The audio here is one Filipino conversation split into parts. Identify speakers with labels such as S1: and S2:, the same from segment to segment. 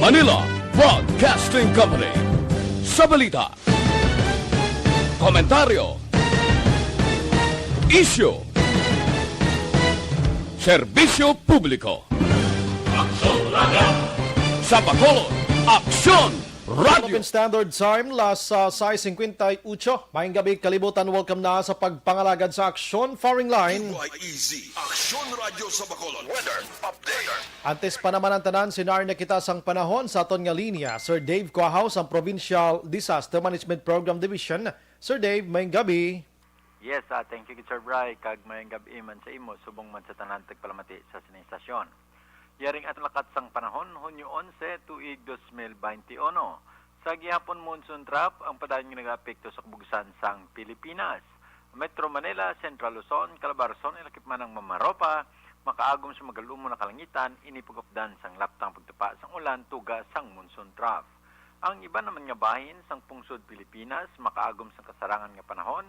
S1: Manila Broadcasting Company. Sa balita, komentaryo, isyu, serbisyo publiko. Sa Bacolod, Aksyon Radio.
S2: Philippine Standard Time, las 6:58. Maayong gabi, kalibutan. Welcome na sa pagpangalagad sa Aksyon Firing Line.
S3: Easy. Aksyon Radio sa Bacolod. Weather update.
S2: Antes pa naman ang tanan, sinar na kita sang panahon sa aton nga linya. Sir Dave Cuahaw, ang Provincial Disaster Management Program Division. Sir Dave, maayong gabi.
S4: Yes, thank you, Sir Bry. Kag mayang gabi man sa imo, subong man sa tanan tagpalamati sa sinistasyon. Yaring at lakat sang panahon, Hunyo 11, tuig 2021. Sa gihapon monsoon trap, ang padayon nga nag-apekto sa kabugusan sang Pilipinas. Metro Manila, Central Luzon, Calabarzon, ilakip man ang Mamaropa, makaagom sa magalumo na kalangitan, inipugopdan sang laptang pagtupa sang ulan, tuga sang monsoon trap. Ang iba naman nga bahin sang pungsod Pilipinas, makaagom sa kasarangan nga panahon,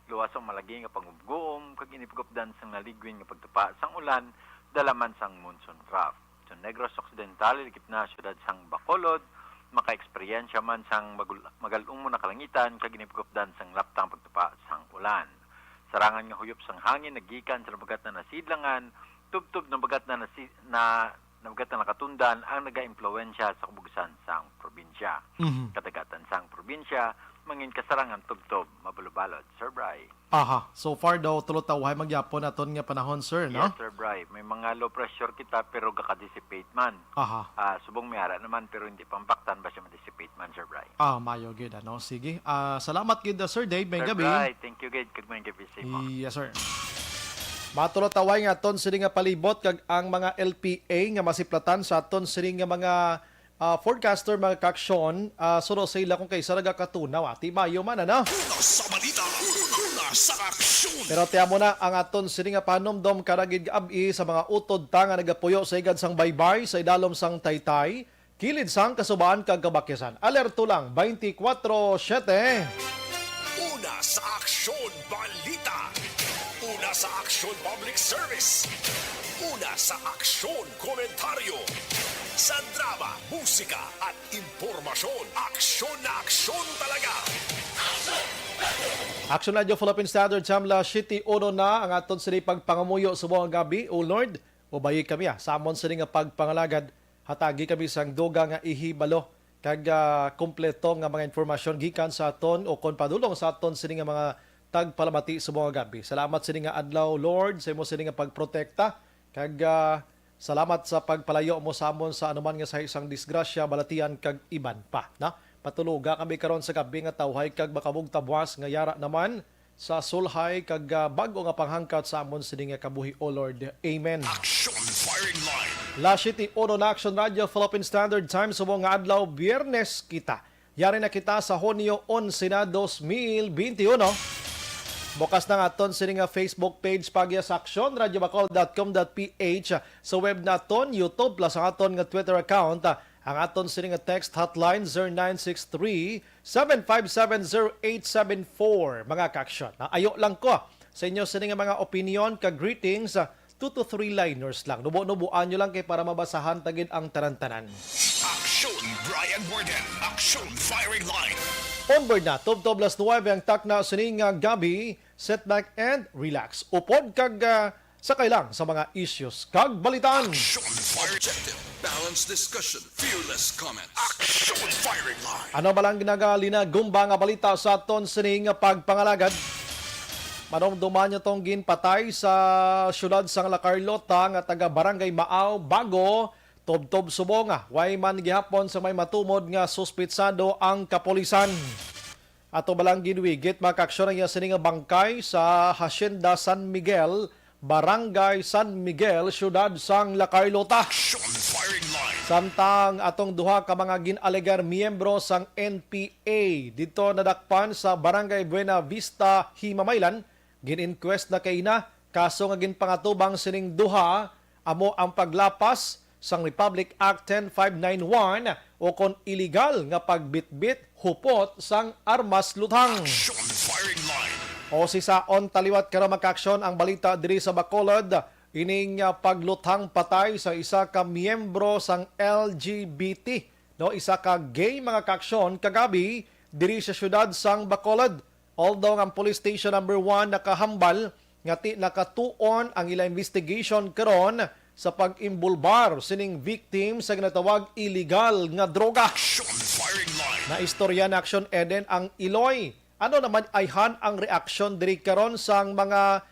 S4: luwas ang malagi nga pangubgoom, kag inipugopdan sang naligwin nga pagtupa sang ulan, dalaman sang monsoon trough. Sa Negros Occidental, ilikip na syudad sang Bacolod, maka-eksperyensya man sang magalung mo na kalangitan, kag inipugopdan sang laptang pagtupa sang ulan. Sarangan nga huyop sang hangin, nagikan sa bagat na nasidlangan, tubtub na bagat na bagat na nakatundan, ang naga-impluensya sa kabugusan sang probinsya. Katagatan sang probinsya, mangin kasarangan tubtob, mabulubalod. Sir Bry.
S2: Aha, so far daw tulot-tawhay magyapon aton nga panahon, sir, no?
S4: Yes, Sir Bry. May mga low pressure kita pero gaka-dissipate man.
S2: Aha.
S4: Subong may ara naman pero hindi pampaktan ba siya ma-dissipate man, Sir Bry.
S2: Mayo gid ano. Sige. Salamat gid, Sir Dave,
S4: Sir
S2: maayong gabi.
S4: Bry, thank you gid kag may gabi sa imo.
S2: Yes, sir. Matulot-taway nga aton sini nga palibot kag ang mga LPA nga masiplatan sa aton sini nga mga forecaster, mga kaksyon, suro sa ila kung kaysa nagakatunaw. Ati mayo man, ano?
S3: Una sa balita. Una sa aksyon.
S2: Pero tiyan mo na ang aton sini nga panomdom karagid abi sa mga utod ta nga nagapuyo sa igad sang baybay sa idalom sang Taytay, kilid sang kasubaan kag kabakyasan. Alerto lang 24/7.
S3: Una sa aksyon balita. Una sa aksyon public service. Una sa aksyon komentaryo. Sa drama, musika at impormasyon. Aksyon na aksyon talaga.
S2: Action Radio Philippine Standard Time la City Uno na ang aton sini pagpangamuyo sa buong gabi. O Lord, ubayi kami sa amon sini nga pagpangalagad. Hatagi kami sang duga nga ihibalo kag kompleto nga mga informasyon gikan sa aton o kon padulong sa aton sini nga mga tagpalamati sa buong gabi. Salamat sini nga adlaw, Lord, sa imo sini nga pagprotekta kag salamat sa pagpalayo mo sa amon sa anuman nga sa isang disgrasya, balatian kag iban pa. Na? Patuluga kami karon sa gabi nga tawhay kag makabug tabwas nga yara naman sa sulhay kag bag-o nga panghangkat sa amon sini nga kabuhi, O Lord. Amen.
S3: Aksyon firing line.
S2: La City Uno na Action Radio Philippine Standard Time sa mga adlaw, Biyernes kita. Yari na kita sa Hunyo 11 na 2021. Bukas na nga aton sini nga Facebook page pagya sa Aksyon, radiobacolod.com.ph, sa web naton, YouTube, plus ang aton nga Twitter account, ang aton sini nga text hotline 0963-757-0874. Mga ka-aksyon, ayo lang ko sa inyo sini nga mga opinion kag greetings, 2 to 3 liners lang. Nubo-nubuan nyo lang kay para mabasahan tagid ang tarantanan.
S3: Aksyon Brian Morgan. Aksyon firing line.
S2: Onboard na, Tub-Tub las 9 ang takna sining gabi, set back and relax. Upod kag sakay lang sa mga issues kag balitaan.
S3: Aksyon fire. Objective. Balanced discussion. Fearless comments. Aksyon firing line.
S2: Ano ba lang ginagalina gumba nga balita sa aton sining pagpangalagad? Manomduman niyo tong ginpatay sa syudad sang La Carlota nga taga Barangay Maaw, Bago, Tub-Tub subong way man gihapon sa may matumod nga suspitsado ang kapolisan. Ato balang ginwigit makaksyon nga sini nga bangkay sa Hacienda San Miguel, Barangay San Miguel, syudad sang La Carlota.
S3: Aksyon firing line.
S2: Samtang atong duha ka mga ginalegar miyembro sang NPA dito nadakpan sa Barangay Buena Vista, Himamaylan, gin-inquest na kay na kaso nga ginpangatubang sining duha amo ang paglapas sang Republic Act 10591 o kon illegal nga pagbitbit hupot sang armas lutang.
S3: Aksyon firing line.
S2: O si Saon taliwat kara makaksyon ang balita diri sa Bacolod ining pagluthang patay sa isa ka miyembro sang LGBT no, isa ka gay mga kaaksyon kagabi diri sa syudad sang Bacolod. Although ang police station number 1 nakahambal nga nakatuon ang ila investigation karon sa pag-imbulbar sining victim sa ginatawag illegal nga droga.
S3: Action firing line.
S2: Na istorya na Action Eden ang Iloy. Ano naman ayhan ang reaksyon diri karon sang mga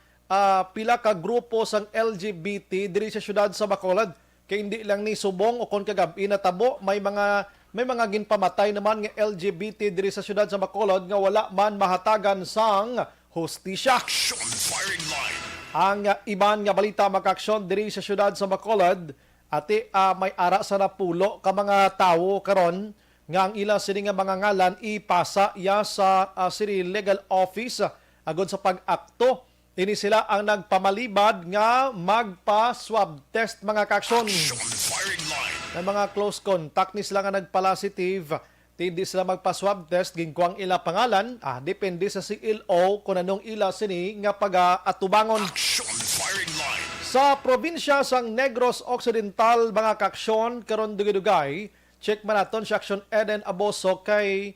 S2: pila ka grupo sang LGBT diri sa syudad sa Bacolod? Kay hindi lang ni subong o kon kagabi na tabo, may mga ginpamatay naman nga LGBT diri sa syudad sa Bacolod nga wala man mahatagan sang hustisya.
S3: Action firing line.
S2: Ang iban nga balita makaksyon diri sa syudad sa Bacolod ati may ara sa napulo ka mga tawo karon nga ang ila sini nga mga ngalan ipasa ya sa City Legal Office agod sa pag-akto. Ini sila ang nagpamalibad nga magpa-swab test mga kaksyon.
S3: Action firing line.
S2: Ng mga close contact ni sila nga nagpa-positive, hindi sila magpa-swab test, ginkuang ila pangalan, depende sa CLO kung anong ila sini nga pag-atubangon.
S3: Action firing line.
S2: Sa probinsya sang Negros Occidental, mga kaksyon, karon dugay-dugay, check man naton si Action Eden Aboso kay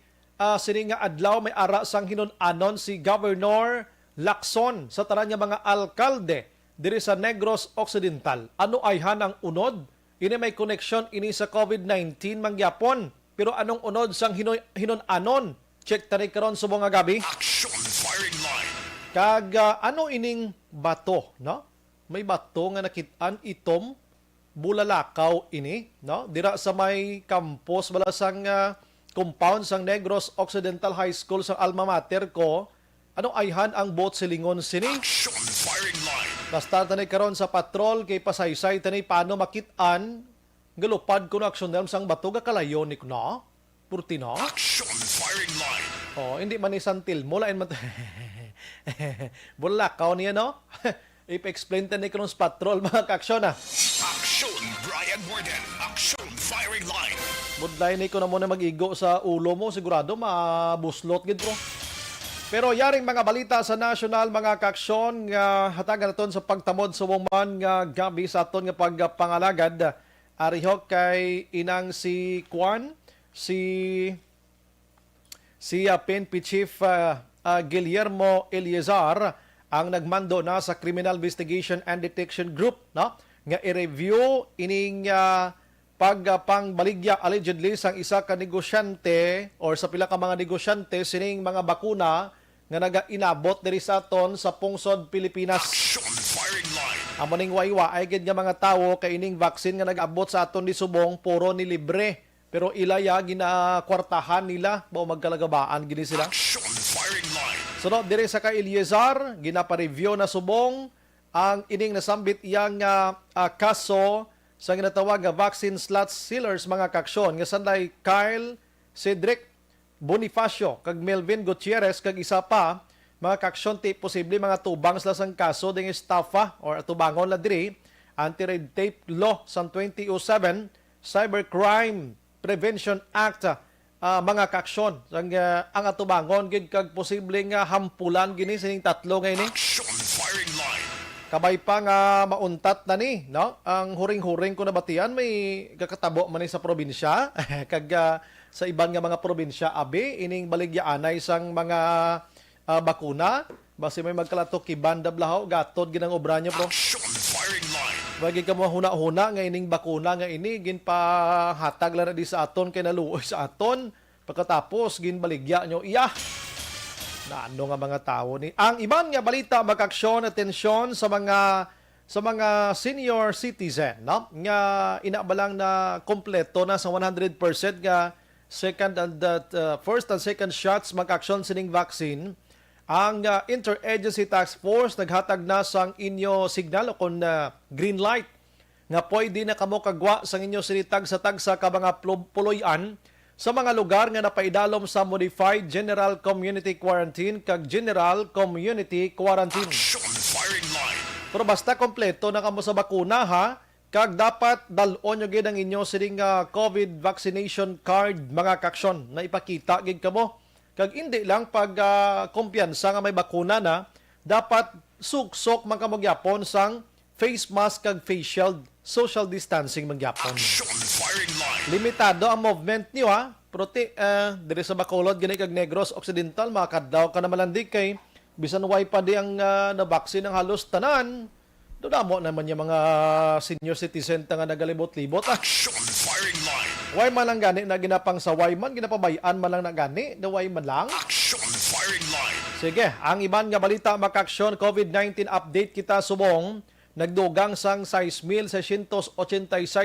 S2: sini nga adlaw may ara sang hinon-anon si Governor Lacson sa tanan nga mga alkalde diri sa Negros Occidental. Ano ayhan ang unod? Ini may connection ini sa COVID-19 mangyapon. Pero anong unod sang hinon-anon? Check tani karon subong nga gabi.
S3: Action firing line.
S2: Kag ano ining bato, no? May bato nga nakit-an itom bulalakaw ini, no? Dira sa may campus bala sang compound sang Negros Occidental High School sa alma mater ko. Ano ayhan ang boat silingon sini?
S3: Action firing line.
S2: Basta tanay karon sa patrol kay pasaysay tanay paano makit-an galupad ko na aksyon sang bato ga kalayo ni na purti na.
S3: Action firing line.
S2: Oh, hindi man isantil mo lain man. Bulakaw niya no? Ipa-explain tanay karon sa patrol mga kaaksyon na.
S3: Action Brian Warden. Action firing line.
S2: Budlay ni ko na muna mag-igo sa ulo mo sigurado mabuslot gid bro. Pero yaring mga balita sa national mga kaaksyon nga hatagan naton sa pagtamod sa woman nga gabi sa aton nga pagpangalagad arihok kay inang si Kwan si PNP Chief Guillermo Eliazar ang nagmando na sa Criminal Investigation and Detection Group no nga i-review ining pagpangbaligya allegedly sang isa ka negosyante or sa pila ka mga negosyante sining mga bakuna nga naga-inabot diri sa aton sa pungsod Pilipinas.
S3: Action firing line.
S2: Amo ning waywa ay gid nga mga tawo kay ining vaccine nga nag-abot sa aton di subong puro ni libre pero ilaya ginakwartahan nila bao magkalagabaan gini sila.
S3: Action firing line.
S2: Sunod diri sa kay Eliazar ginapa-review na subong ang ining nasambit iyang kaso sa ginatawag nga vaccine slot sealers mga kaaksyon nga sanday Kyle Cedric Bonifacio kag Melvin Gutierrez kag isa pa mga kaaksyon ti posible mga tubang sila sang kaso ding estafa or atubangon la diri Anti-Red Tape Law sang 2007 Cybercrime Prevention Act mga kaaksyon sang ang atubangon gid kag posibleng hampulan gini sining tatlo ngayon
S3: Action firing line.
S2: kabay pa nga mauntat na ni no ang huring-huring ko nabatian may kakatabo man ni sa probinsya kag sa iban nga mga probinsya abi ining baligyaanay sang mga bakuna basi may magkalatok kibanda blahaw gatod ginang obra niya bro.
S3: Action firing line.
S2: Bagi ka mo huna-huna nga ining bakuna nga ini gin pa hatag la na di sa aton kay naluoy sa aton pagkatapos gin baligya nyo iya. Naano nga mga tao ni. Ang iban nga balita makaksyon atensyon sa mga senior citizen no nga inabalang na kompleto na sa 100% nga first and second shots makaksyon sining vaccine. Ang Interagency Task Force naghatag na sang inyo signal o kon green light nga pwede na kamo kagwa sang inyo sinitag sa tagsa ka mga puloy-an sa mga lugar nga napaidalom sa Modified General Community Quarantine kag General Community Quarantine.
S3: Action firing line.
S2: Pero basta kompleto na kamo sa bakuna ha, kag dapat dalon nyo gid ang inyo sining COVID vaccination card mga kaksyon na ipakita gid kamo. Kag hindi lang pag kumpiyansa nga may bakuna na, dapat suksok man kamo gyapon sang face mask kag face shield, social distancing man gyapon.
S3: Action firing line.
S2: Limitado ang movement niyo ha. Prote diri sa Bacolod gani kag Negros Occidental makadlaw ka na malandi kay bisan way pa di ang nabaksin ng halos tanan. Dudamo naman yung mga senior citizen nga nagalibot-libot.
S3: Action firing line.
S2: Way man lang gani na ginapang sa way man ginapabayan man lang na gani, na way man lang.
S3: Action firing line.
S2: Sige, ang iban nga balita makaksyon COVID-19 update kita subong nagdugang sang 6,686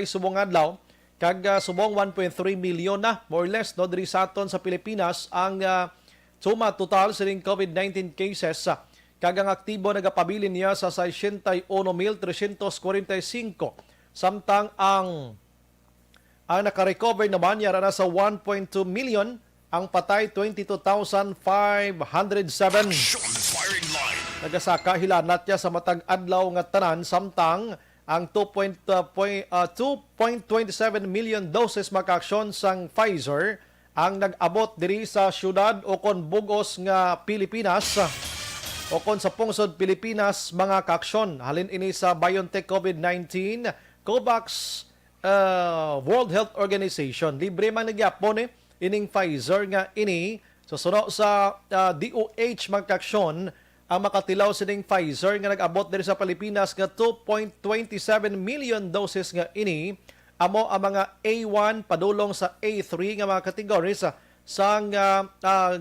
S2: subong adlaw kag subong 1.3 milyon na more or less no diri sa aton sa Pilipinas ang suma total sining COVID-19 cases kag ang aktibo nagapabilin niya sa 61,345 samtang ang naka-recover naman niya na sa 1.2 million, ang patay 22,507.
S3: Action firing line.
S2: Nagasaka hilanat niya sa matag adlaw nga tanan samtang ang 2.27 million doses maka-aksyon sang Pfizer ang nag-abot diri sa syudad o kon bugos nga Pilipinas o kon sa pungsod Pilipinas mga kaaksyon. Halin ini sa BioNTech COVID-19 COVAX World Health Organization. Libre man nagyapon ining Pfizer nga ini susuno sa DOH mga kaaksyon ang makatilaw sining Pfizer nga nag-abot diri sa Pilipinas nga 2.27 million doses nga ini amo ang mga A1 padulong sa A3 nga mga categories sang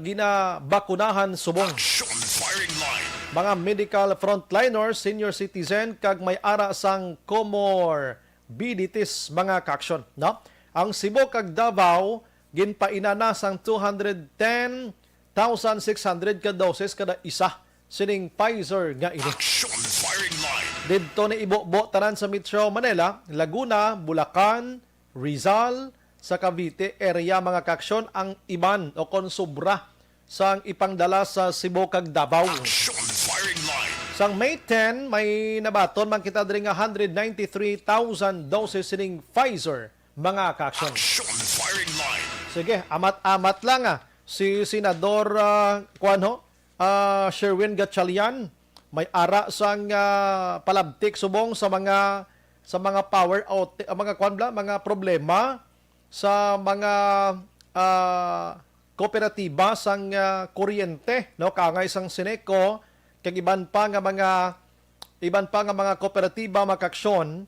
S2: ginabakunahan subong.
S3: Action firing line.
S2: Mga medical frontliners, senior citizen kag may ara sang comorbidities mga kaaksyon, no? Ang Cebu kag Davao ginpainana sang 210,600 ka doses kada isa sining Pfizer nga ini.
S3: Action firing line.
S2: Dito ni ibo-bo tanan sa Metro Manila, Laguna, Bulacan, Rizal, sa Cavite area mga kaaksyon ang iban o konsubra sang ipangdala sa Cebu kag Davao.
S3: Action firing line.
S2: Sang May 10, may nabaton man kita diri nga 193,000 doses sining Pfizer mga kaaksyon.
S3: Action firing line.
S2: Sige, amat-amat lang si Senador Sherwin Gatchalian may ara sang palabtik subong sa mga power out mga problema sa mga kooperatiba sang kuryente no kangay sang Sineco kag iban pa nga mga kooperatiba makaksyon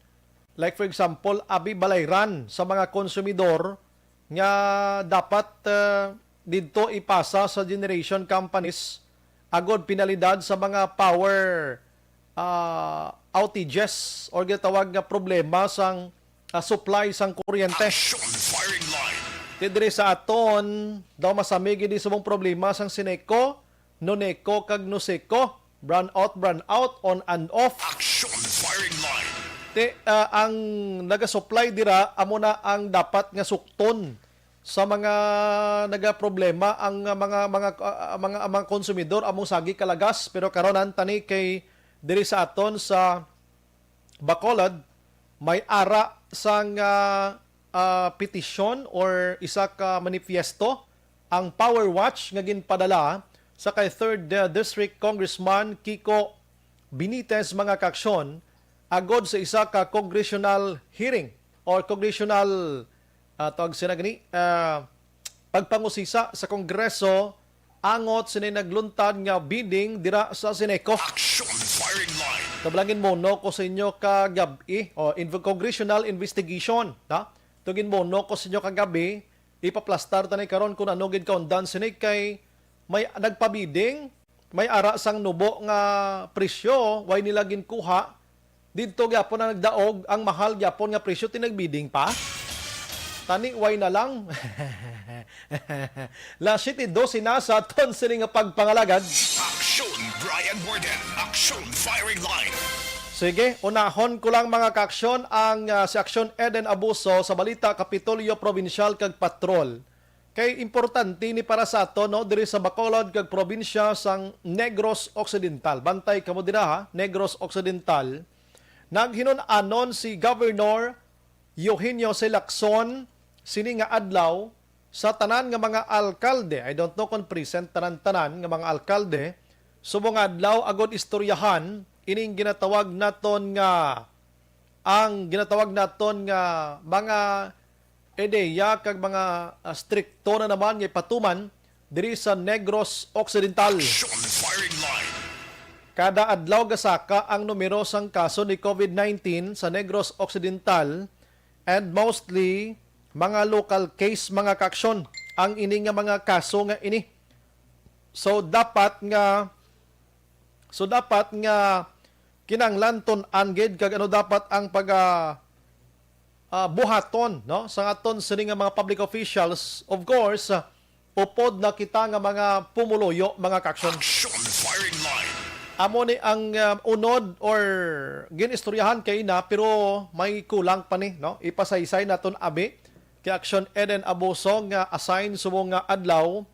S2: like for example abi balayran sa mga konsumidor nga dapat didto ipasa sa generation companies agod pinalidad sa mga power outages or gitawag nga problema sang supply sang kuryente.
S3: Action firing line.
S2: Tidiri sa aton daw masamig di subong problema sang Sineco, Noneco kag Noseco, brand out on and off.
S3: Action firing line.
S2: Ang naga-supply dira amo na ang dapat nga sukton sa mga nagaproblema ang mga konsumidor among sagi kalagas pero karon tani kay diri sa aton sa Bacolod may ara sang petisyon or isa ka manifiesto ang Power Watch nga ginpadala sa kay 3rd District Congressman Kiko Benitez mga kaaksyon agod sa isa ka congressional hearing or congressional tawag sila gani pagpangusisa sa Kongreso angot sini nagluntad nga bidding dira sa Sineco.
S3: Action firing line.
S2: Tablangin mo no ko sa inyo kagabi o congressional investigation ta tugin mo no ko sa inyo kagabi ipaplastar tanay karon kung ano gid kaundan sini kay may nagpabiding may ara sang nubo nga presyo way nila ginkuha didto gyapon na nagdaog ang mahal gyapon nga presyo tinagbidding pa. Tani, way na lang. La City 12 na sa aton sila nga pagpangalagad.
S3: Action Brian Borden. Action firing line.
S2: Sige, unahon ko lang mga kaaksyon ang si Aksyon Eden Abuso sa balita Kapitolyo Provincial kag Patrol. Kay importante ni para sa ato no diri sa Bacolod kag probinsya sang Negros Occidental. Bantay kamo dira ha, Negros Occidental. Naghinon-anon si Governor Eugenio C. Lacson sini nga adlaw sa tanan nga mga alkalde. I don't know kung present tanan-tanan nga mga alkalde. Subong adlaw agod istoryahan ining ginatawag naton nga mga ideya kag mga strikto na naman nga patuman diri sa Negros Occidental.
S3: Aksyon firing line.
S2: Kada adlaw gasaka ang numero sang kaso ni COVID-19 sa Negros Occidental and mostly mga local case mga kaaksyon ang ini nga mga kaso nga ini. So dapat nga kinanglanton angid kag ano dapat ang buhaton no sa aton sini nga mga public officials. Of course, upod na kita nga mga pumuluyo mga kaaksyon.
S3: Aksyon firing line.
S2: Amo ni ang unod or ginistoryahan kay na pero may kulang pa ni no ipasaysay naton abi kay Aksyon Eden Abuso nga assign subong nga adlaw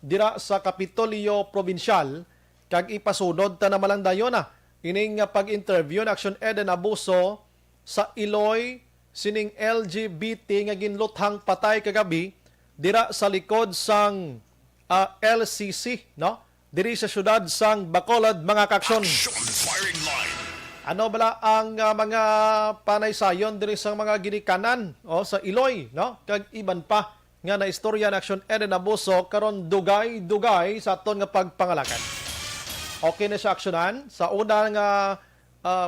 S2: dira sa Kapitolyo Provincial kag ipasunod ta na malang dayon na ining pag-interview na Aksyon Eden Abuso sa Iloy sining LGBT nga ginluthang patay kagabi dira sa likod sang LCC no diri sa syudad sang Bacolod mga kaaksyon.
S3: Aksyon firing line.
S2: Ano bala ang mga panaysayon diri sa mga ginikanan sa Iloy no kag iban pa nga na istorya na Aksyon Eden Abuso karon dugay-dugay sa aton nga pagpangalakan. Okay na siya aksyonan sa una nga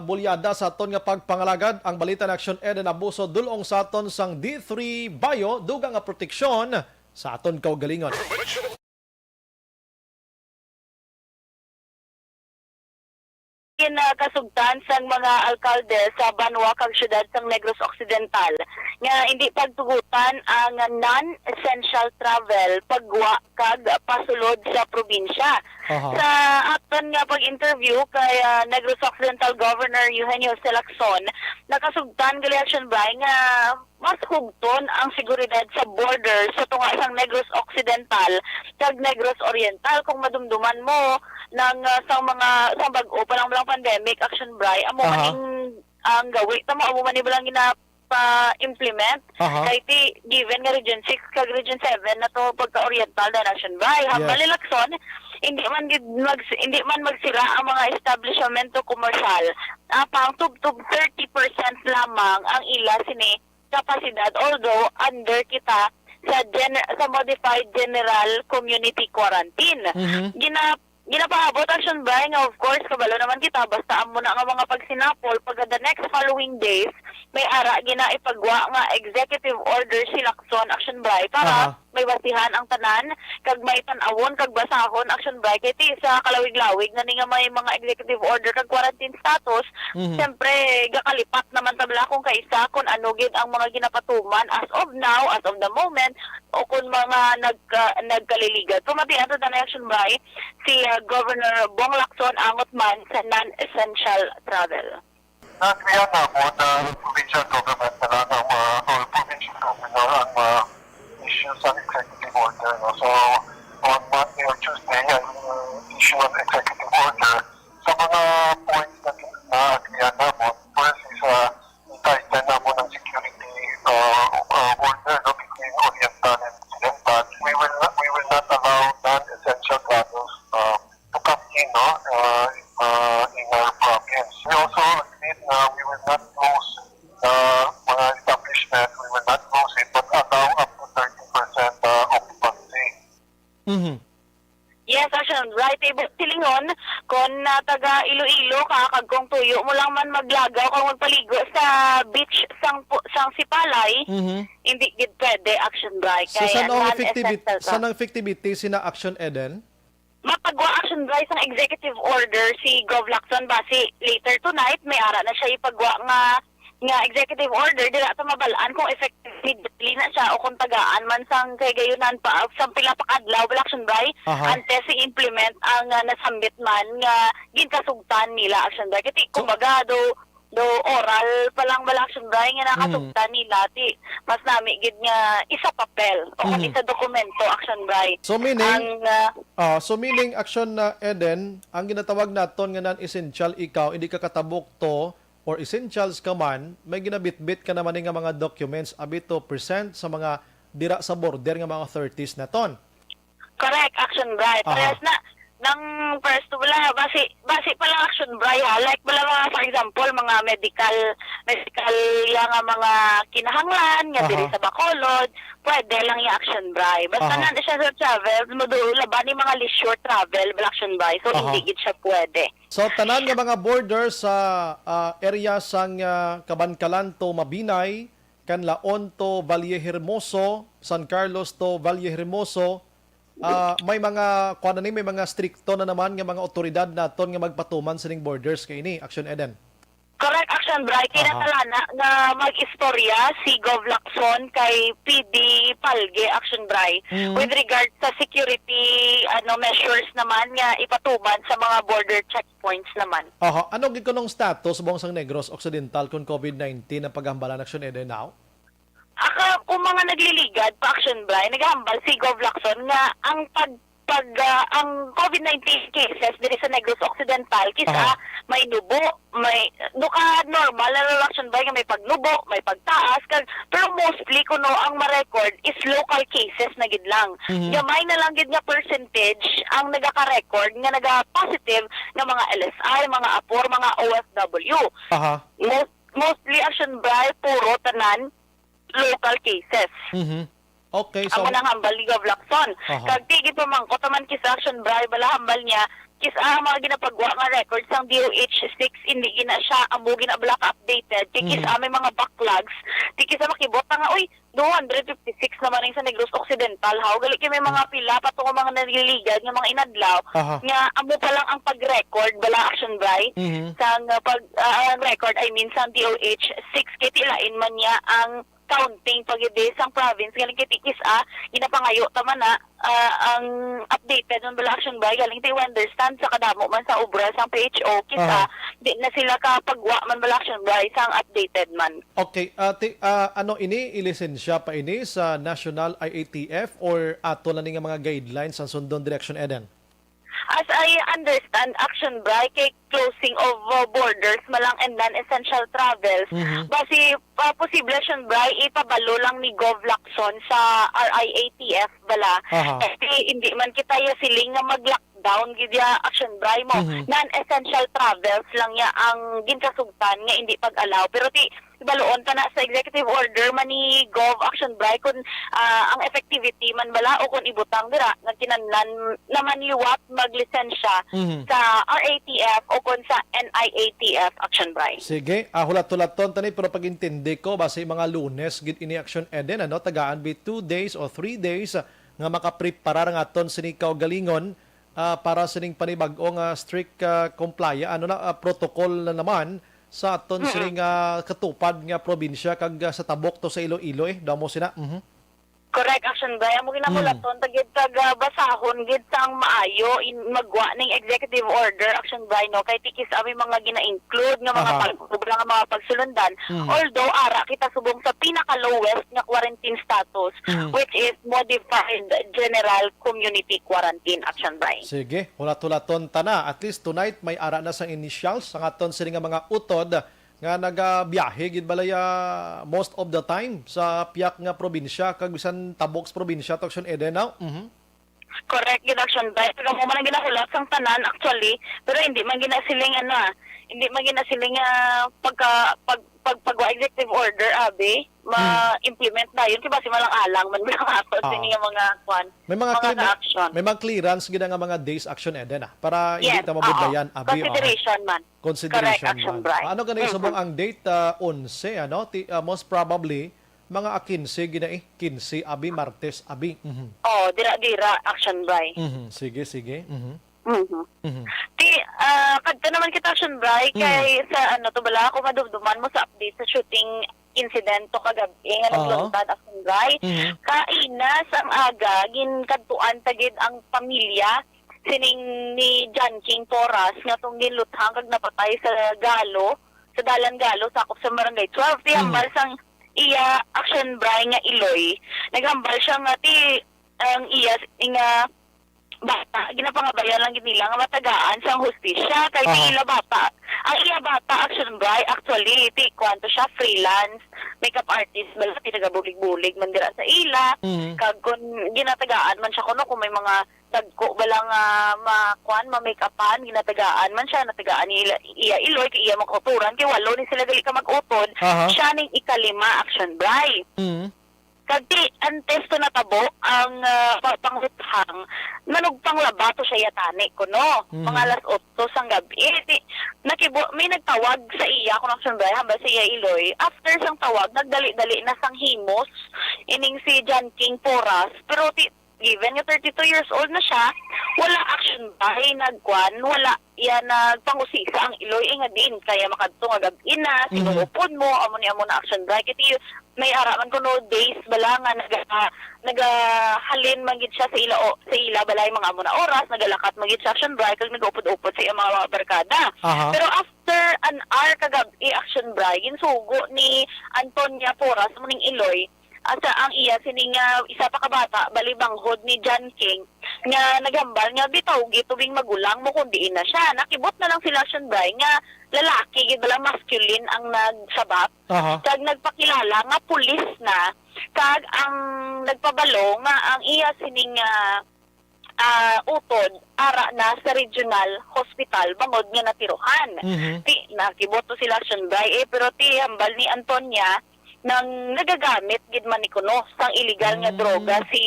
S2: bulyada sa aton nga pagpangalagad ang balita na Aksyon Eden Abuso dulong sa aton sang D3 Bayo dugang nga proteksyon sa aton kaugalingon.
S5: Kinakasugtan sang mga alkalde sa Banwa kag syudad sang Negros Occidental nga hindi pagtugutan ang non-essential travel pagwa kag pasulod sa probinsya. Sa aton nga pag-interview kay Negros Occidental Governor Eugenio Lacson, nakasugtan gali Action Bay nga mas hugton ang seguridad sa border sa tunga sang Negros Occidental kag Negros Oriental. Kung madumduman mo ng sang bag-o pa lang pandemic Action Bray amo maning ang gawi tamo amo man ibalang implement kay ti given nga Region 6 kag Region 7 na to pagka-oriental na Action Bray hanggang Lacson hindi man magsira ang mga establishmento komersyal pang tub 30% lamang ang ila sini kapasidad although under kita sa modified general community quarantine. Ginapaabot Action Bray nga of course kabalo naman kita basta amo na nga mga pagsinapol pagka the next following days may ara gina ipagwa nga executive order si Lacson Action Bray para may basihan ang tanan kag may tan-awon kag basahon Action Bray kay ti sa kalawig-lawig na nga may mga executive order kag quarantine status siyempre gakalipat naman tabla kung kaisa kung ano gid ang mga ginapatuman as of now as of the moment o kung mga nagkaliligat pamatian to na Action Bray si Governor Bong Lacson angot man sa non-essential travel.
S6: Nagkaya na mo na provincial government na lang ang provincial governor ang issue sa executive order. No? So, on Monday or Tuesday, ay issue ang executive order sa mga points na nagkaya na mo. First is ita-extend na mo ng security order no, between Oriental and Occidental. We will not allow non-essential travels to come in in our province. We also agreed na we will not close mga establishment, we will not close it, but allow up to 30% occupancy.
S5: Yes, Action Bray. Silingon, kung taga Iloilo ka, kag kung tuyo mo lang man maglagaw, kung magpaligo sa beach sang Sipalay, hindi gid pwede Action Bray.
S2: So saan ang effectivity sina Action Eden?
S5: Mapagwa Action Bray sang executive order si Gov Lacson base later tonight may ara na siya ipagwa nga executive order dira ta mabalaan kung effectively na siya o kung tagaan man sang kay gayunan pa sang pila pa kadlaw Action Bray antes si implement ang nasambit man nga ginkasugtan nila Action Bray kiti kumbaga do oral pa lang Action Bray nga nakasugtan nila ti mas nami gid nga isa papel o kung isa dokumento Action Bray.
S2: So meaning Action na Eden ang ginatawag naton nga non-essential ikaw hindi ka katabok to or essentials ka man may ginabitbit ka naman nga mga documents abito present sa mga dira sa border nga mga 30s na ton.
S5: Correct Action Bray. Parehas na ng first wala base pa lang action bray ha, like wala mga for example mga medical nga mga kinahanglan nga diri sa Bacolod, pwede lang yung action bray. Basta na siya sa travel mo do laban ni mga leisure travel action bray, so hindi gid siya pwede.
S2: So tanan nga mga borders sa area sang Cabancalan to Mabinay, Canlaon to Valle Hermoso, San Carlos to Valle Hermoso, may mga may mga stricto na naman nga mga otoridad naton nga magpatuman sa ning borders kay ni Action Eden.
S5: Correct action bray, kinatalana nga mag-istorya si Gov Lacson kay PD Palge action bray with regard sa security measures naman nga ipatuman sa mga border checkpoints naman.
S2: Ano gid kunong status sa buong sang Negros Occidental kung COVID-19 ang paghambalan Action Eden now?
S5: Kung mga nagliligad pa action bray, naghambal si Gov Lacson nga ang ang COVID-19 cases diri sa Negros Occidental kisa may nubo, may duka normal na action bray nga may pagnubo, may pagtaas pero mostly kuno ang ma-record is local cases na gid lang. Gamay na lang gid nga percentage ang nagaka-record nga naga-positive nga mga LSI, mga APOR, mga OFW. Mostly action bray puro tanan local cases.
S2: Okay, so
S5: ang manang hambal ni Gov Lacson. Kag tigit pa man ko taman kisa action bray bala hambal niya kisa ang mga ginapagwa nga records sang DOH 6 hindi gina siya amo ginabla ka updated kisa may mga backlogs kisa makibot nga uy 256 naman ning sa Negros Occidental how gali kay may mga pila pa to mga naliligad nga mga inadlaw nga amo pa lang ang pag-record bala action bray sang record I mean sang DOH 6 kay tilain man niya ang counting pagidi sang province galing kay tikis ginapangayo tama na ang updated ng bala action bray galing tayo understand sa kadamo man sa obra sang PHO kisa di na sila kapagwa man bala action bray sang updated man.
S2: Okay, ano ini ilisensya pa ini sa National IATF or ato na ni nga mga guidelines sa sundon Direction Eden?
S5: As I understand, action bray kay closing of borders malang and non-essential travels. Basi posible action bray ipabalo lang ni Gov Lacson sa RIATF bala. Kasi hindi man kita siling nga mag-lockdown gidya action bray mo. Non-essential travels lang ya ang ginkasugtan nga hindi pag-allow. Pero baloon ta na sa executive order man ni Gov action bray kung ang effectivity man bala o kung ibutang dira nga kinahanglan naman liwat maglisensya sa RATF o kung sa NIATF action bray.
S2: Sige, hulat-hulaton tani pero pag-intindi ko base mga Lunes gid ini Action Eden tagaan be 2 days or 3 days nga makaprepara nga aton sini kaugalingon para sining panibag-o nga strict protocol na naman sa aton sining katupad nga probinsya kag sa tabok to sa Iloilo damo sina.
S5: Correct action bray amo ginamulaton tagid kag basahon gid sang maayo magwa ning executive order action bray no kay tikis ami mga gina-include nga mga nga mga pagsulundan although ara kita subong sa pinaka lowest nga quarantine status which is modified general community quarantine action bray.
S2: Sige, hulat-hulaton tana at least tonight may ara na sa initials sa aton sini nga mga utod nga nagabiyahe gid balaya most of the time sa piyak nga probinsya kag bisan tabok sa probinsya to Action Eden now.
S5: Correct gid action bray pero mo man ginahulat sang tanan actually pero hindi man ginasiling hindi man ginasiling pagwa executive order abi ma-implement na yun kasi malang alang man bilang ato sini nga mga kwan action.
S2: May mga clearance gid nga mga days Action Eden para hindi ta mabudlayan abi.
S5: Consideration man.
S2: Consideration
S5: action
S2: man.
S5: bray.
S2: Ano ganay subong ang date 11 most probably mga 15 gina 15 abi Martes abi.
S5: Dira action bray.
S2: Sige.
S5: Kadto naman kita action bray kay sa to bala ako madumduman mo sa update sa shooting incident to kagabi nga nagluntad action bray. Kaina sa aga ginkadtuan tagid ang pamilya sining ni John King Porras nga tong ginluthang kag napatay sa dalan Galo sakop sa barangay 12 hambal sang iya action bray nga Iloy naghambal siya nga ang iya nga bata ginapangabayan lang gid nila nga matagaan sang hustisya kay ila bata ang iya bata action bray actually ti kwanto siya freelance makeup artist bala ti nagabulig-bulig man dira sa ila kag kun ginatagaan man siya kuno kung may mga tagko balang ma-makeupan ginatagaan man siya natagaan iya iloy kay iya makuturan kay walo ni sila dili ka mag-utod siya ning ikalima action bray kag ti antes to natabo ang panghutang manugpang labato siya yatani kuno mga alas 8 sang gabi may nagtawag sa iya kung action bray hambal sa iya iloy after sang tawag nagdali-dali na sang himos ining si John King Porras pero given nga 32 years old na siya, wala action bray nagkwan, wala yan nagpangusisa ang iloy nga din kaya makadto nga gabi na sinulupod mo amo ni amo na action bray kiti may araman ko no days bala nga nagahalin magid siya sa ila balay mga amo na oras nagalakat magid sa action bray kag nagupod-upod sa iya mga barkada. Pero after an hour kagabi action bray ginsugo ni Antonia Porras muning iloy asa ang iya sining isa pa ka bata balibanghod ni John King nga nagambal nga bitaw gitubing magulang mo kundi na siya nakibot na lang sila action bray nga lalaki gid bala masculine ang nagsabat kag nagpakilala nga pulis na kag ang nagpabalo nga ang iya sining utod ara na sa regional hospital bangod nga natiruhan ti nakibot to sila action bray pero ti hambal ni Antonia nang nagagamit gid man ni kuno sang illegal nga droga si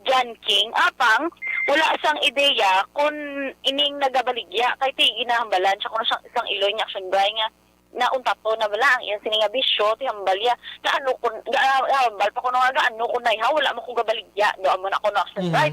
S5: John King apang wala sang ideya kung ining nagabaligya kay ti ginahambalan siya kuno sang iloy nga action bray nga naunta to na bala ang iyang sininga bisyo ti hambalya gaano kun hambal pa kuno nga gaano kun nay wala mo ko gabaligya do amo na kuno action bray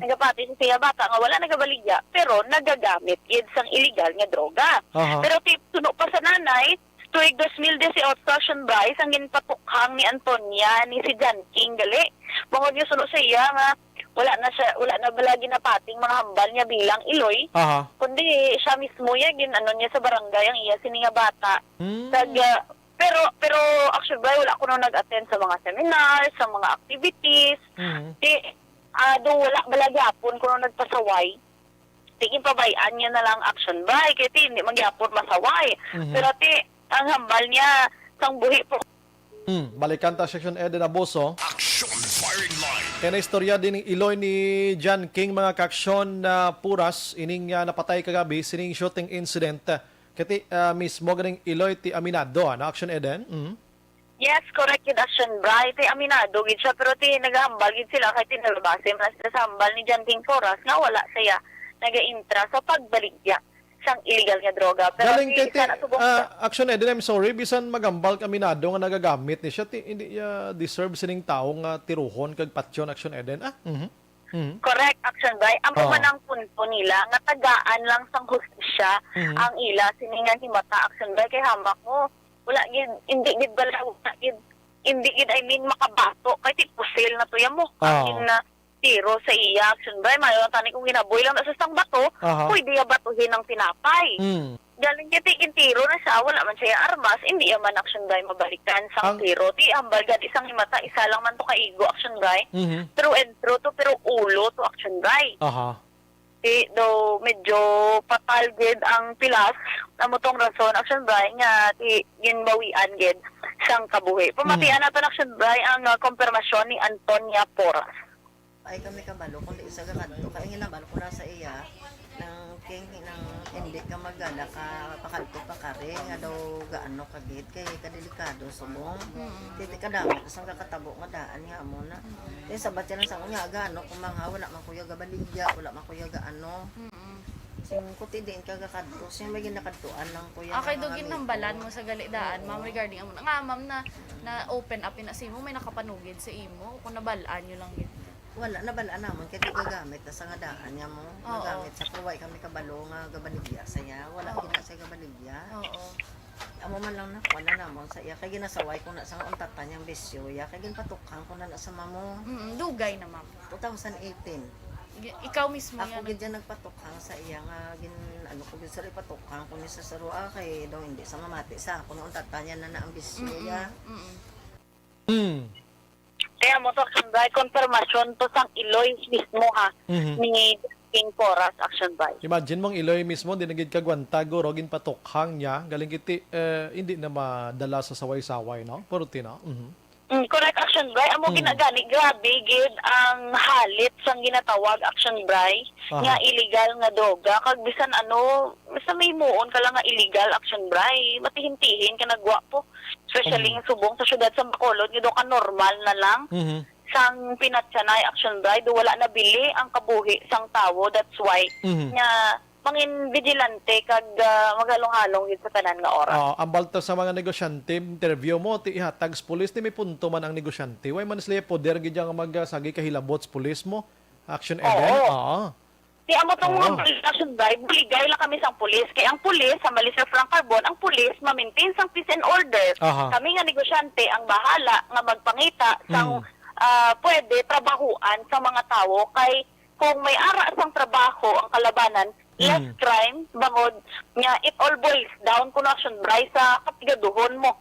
S5: nagapati siya bata nga wala nagabaligya pero nagagamit gid sang illegal nga droga pero ti tuno pa sa nanay tuig 2018 action bray sang ginpatukhang ni Antonia ni si John King gali bangod niya suno sa iya nga wala na balagi na pating mga hambal niya bilang iloy kundi siya mismo ya niya sa barangay ang iya sininga bata kag pero action bray wala ko nag-attend sa mga seminars sa mga activities do wala balagi hapon ko nagpasaway tingin pabayaan niya na lang action bray kay hindi magyapon masaway pero ang hambal niya sang buhi po.
S2: Balikan ta section Eden Abuso.
S3: Action Firing Line.
S2: Kaya na istorya din ng iloy ni John King mga kaksyon na puras ining napatay kagabi sining shooting incident. Kati mismo ganing iloy ti Aminado na Action Eden.
S5: Yes, correct yun action bray ti Aminado gid siya pero ti nagahambal gid sila kay tinalabase man sa hambal ni John King Porras nga wala siya naga-intra sa pagbaligya sang illegal nga droga pero
S2: galing kay Action Eden, I'm sorry bisan magambal Aminado nga nagagamit ni siya hindi deserve sining tao nga tiruhon kag patyon Action Eden
S5: correct action bray ang pamanang punto nila nga tagaan lang sang hustisya ang ila siningan himata action bray kay hamak mo wala gid hindi gid bala hindi gid I mean makabato kay ti pusil na tuya mo na tiro sa iya action bray mayon tani kung ginaboy lang sa sang bato pwede ya batuhin ng tinapay galing kiti tiro na siya wala man siya armas hindi man action bray mabalikan sang tiro ti ambal gad isang himata isa lang man to kaigo action bray true and true to pero ulo to action bray ti do medyo patal gid ang pilas amo tong rason action bray nga ti ginbawian gid sang kabuhi pamatian naton action bray ang konfirmasyon ni Antonia Porras
S7: ay kami kabalo kung di isa gagadto kaya nga balo ko na sa iya ng king ng hindi ka magala ka pakalto pa kare nga daw gaano kagid kay kadelikado subong titi kadamot sang kakatabo nga daan nga mo na kay sabat yan sa nga gaano kung mga wala man kuya gabaligya wala man kuya gaano sing kuti din ka gakadto sing may ginakadtuan lang kuya
S8: okay dugin ng balan mo sa galidaan ma'am regarding amo nga ma'am na open up na sa imo may nakapanugid sa imo kung nabalaan nyo lang yun
S7: wala nabalaan namon kay di gagamit na sa nga daan niya mo gagamit sa pruway kami kabalo nga gabaligya saya wala gina sa gabaligya amo man lang wala namon sa iya kay ginasaway ko na sa untatan yang bisyo ya kay ginpatukhang ko na sa mamo
S8: dugay na ma'am
S7: 2018
S8: ikaw mismo
S7: ako gid yan nagpatukhang sa iya nga ano ko gid sa patukhang ko ni sa sarua kay daw hindi sa mamati sa ako na untatan niya na ang bisyo ya
S5: kaya mo to action bray konfirmasyon to sang iloy mismo ni King Poras Action By.
S2: Imagine mong Iloy mismo, dinagid ka Guantago, rogin patukhang niya, galing kiti, hindi na madala sa saway-saway, no? Puruti, no?
S5: Correct, Action Bray. Amo ginagani, grabe, gid ang halit sang ginatawag, Action Bray, nga illegal nga droga. Kag bisan basta may muon ka lang nga illegal, Action Bray, matihintihin ka nagwapo. Especially nga subong sa syudad sa Bacolod, nga do ka normal na lang. Sang pinatsanay, Action Bray, do wala na bili ang kabuhi sang tawo. That's why, nga mangin vigilante kag magalong-halong yun sa tanan nga oras.
S2: Ang balta sa mga negosyante, interview mo, ti ihatag sa pulis, ti may punto man ang negosyante. Way man sila poder, gidya nga magsagi kahilabot sa pulis mo. Action Eden.
S5: Di amo tong Action Drive, buligay lang kami sang pulis. Kaya ang pulis, sa Malisar Frank Carbon, ang pulis, ma-maintain sang peace and order. Kami nga negosyante, ang bahala nga magpangita sang pwede trabahuan sa mga tao. Kay kung may ara sang trabaho ang kalabanan, less crime, bangod nga it all boils down kung Action Bray sa katigaduhon mo.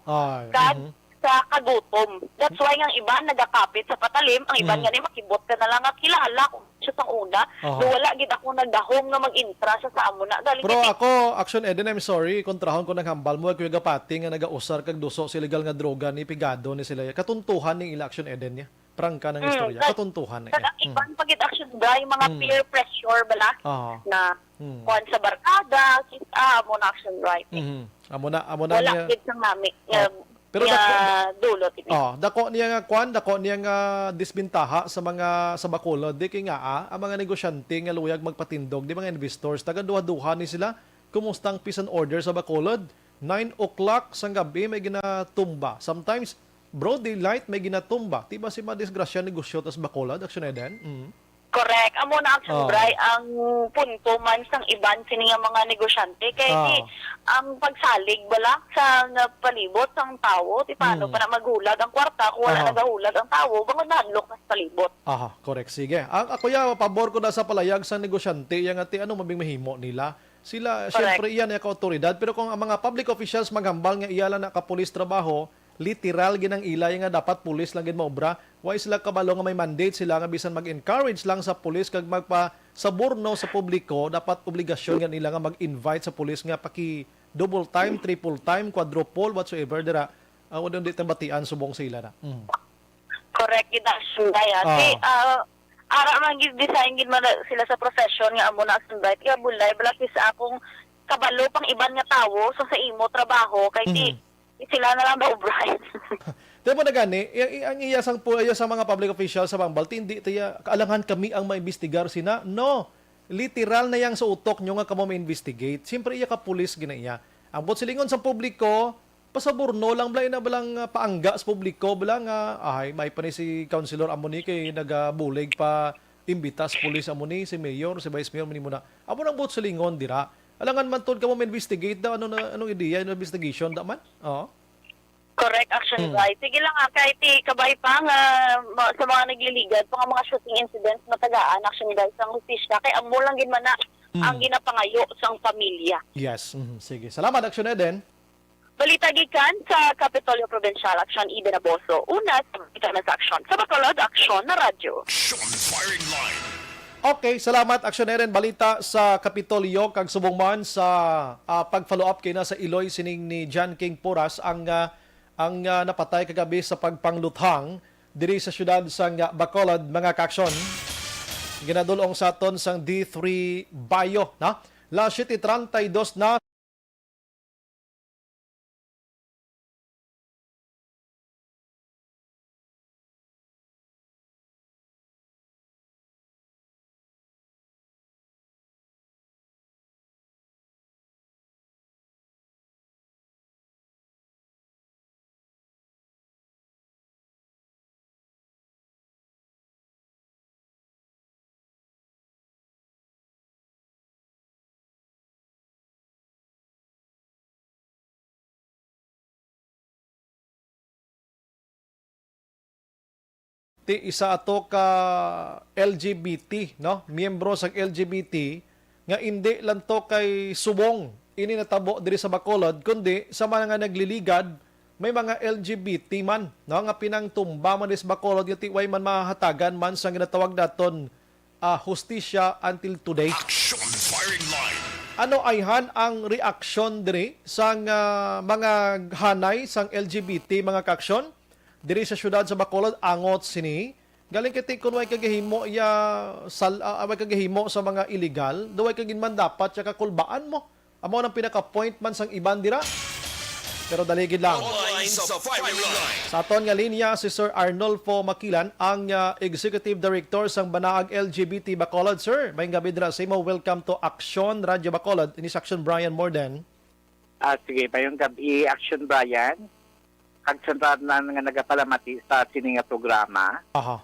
S5: Sa kagutom. That's why ang iba nagakapit sa patalim, ang iba nga ni makibot ka na lang at kilala kung siya sang una. Wala gid ako nagdahom nga mag-intra sa amo na.
S2: Pero ako, Action Eden, I'm sorry, kontrahon ko naghambal mo, kuya gapati nga nagausar kag duso sa illegal nga droga ni pigado ni sila. Katuntuhan ning ila Action Eden niya. Prangka ng istorya. Katuntuhan na
S5: yan. Ibang pagit Action Bray, mga peer pressure bala na kuan sa barkada, amo na Action Bray.
S2: Amo na
S5: wala gid sang nami.
S2: Pero
S5: dulot
S2: dako niya nga disbintaha sa mga sa Bacolod di kay nga ang mga negosyante nga luyag magpatindog di mga investors taga duha-duha ni sila kumusta ang peace and order sa Bacolod 9 o'clock sang gabi may ginatumba sometimes broad daylight may ginatumba tiba si madisgrasya negosyo tas Bacolod Action Eden.
S5: Correct. Amo na Action Bray ang punto man sang iban sini nga mga negosyante kay ang pagsalig bala sa palibot sang tawo ti paano pa na maghulag ang kwarta kung wala nagahulag ang tawo bangod nahadlok sa palibot.
S2: Correct. Sige. Ang ako ya pabor ko na sa palayag sang negosyante yang ati mabing mahimo nila. Sila syempre iyan ay kaotoridad pero kung ang mga public officials maghambal nga iyala na kapulis trabaho literal ginang ilay nga dapat pulis lang gid maobra why sila kabalo nga may mandate sila nga bisan mag-encourage lang sa pulis kag magpasaburno sa publiko dapat obligasyon nga nila nga mag-invite sa pulis nga paki double time, triple time, quadruple whatsoever dira wala di tambatian subong sila na.
S5: Correct gid Action Bray. Ara man gid design gid man sila sa profession nga amo na Action Bray kaya bulay bala sa akong kabalo pang iban nga tawo so sa imo trabaho kay sila na lang daw, Brian.
S2: Dahil mo na gani, ang iyasang po sa mga public officials sa Bambal, hindi tiya, kaalangan kami ang maimbestigar sina. No, literal na yang sa utok nyo nga kamo ma-investigate. Siyempre iya ka pulis ginaiya. Ang bot silingon sa publiko, pasaburno lang blay na balang paangga sa publiko, balang may pa ni si Councilor Amoni kay nagabulig pa imbitas pulis Amoni, si Mayor, si Vice Mayor, mo na. Amo nang bot silingon dira. Alangan man tod ka mo investigate daw anong ideya ng investigation da man?
S5: Correct Action Bray. Sige lang kahit kabay pa nga sa mga nagliligad pa mga shooting incidents na tagaan Action Bray sang hustisya kay amo lang gid man na ang ginapangayo sang pamilya.
S2: Yes. Sige. Salamat Action Eden.
S5: Balita gikan sa Kapitolyo Provincial Action Eden Aboso. Una sa sa Action sa Bacolod Action na radyo.
S3: Action Firing Line.
S2: Okay, salamat Action Eren. Balita sa Kapitolyo kag subong man sa pag-follow up kay na sa Iloy sining ni John King Poras ang napatay kagabi sa pagpangluthang diri sa syudad sang Bacolod mga kaaksyon. Ginadulong sa aton sang D3 Bayo na. La 7:32 na ti isa ato ka LGBT, no? Miyembro sa LGBT nga hindi lang to kay subong ini natabo diri sa Bacolod kundi sa mga nagliligad may mga LGBT man, no? Nga pinangtumba man sa Bacolod nga tiway man mahatagan man sa ginatawag daton hustisya until today.
S3: Action firing line.
S2: Ano ayhan ang reaksyon diri sang mga hanay sang LGBT mga kaaksyon diri sa syudad sa Bacolod angot sini galing kiti kun way kagahimo way kagahimo sa mga illegal do way kagin man dapat sa kakulbaan mo amo nang pinaka-point man sang iban dira pero daligid lang.
S3: Online sa firing line.
S2: Sa aton nga linya si Sir Arnolfo Makilan, ang Executive Director sang Banaag LGBT Bacolod. Sir, may gabi dira sa imo. Welcome to Action Radio Bacolod. Ini Action Brian Morden.
S9: Sige, payong gabi, Action Brian. Kagsantaan na nga nagapalamati sa sininga programa.
S2: Aha.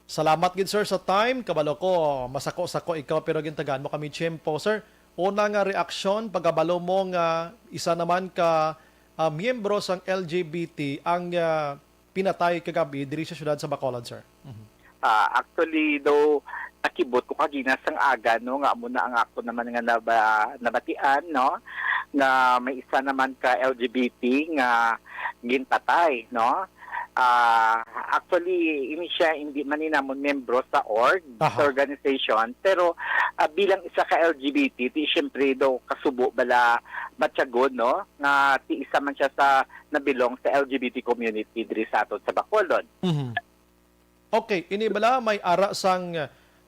S2: Salamat gid sir sa time. Kabalo ko, masako-sako ikaw pero gintagaan mo kami tiyempo. Sir, una nga reaksyon, pagkabalo mo nga isa naman ka miyembro sang LGBT ang pinatay kagabi diri sa syudad sa Bacolod, sir.
S9: Actually, though, nakibot ko kagina sang aga, no, nga muna ang ako naman nga nabatian, no, nga may isa naman ka LGBT nga gintatay, no. Actually, ini siya hindi man namon membro sa sa organization, pero bilang isa ka LGBT, ti siyempre daw kasubo bala matsyagod, no, nga ti isa man siya sa nabilong sa LGBT community diri sa aton sa Bacolod.
S2: Okay, ini bala may ara sang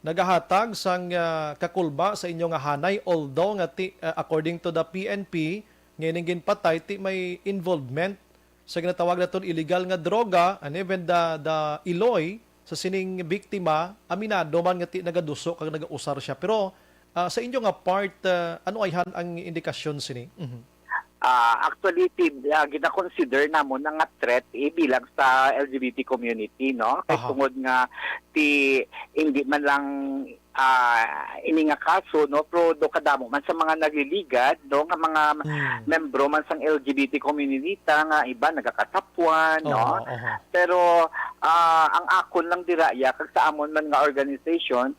S2: nagahatag sang kakulba sa inyong hanay although nga according to the PNP ngayon ginpatay ti may involvement sa ginatawag naton illegal nga droga and even the iloy sa sining biktima aminado man nga ti nagaduso kag nagausar siya pero sa inyo nga part ano ayhan ang indikasyon sini?
S9: Actually, gina-consider namon nga threat bilang sa LGBT community, no? Kay tungod nga hindi man lang ini nga kaso, no, pero do kadamo man sa mga nagliligad, no, nga mga membro man sang LGBT community nga iba nagakatapwan, no. Pero ang akon lang diraya kag sa amon man nga organization,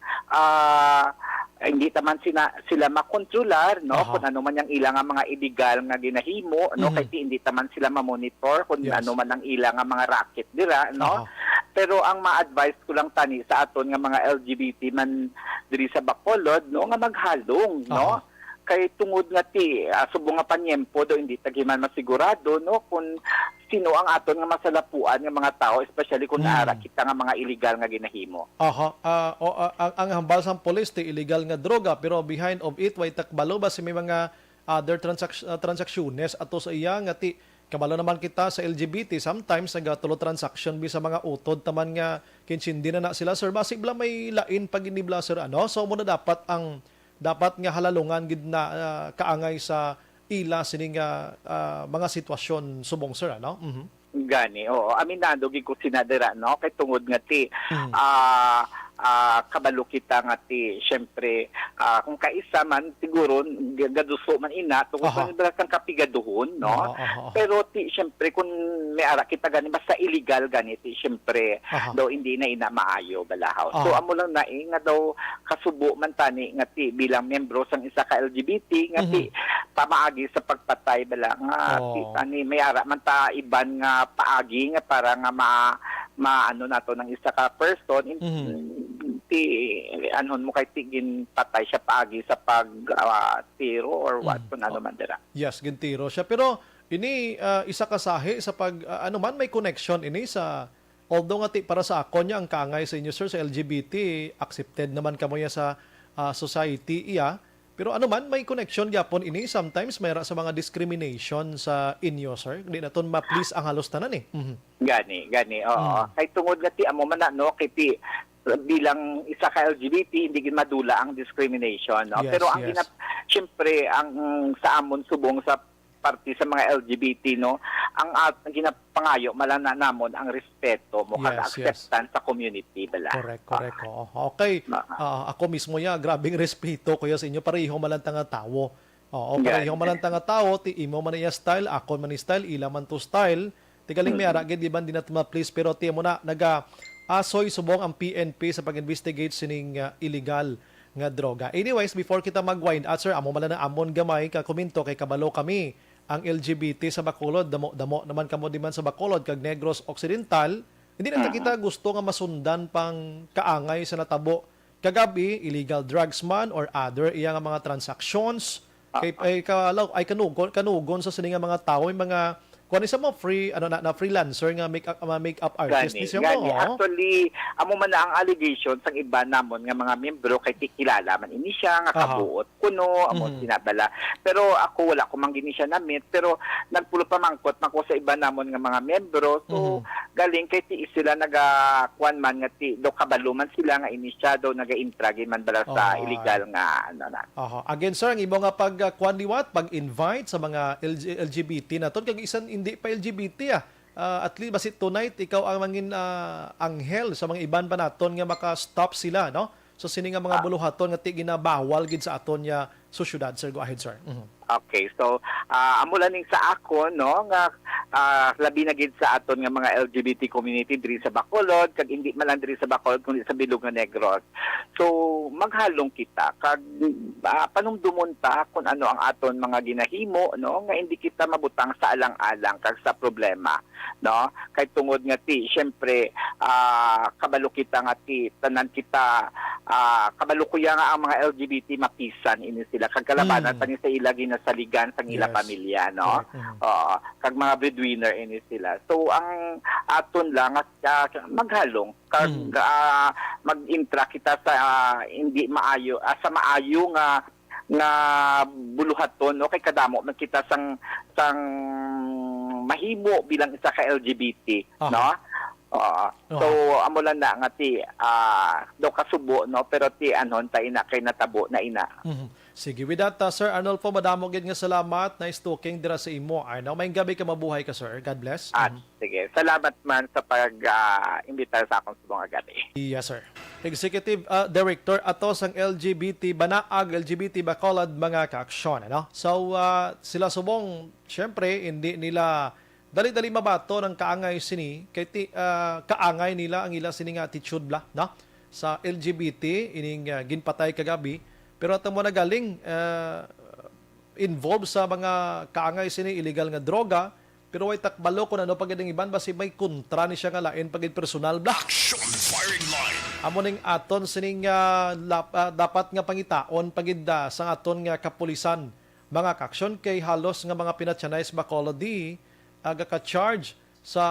S9: hindi taman sila makontrolar, no, kung ano man yang ilang nga mga illegal nga ginahimo, no, kay hindi taman sila ma-monitor kung ano man ang ilang nga mga racket dira, no. Pero ang ma-advise ko lang tani sa aton nga mga LGBT man diri sa Bacolod, no, nga maghalong, no. Kay tungod nga subong nga panyempo do hindi tagiman masigurado, no, kung sino ang aton nga masalapuan nga mga tao, especially kung naara kita nga mga illegal nga ginahimo.
S2: Ang hambal sang police ti illegal nga droga pero behind of it way takbalo ba si may mga other transactions ato sa iya nga ti kabalo naman kita sa LGBT sometimes nagatulo transaction bi sa mga utod taman nga kinsindi na sila sir basig bla may lain pag inibla sir ano so mo na dapat nga halalungan gid na kaangay sa ila sining mga sitwasyon subong sir ano.
S9: Gani, oo. Aminado gid ko sinadira, no, kay tungod nga kabalo kita nga syempre kung kaisa man siguro gaduso man ina tungod man kang kapigaduhon, no. Pero syempre kung may ara kita gani basta illegal gani syempre daw hindi na ina maayo balahaw. So amo lang na nga daw kasubo man tani nga bilang membro sang isa ka LGBT nga pamaagi sa pagpatay bala nga tani may ara man ta iban nga paagi nga para nga maano nato ng isa ka person anon mo kay tigin patay siya paagi sa pag tiro or what kung ano man dira.
S2: Yes, gintiro siya pero ini isa kasahi sa pag ano man may connection ini sa although nga para sa ako niya ang kaangay sa inyo sir sa LGBT accepted naman kamo ya sa society iya pero ano man may connection gyapon ini sometimes mayra sa mga discrimination sa inyo sir di naton ma-please ang halos tanan
S9: Gani oo. Kay tungod nga amo man no kay bilang isa ka LGBT hindi gid madula ang discrimination, no? Pero ang syempre ang sa amon subong sa parte sa mga LGBT, no, ang ginapangayo malana namon ang respeto mo kag acceptance sa community bala.
S2: Correct. Okay. Ako mismo grabing respeto ko sa inyo pareho man lang nga tawo. Pareho man lang nga tawo, ti imo man iya style, ako man ni style, ila man to style. Tigaling may ara gid di ba di na ma-please pero ti mo na asoy subong ang PNP sa pag-investigate sining illegal nga droga. Anyways, before kita mag-wind out, sir, amo man na amon gamay ka komento kay kabalo kami ang LGBT sa Bacolod, damo naman kamo di man sa Bacolod kag Negros Occidental. Hindi na kita gusto nga masundan pang kaangay sa natabo kagabi illegal drugs man or other iyang mga transactions kay ay kanugon sa sining nga mga tao yung mga kuan sa mo free na freelancer nga makeup artist ni siya mo.
S9: Actually, amo man na ang allegation sang iba namon nga mga membro kay kilala man ini siya nga kabuot kuno amo sinabala. Pero ako wala ko man gini siya na-meet pero nagpulo pa mangkot mako sa iba namon nga mga membro. So galing kay ti sila kuan man nga ti do kabalo man sila nga ini siya do naga-intragi man bala sa illegal nga ano na.
S2: Again sir, ang imo nga kuan liwat pag-invite sa mga LGBT naton kag isan hindi pa LGBT at least basit tonight ikaw ang mangin anghel sa mga iban pa naton nga maka-stop sila no. So sini nga mga buluhaton nga ti ginabawal gid sa aton nya syudad sir. Go ahead sir.
S9: Okay, so amo lang sa ako no nga labi na gid sa aton nga mga LGBT community diri sa Bacolod kag hindi man lang diri sa Bacolod kundi sa Bilog nga Negros. So maghalong kita kag panumdumon ta kung ano ang aton mga ginahimo no nga hindi kita mabutang sa alang-alang kag sa problema no kay tungod nga ti syempre kabalo kita nga ti tanan kita kabalo kuya nga ang mga LGBT mapisan ini sila kag kalabanan pa ni sa ilagi na saligan sa ila pamilya no kag mga breadwinner ini sila so ang aton lang at maghalong kag mag-intra kita sa hindi maayo sa maayo nga buluhaton no kay kadamo man kita sang mahimo bilang isa ka LGBT no. So amo lang na nga ti do kasubo no pero ti anon ta ina kay natabo na ina.
S2: Sige, with that, Sir Arnolfo, madamo gid nga salamat. Nice talking dira sa imo. Arno, may gabi ka mabuhay ka, sir. God bless.
S9: Sige, salamat man sa pag-imbita sa akong subong gabi.
S2: Yes, sir. Executive Director ato sang LGBT Banaag, LGBT Bacolod mga kaaksyon. Ano? So, sila subong, syempre, hindi nila dali-dali mabato ng kaangay sini, kay kaangay nila ang ila sini nga attitude bla, no? Sa LGBT, ining ginpatay kagabi, pero ato mo na galing involved sa mga kaangay sini illegal nga droga, pero way takbalo kung ano pagiding iban basi may kontra ni siya nga lain pagid personal bla. Amo ning aton sining dapat nga pangitaon pagid sa aton nga kapulisan mga kaksyon kay halos nga mga pinatyanay sa Bacolod ka-charge sa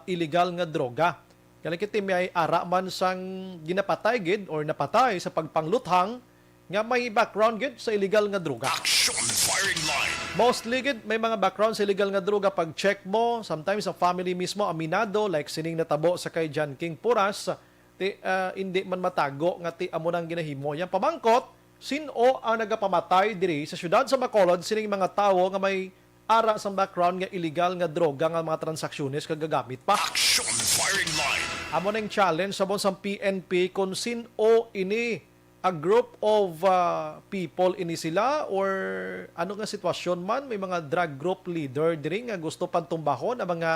S2: illegal nga droga. Kaya kiti may ara man sang ginapatay gid or napatay sa pagpangluthang nga may background gid sa illegal nga droga. Mostly gid may mga background sa illegal nga droga pag check mo, sometimes sa family mismo aminado like sining natabo sa kay John King Puras, hindi man matago nga ti amo nang ginahimo. Yan pamangkot, sino ang nagapamatay diri sa syudad sa Bacolod sining mga tawo nga may ara sa background nga illegal nga droga nga mga transaksyones kagagamit pa. Amo nang challenge sa sa PNP kung sino ini a group of people ini sila or ano nga sitwasyon man may mga drug group leader diri nga gusto pantumbahon ang mga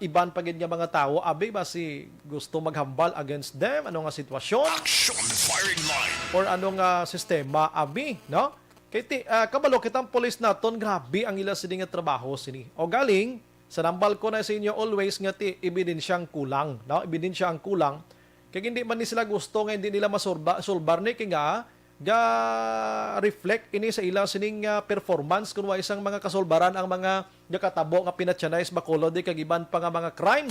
S2: iban pagid nga mga tao abi basi gusto maghambal against them ano nga sitwasyon or ano nga sistema abi no kay kabalo kitang police naton grabe ang ila sini nga trabaho sini o galing sa nambal ko na sa inyo always nga ti ebidensyang kulang no ebidensya ang kulang. Kaya hindi man ni sila gusto nga hindi nila masolbar ni kaya reflect ini sa ilang sining performance kung isang mga kasolbaran ang mga katabo nga pinatyanay sa Bacolod kag iban pa nga mga crimes.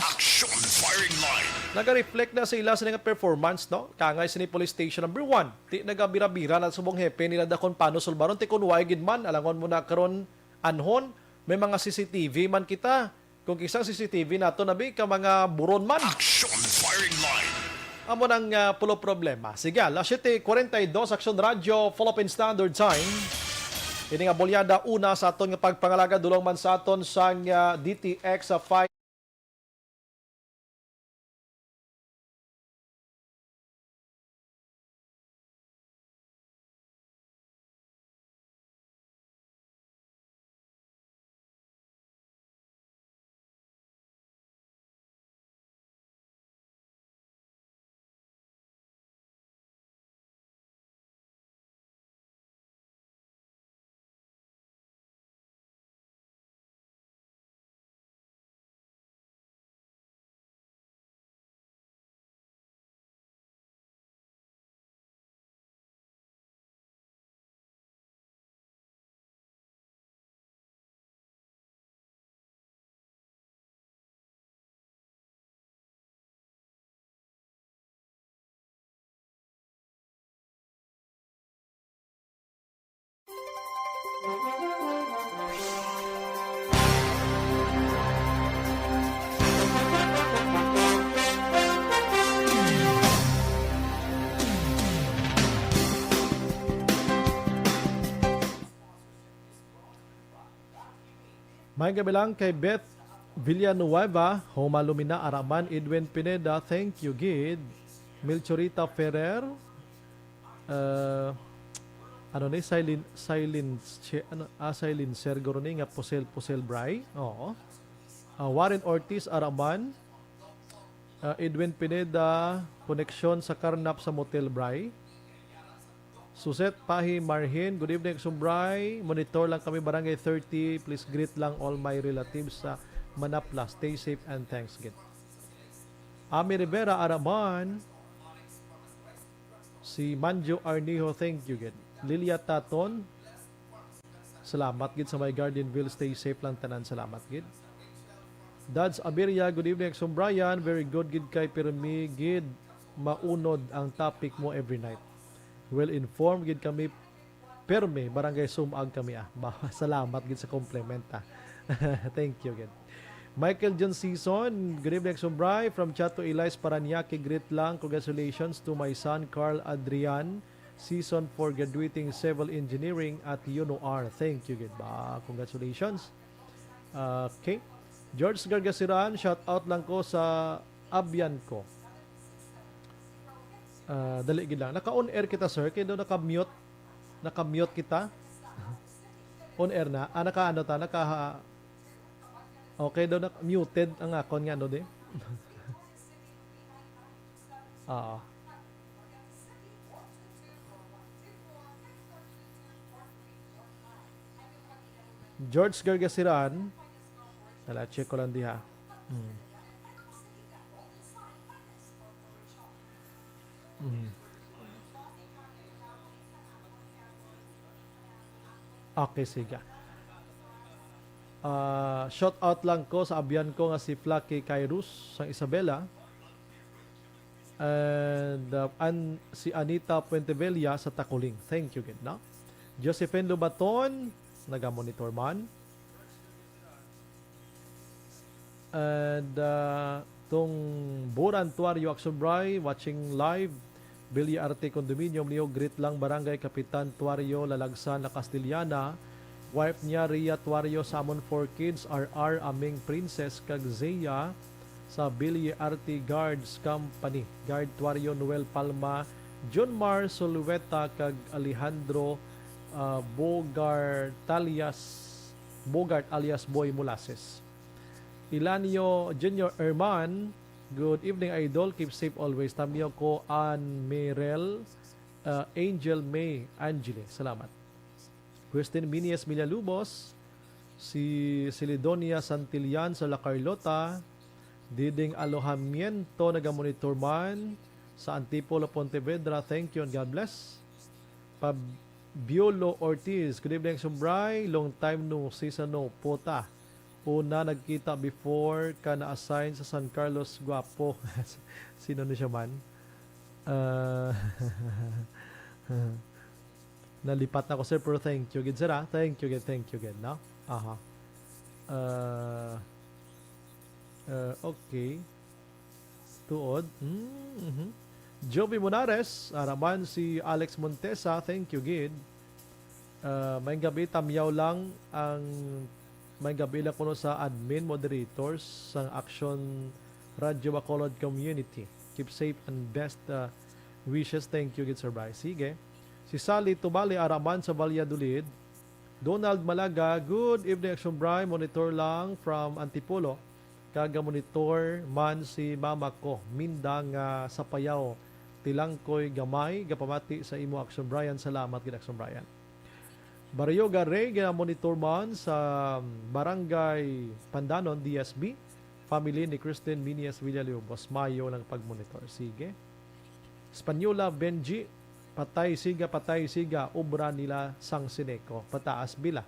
S2: Naga-reflect na sa ilang sining performance no. Kangay sini police station number 1. Ti nagabira-bira na subong hepe nila dakon paano solbaron ti kun way gid man alangon mo na karon anhon may mga CCTV man kita. Kung isang CCTV nato nabi ka mga buron man. Amo nang pulo problema. Sige, alas 7:42 Aksyon Radio, Philippine Standard Time. Ini nga bolyada una sa aton nga pagpangalaga dulong man sa aton sang DTX sa 5 May gabi lang kay Beth Villanueva, Homa Lumina, Araman, Edwin Pineda, thank you, Gid. Milchorita Ferrer, Silin Sergoro ni nga Pusel Bray, oo. Warren Ortiz, Araman, Edwin Pineda, connection sa Karnap sa Motel Bray. Suset Pahi Marhin, good evening Sumbray. Monitor lang kami Barangay 30. Please greet lang all my relatives sa Manapla. Stay safe and thanks again. Ami Rivera Araman. Si Manjo Arnijo, thank you again. Lilia Taton. Salamat gid sa my Gardenville. Stay safe lang tanan. Salamat gid. Dads Abiria, good evening Sumbrayan. Very good gid kay Pirmi gid. Maunod ang topic mo every night. Well informed gid kami perme barangay Sumag kami Salamat gid sa compliment Thank you again. Michael John Season, good evening Sumbray from Chato Elias Paranaque. Great lang, congratulations to my son Carl Adrian Season for graduating civil engineering at UNOR. Thank you gid congratulations. Okay. George Gargasiran, shout out lang ko sa abyan ko. Dali gid lang. Naka-on air kita, sir. Kaya doon naka-mute. Naka-mute kita. On air na. Naka-ano ta? Okay, doon muted ang akon nga, no, de? George Gargasiran. Tala, check ko lang diha. Okay, sige. Shout out lang ko sa abyan ko nga si Flaky Kairos sa Isabela. And si Anita Puentevilla sa Takuling. Thank you, gid, no? Josephine Lubaton, naga-monitor man. And tong Buran Tuario Aksubray, watching live. Billy Arte Condominium niyo, greet lang Barangay Kapitan Tuario Lalagsan na Castillana. Wife niya Ria Tuario Samon 4 Kids, RR Aming Princess kag Zeya sa Billy Arte Guards Company. Guard Tuario Noel Palma, John Mar Solueta kag Alejandro Bogart alias Boy Mulases. Ilanio Junior Herman, good evening idol, keep safe always. Tamyo ko Ann Merel, Angel May Angeli, salamat. Christine Minies Villalubos, si Celidonia Santillan sa La Carlota, Diding Alojamiento nagamonitor man sa Antipolo Pontevedra, thank you and God bless. Biolo Ortiz, good evening Sumbray, long time no season no pota. Una nagkita before ka na-assign sa San Carlos Guapo. Sino na siya man? Nalipat na ako, sir, pero thank you, gid, sir, ha? Thank you, gid, no? Okay. Tuod. Joby Monares, araman si Alex Montesa, thank you, gid. May gabi, tamyaw lang ang may gabi lang kuno sa admin moderators sa Action Radio Bacolod Community. Keep safe and best wishes. Thank you, gid, sir Bryce. Sige. Si Sally Tubali Araman sa Valladolid. Donald Malaga, good evening, Action Bry. Monitor lang from Antipolo. Kaga monitor man si mama ko. Mindang sa Payaw. Tilangkoy gamay. Gapamati sa imo, Action Brian. Salamat, gid, Action Brian. Barrio Garre, monitor man sa Barangay Pandanon, DSB. Family ni Christine Minies Villalobos. Mayo lang pag-monitor. Sige. Espanyola Benji, patay siga, obra nila sang Sineco. Pataas bila.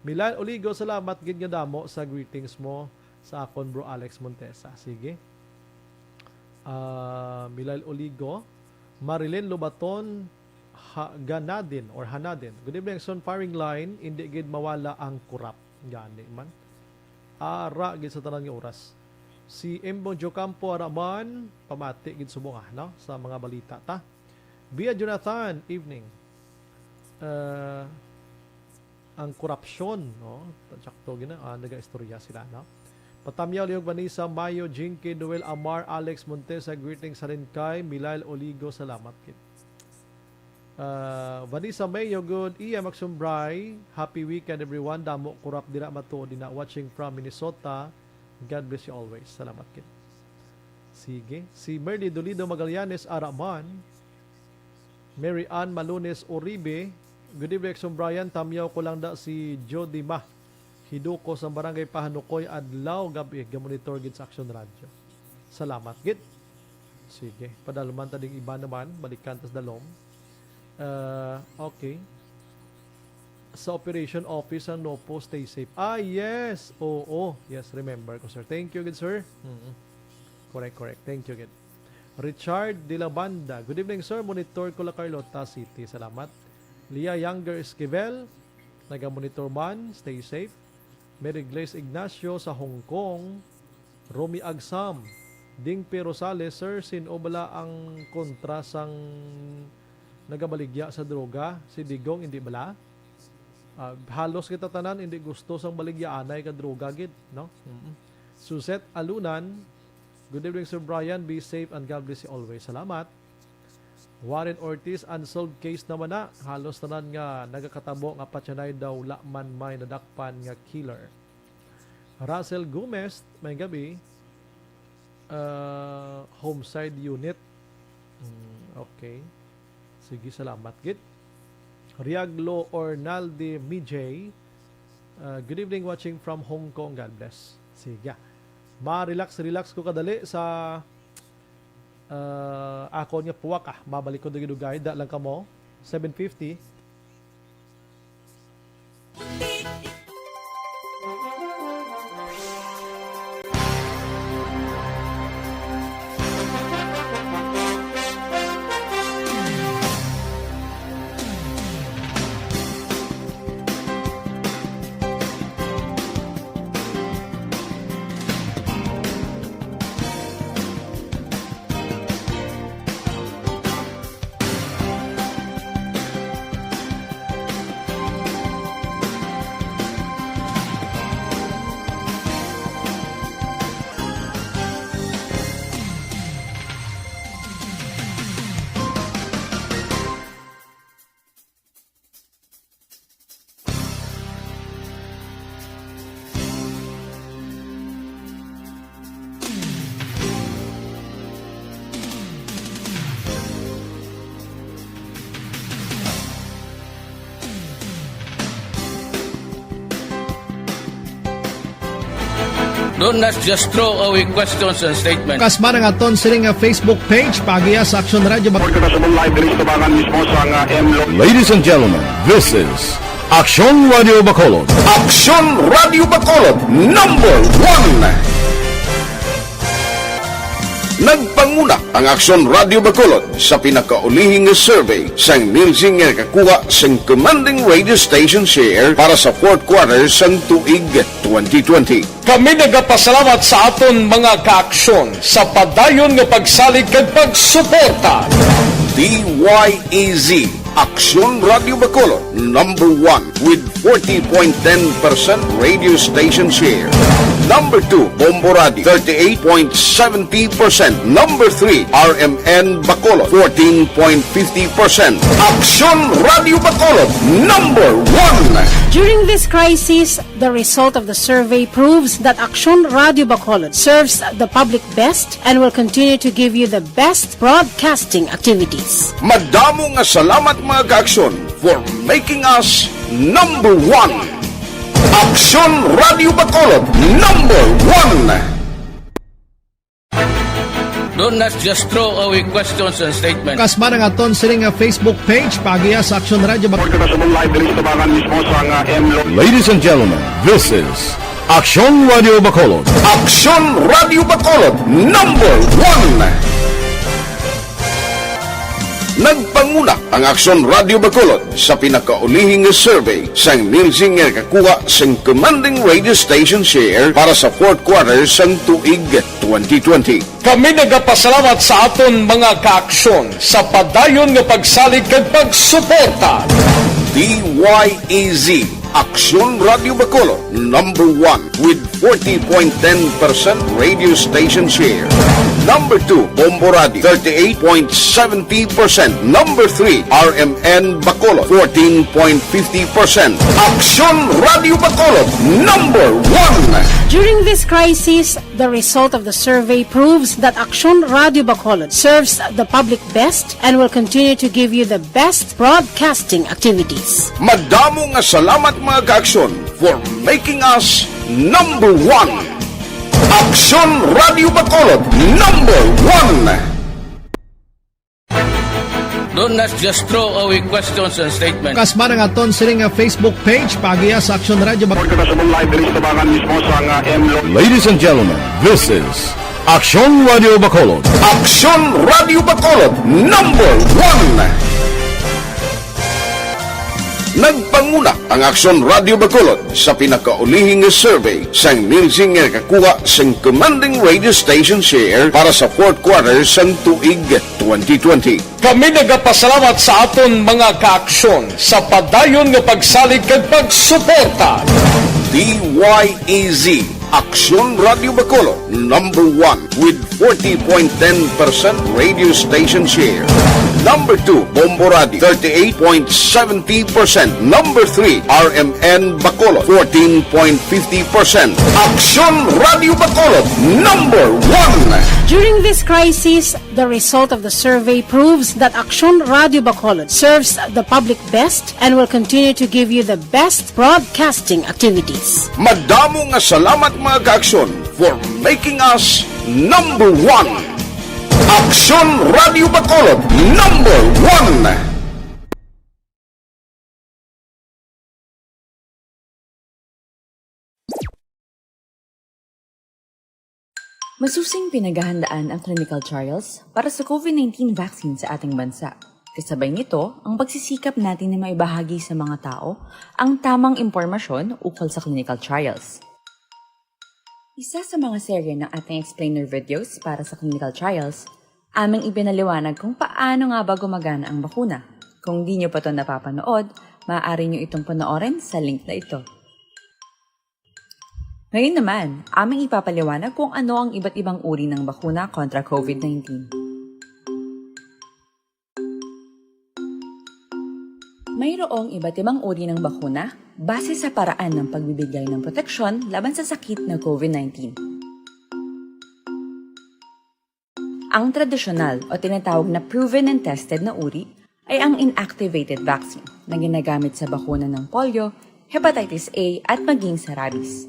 S2: Milan Oligo, salamat gid nga damo sa greetings mo sa akon, bro Alex Montesa. Sige. Milan Oligo. Marilyn Lobaton, Ganadin or Hanadin. Good evening, Action Firing Line. Hindi gid mawala ang kurap. Gani man. Ara gid sa tanan nga oras. Si Embong Jocampo Araman, pamati gid subong no? Sa mga balita ta. Bia Jonathan, evening. Ang korupsyon, no? Tsakto gina, naga-istorya sila, no? Patamyaw Liog Vanessa, Mayo, Jinky, Noel Amar, Alex Montesa, greetings sa rin kay Milail Oligo, salamat kid. Vanessa Mayo, good. Iya Magsumbray, happy weekend everyone. Damo kurap dira mato dina watching from Minnesota. God bless you always. Salamat kid. Sige. Si Merly Dolido Magallanes Araman, Mary Ann Malunes Uribe, good evening Brian. Tamyaw ko lang da si Jody Ma Hiduko sa Barangay Pahanukoy adlaw gabi gamonitor gid sa Action Radio. Salamat gid. Sige, padaluman ta ding iba naman balikan tas dalom. Okay. Sa operation office ang Nopo, stay safe. Yes. Oo. Yes, remember ko sir. Thank you good sir. Correct. Thank you good. Richard De La Banda. Good evening sir. Monitor ko la Carlota City. Salamat. Lia Younger Esquivel. Naga-monitor man. Stay safe. Mary Glaze Ignacio sa Hong Kong. Romy Agsam. Ding P. Rosales. Sir, sinobala ang kontra sang nagabaligya sa droga? Si Digong, hindi bala? Halos kita tanan, hindi gusto sang baligya anay ka droga gid, no? Suzette Alunan. Good evening Sir Brian. Be safe and God bless you always. Salamat. Warren Ortiz, unsolved case naman na. Halos tanan nga nagakatabo nga patyanay daw lakman may nadakpan nga killer. Russell Gomez, may gabi. Homicide unit. Okay. Sige, salamat gid. Riaglo Ornaldi Mijay. Good evening watching from Hong Kong. God bless. Sige. Ma-relax ko kadali sa ako nga puwak mabalik ko dugay da lang kamo 750.
S1: Don't just throw away questions and statements.
S2: Kasma ng aton siring nga Facebook page pagiya sa Action Radio.
S1: Ladies and gentlemen, this is Action Radio Bacolod.
S3: Action Radio Bacolod #1. Nagpanguna ang Action Radio Bacolod sa pinakaulihing survey sang Nielsen nga kakuha sang commanding radio station share para sa fourth quarter sang tuig 2020.
S10: Kami nagapasalamat sa aton mga kaaksyon sa padayon nga pagsalig kag pagsuporta.
S3: DYEZ Action Radio Bacolod #1 with 40.10% radio station share. #2 Bombo Radio 38.70%. #3 RMN Bacolod 14.50%. Action Radio Bacolod #1.
S11: During this crisis, the result of the survey proves that Action Radio Bacolod serves the public best and will continue to give you the best broadcasting activities.
S3: Madamo nga salamat mga kaaksyon for making us #1. Action Radio Bacolod #1.
S1: Don't just throw away questions and statements.
S2: Kasma ng aton siring nga Facebook page pagiya sa Action Radio.
S1: Ladies and gentlemen, this is Action Radio Bacolod.
S3: Action Radio Bacolod #1.
S1: Nagpanguna ang Aksyon Radio Bacolod sa pinakaulihing survey sang Nielsen nga kakuha sang commanding radio station share para sa fourth quarter sang tuig 2020.
S10: Kami nagapasalamat sa aton mga kaaksyon sa padayon nga pagsalig kag pagsuporta.
S1: DYEZ Aksyon Radio Bacolod, number 1 with 40.10% radio station share. Number 2, Bombo Radio, 38.70%. Number 3, RMN Bacolod, 14.50%. Aksyon Radio Bacolod, number 1.
S11: During this crisis, the result of the survey proves that Aksyon Radio Bacolod serves the public best and will continue to give you the best broadcasting activities.
S1: Madamo nga salamat mga kaaksyon for making us number 1. Aksyon Radio Bacolod, number 1.
S12: Don't not just throw away questions and statements.
S2: Kasma ng aton sining Facebook page pagiya sa Aksyon Radio Bacolod.
S1: Ladies and gentlemen, this is Aksyon Radio Bacolod. Aksyon Radio Bacolod, number 1. Nagpanguna ang Aksyon Radio Bacolod sa pinakaulihing survey sang Nielsen nga kakuha sang commanding radio station share para sa fourth quarter sang tuig 2020.
S10: Kami nagapasalamat sa aton mga kaaksyon sa padayon nga pagsalig kag pagsuporta.
S1: DYEZ Aksyon Radio Bacolod, number 1 with 40.10% radio station share. Number 2, Bombo Radio, 38.70%. Number 3, RMN Bacolod, 14.50%. Aksyon Radio Bacolod, number 1.
S11: During this crisis, the result of the survey proves that Aksyon Radio Bacolod serves the public best and will continue to give you the best broadcasting activities.
S1: Madamo nga salamat mga kaaksyon for making us number 1. Aksyon Radio Bacolod, number 1.
S13: Masusing pinaghahandaan ang clinical trials para sa COVID-19 vaccine sa ating bansa. Kasabay nito, ang pagsisikap natin na maibahagi sa mga tao ang tamang impormasyon ukol sa clinical trials. Isa sa mga serye ng ating explainer videos para sa clinical trials, aming ibinaliwanag kung paano nga ba gumagana ang bakuna. Kung di nyo pa ito napapanood, maaari nyo itong panoorin sa link na ito. Ngayon naman, aming ipapaliwanag kung ano ang iba't ibang uri ng bakuna kontra COVID-19. Mayroong iba't ibang uri ng bakuna base sa paraan ng pagbibigay ng proteksyon laban sa sakit na COVID-19. Ang tradisyonal o tinatawag na proven and tested na uri ay ang inactivated vaccine na ginagamit sa bakuna ng polio, hepatitis A at maging sa rabies.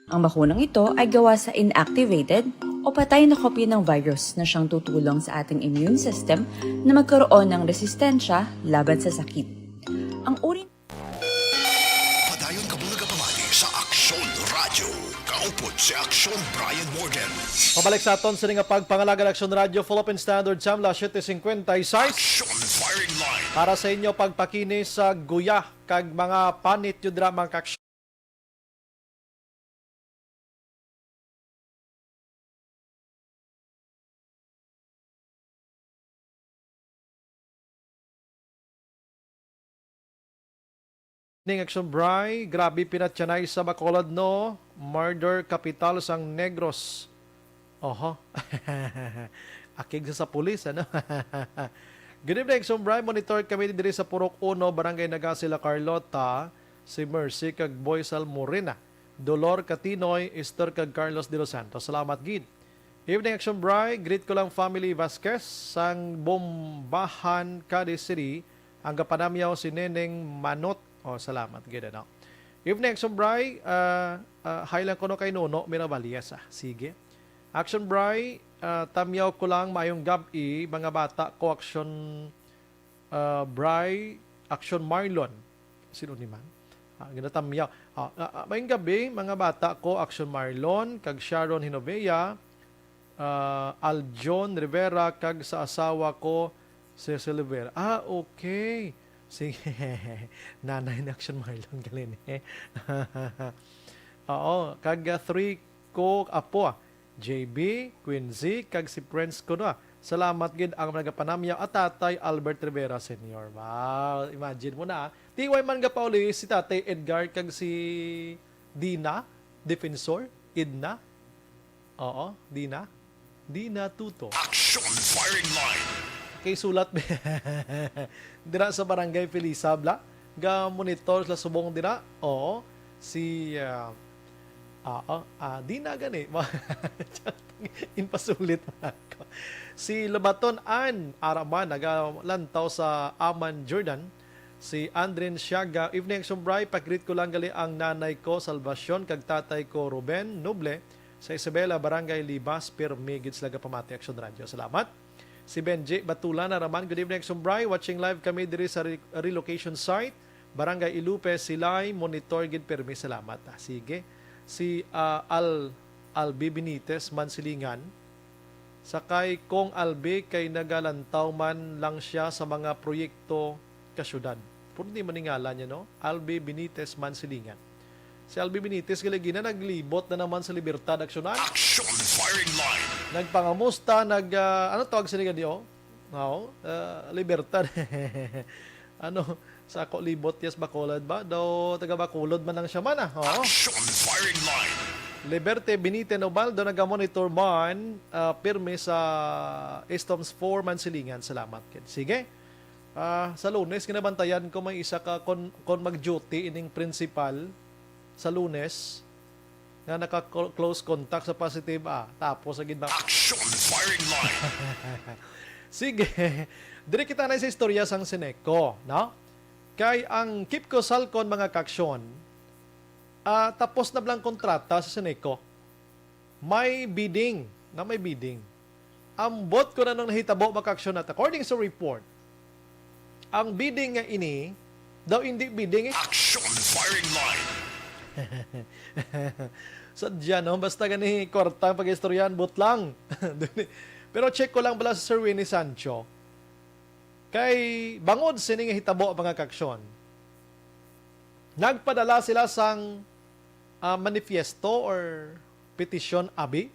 S13: Ang bakunang ito ay gawa sa inactivated o patay na kopya ng virus na siyang tutulong sa ating immune system na magkaroon ng resistensya laban sa sakit. Ang uri
S3: Padayon kabulaga pamati sa Aksyon Radio. Kaupod si Aksyon Brian Morgan.
S2: Pabalik sa aton sa nga pagpangalaga ng Aksyon Radio Philippine Standard Time, 7:56.
S3: Aksyon Firing Line.
S2: Para sa inyo pagpakini sa guya kag mga panit yung drama kag ning Aksyon Bray, grabe pinatyanay sa Bacolod no, murder capital sang Negros. Oho. Akig sa pulis, ano? Good evening, Aksyon Bray. Monitor kami diri sa Purok 1, Barangay Nagasila, Carlota, si Mercy kag Boysal Morena, Dolor Catinoy, Esther kag Carlos de los Santos. Salamat, gid. Evening, Aksyon Bray. Greet ko lang family Vasquez sang Bombahan, Cadiz City. Ang kapanamyaw si Neneng Manot. Oh, salamat. Good, ano? Evening, Action Bray. Highland ko no kay Nuno, Mirabalias. Sige. Action Bray, tamyaw ko lang mayong gabi, mga bata ko, Action Bray, Action Marlon. Sino ni man? Ginatamyaw. Mayong gabi, mga bata ko, Action Marlon, kag Sharon Hinovea, Aljon Rivera, kag sa asawa ko, Cecil Rivera. Okay. Sige. Nanay na action Marlon Galin. Oo. Kag 3 ko apo. JB, Quincy, kag si Prince ko na. Salamat gid ang nagapanamya at Tatay Albert Rivera Sr. Wow. Imagine mo na. Tiway man ga pauli si Tatay Edgar kag si Dina, Defensor, Edna. Oo, Dina. Dina Tuto.
S3: Action Firing Line.
S2: Kay sulat dira sa Barangay Felisabla ga monitor sa subong dira. Oo, si di na gani. Inpasulit ako. Si Labaton Ann Araman nagalantaw sa Aman Jordan. Si Andrin Siaga, evening Sombray, pakrit ko lang gali ang nanay ko Salvacion kag tatay ko Ruben Noble sa Isabela Barangay Libas Pirmigid Slaga Pamati Action Radio. Salamat. Si Benji Batulan Araman, good evening Sombray, watching live kami diri sa relocation site Barangay Ilupe Silay monitor gid permi. Salamat. Sige. Si Albi Benitez Mansilingan, sakay kong Albi kay nagalantaw man lang siya sa mga proyekto kasyudad. Puro di maningala niya, no? Albi Benitez Mansilingan. Si Albi Benitez galigina naglibot na naman sa Libertad Aksyonan.
S3: Action Firing Line.
S2: Nagpangamusta, ano tawag sila niyo? No? Libertad. Sa ako libot yes Bacolod ba? Daw taga Bacolod man lang siya man ah. Oo.
S3: Action Firing Line.
S2: Liberte Benite Nobaldo naga-monitor man pirme sa Estoms 4 Mansilingan. Salamat kid. Sige. Sa Lunes kinabantayan ko may isa ka kon mag-duty ining principal sa Lunes nga naka-close contact sa positive tapos agad ba
S3: Action Firing Line.
S2: Sige. Dire kita na sa istorya sang Seneco, no? Kay ang Kipco Salcon mga kaksyon, tapos na blang kontrata sa Seneco. May bidding. Ambot ko na nung nahitabo mga kaksyon at according sa report, ang bidding nga ini, daw hindi bidding
S3: Action Firing Line.
S2: Sadya, no? Basta gani kortang pag-istoryan, butlang. Pero check ko lang bala sa Sir Winnie Sancho. Kay bangod sining hitabo mga kaksyon. Nagpadala sila sang manifesto or petition abi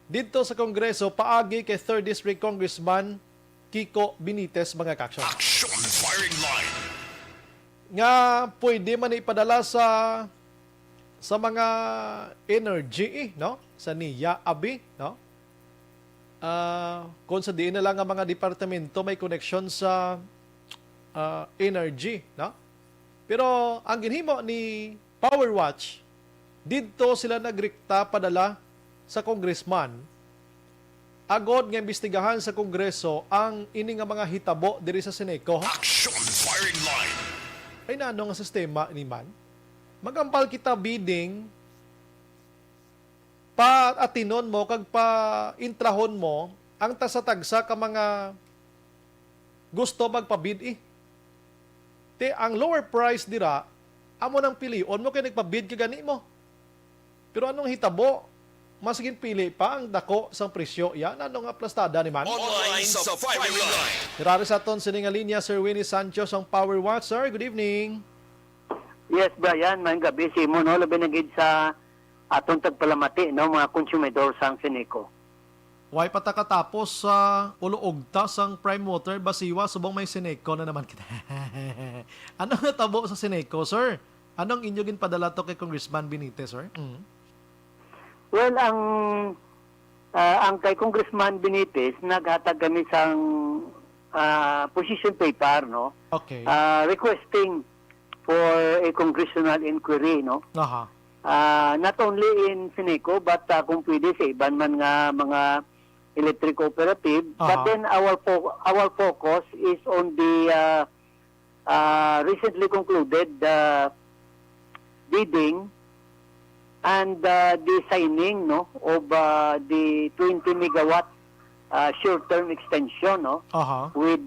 S2: dito sa Kongreso paagi kay 3rd District Congressman Kiko Benitez mga kaksyon.
S3: Action Firing Line.
S2: Nga pwede man ipadala sa mga energy, no? Sa NIA abi, no? Kung sa diin na lang ang mga departamento may connection sa energy, no? Pero ang ginhimo ni Powerwatch, dito sila nagrikta padala sa congressman. Agod nga imbestigahan sa Kongreso ang ini nga mga hitabo diri sa Seneco.
S3: Action Firing Line.
S2: Ay naano nga sistema ni man? Magampal kita bidding pa atinon mo kag pa intrahon mo ang tasatagsa ka mga gusto magpabid Te ang lower price dira amo nang pilion mo kay nagpabid ka gani mo. Pero anong hitabo? Masigin pili pa ang dako sang presyo. Yan ano nga plastada ni man.
S3: Online sa Firing Line.
S2: Mirari sa aton sining linya Sir Winnie Sancho sang Power Watch. Sir, good evening.
S14: Yes, Brian, may gabi si mo no labi nagid sa atong tagpalamati no mga konsumidor sang Seneco.
S2: Way patakatapos sa uluogta sang Prime Water Basiwa subong may Seneco na naman kita. Anong natabo sa Seneco, sir? Anong inyo ginpadala to kay Congressman Benitez, sir?
S14: Well, ang kay Congressman Benitez naghatag kami sang position paper no.
S2: Okay.
S14: Requesting for a congressional inquiry no.
S2: Aha.
S14: Not only in Seneco but kung pwede sa iban man nga mga electric cooperative. But then our focus is on the recently concluded bidding and the signing no of the 20 megawatt short-term extension no with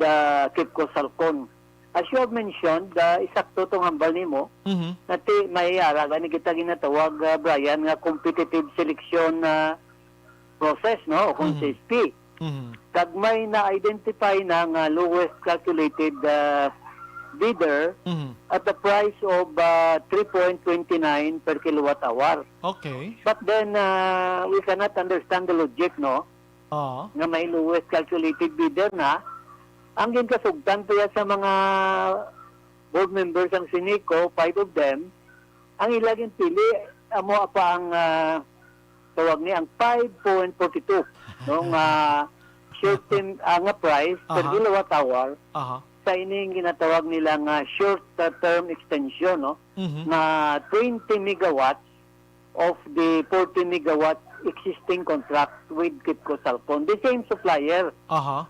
S14: Kipco Salcon. As you have mentioned, isakto tong hambal nimo na may aragan ni kita ginatawag Brian nga competitive selection process no o kung CSP. Kag may na-identify na nga lowest calculated bidder at the price of 3.29 per kilowatt hour.
S2: Okay.
S14: But then we cannot understand the logic, no? Nga may lowest calculated bidder na. Ang ginkasugtan pa sa mga board members ng Sinico, 5 of them, ang ilaging pili, amo pa ang tawag niya, ang 5.42 nung certain nga price per kilowatt hour sa ining ginatawag nila nga short-term extension, no? Na 20 megawatts of the 40 megawatts existing contract with KIPCO Salcon. The same supplier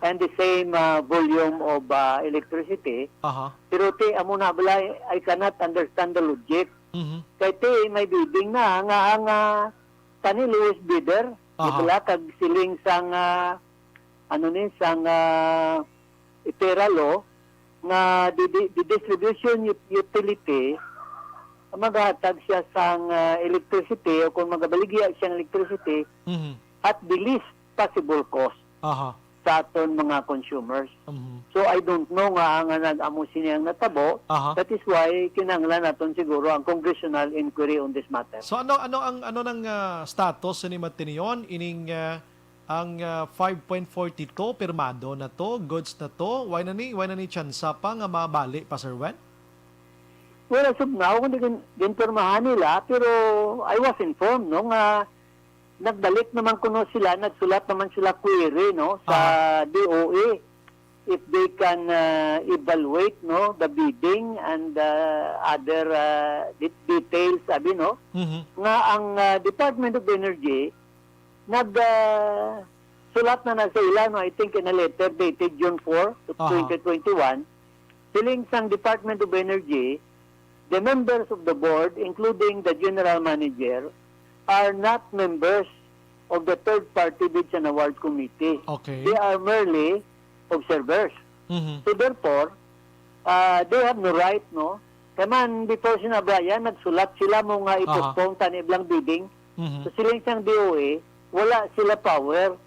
S14: and the same volume of electricity. Pero amo na balay, I cannot understand the logic. Kaya may bidding na nga ang tani lowest bidder, ibala kag siling sang sang Iteralo nga the distribution utility maghatag siya sang electricity o kung magabaligya siya ng electricity at the least possible cost sa aton mga consumers. So I don't know nga ang nag-amo siniyang natabo. That is why kinahanglan naton siguro ang congressional inquiry on this matter.
S2: So ano nang status ni Matinion ining ang 5.42 pirmado na to, goods na to, why na ni tsansa pa nga mabali pa, Sir Wen?
S14: Well, as of now, kung ginpirmahan nila, pero I was informed, no, nga nagbalik naman kuno sila, nagsulat naman sila query, no, sa DOE if they can evaluate, no, the bidding and other details, sabi, no, nga ang Department of Energy sulat na sa ila, no, I think in a letter dated June 4, 2021, siling sang Department of Energy, the members of the board, including the general manager, are not members of the third-party bids and award committee.
S2: Okay.
S14: They are merely observers. So therefore, they have no right, no? Kaya man, before sinabayan, nagsulat sila mo nga ipostpone taniblang bidding. So siling sang DOE, wala sila power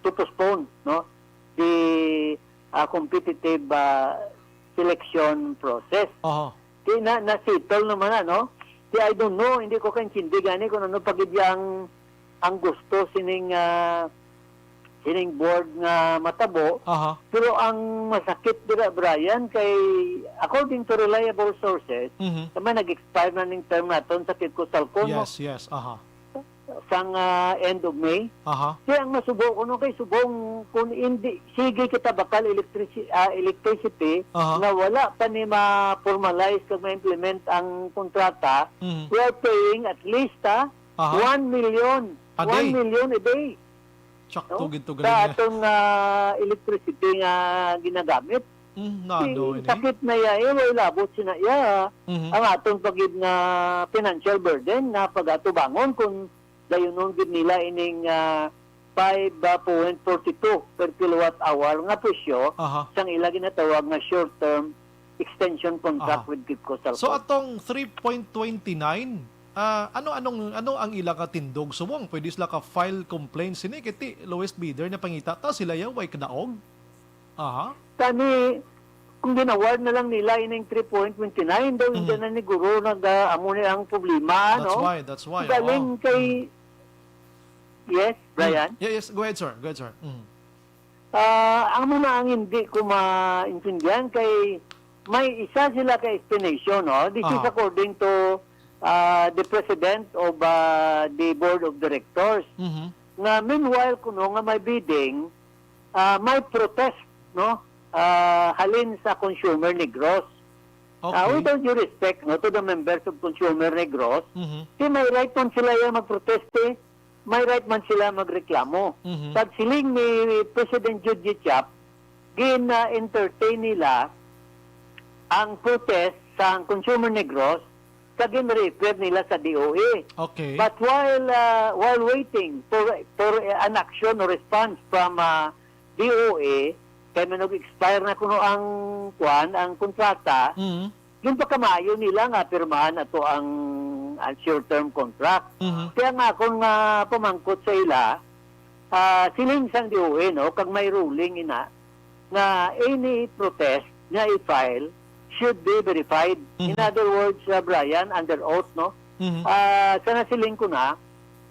S14: to postpone, no, the competitive selection process. Kaya na-settle naman no? Kaya I don't know, hindi ko kaintindi gani kung ano pagibyang ang gusto sining board nga matabo. Pero ang masakit dira, Brian, kay according to reliable sources, naman nag-expire na ning term naton sa KIPCO Salcon.
S2: Yes.
S14: Sang end of May. Kaya ang masubo ko no kay subong kung hindi sige kita bakal electricity na wala pa ni ma-formalize kag ma-implement ang kontrata, we are paying at least 1 million a day.
S2: Sakto gito
S14: sa atong electricity nga ginagamit. Sakit na wala labot sina ang atong pagid nga financial burden na pag-atubangon kung dayon gid nila ining 5.42 per kilowatt hour nga presyo sang ila ginatawag nga short-term extension contract with KIPCO Salcon.
S2: So atong 3.29 ano ang ila ka tindog sumong pwede sila ka file complaint sini kiti lowest bidder na pangita ta sila yaw way kadaog.
S14: Tani kung ginaward na lang nila ining 3.29 daw hindi na ni guro nag-amo ni ang problema,
S2: That's why.
S14: Galing kay Yes, Brian?
S2: Yes, go ahead, sir.
S14: Ang mga ang hindi ko maintindihan kay may isa sila ka explanation, no? This is according to the president of the board of directors. Na meanwhile kuno nga may bidding, may protest, no? Halin sa Consumer Negros. With all due respect, no, to the members of Consumer Negros, may right man sila yung magproteste, may right man sila magreklamo. Pag siling ni President Judy Chap, gina-entertain nila ang protest sa Consumer Negros, kagin refer nila sa DOE. But while waiting for an action or response from DOE, kaya mag-expire na kuno ang kontrata, yung pagkamayo nila nga pirmahan ato ang short-term contract. Kaya nga kung pumangkot sa ila, siling sang DOE, no, kag may ruling ina na any protest nga i-file should be verified. In other words, Brian, under oath, no? Sa nasiling ko na,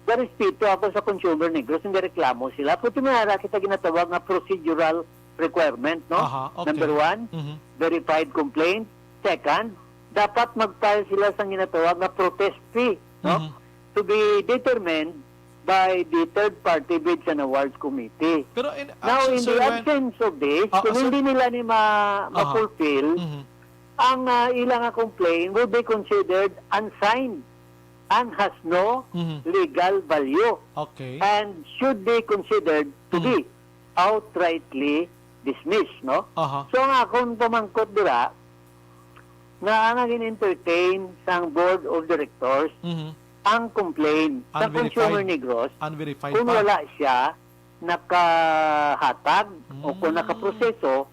S14: respeto ako sa consumer negros, hindi reklamo sila. Puti mayara kita ginatawag na procedural requirement, no?
S2: Okay.
S14: Number 1, verified complaint. Second, dapat mag-file sila sa ginatawag na protest fee, no? To be determined by the third-party bids and awards committee.
S2: Pero
S14: Now, in the absence of this, kung hindi nila ni ma-fulfill, ang ilang complaint will be considered unsigned and has no legal value.
S2: Okay.
S14: And should be considered to be outrightly dismissed, no? So nga, kung pamangkot dira, na ang entertain sang board of directors, ang complaint sa consumer negros, kung wala siya nakahatag o kung nakaproseso,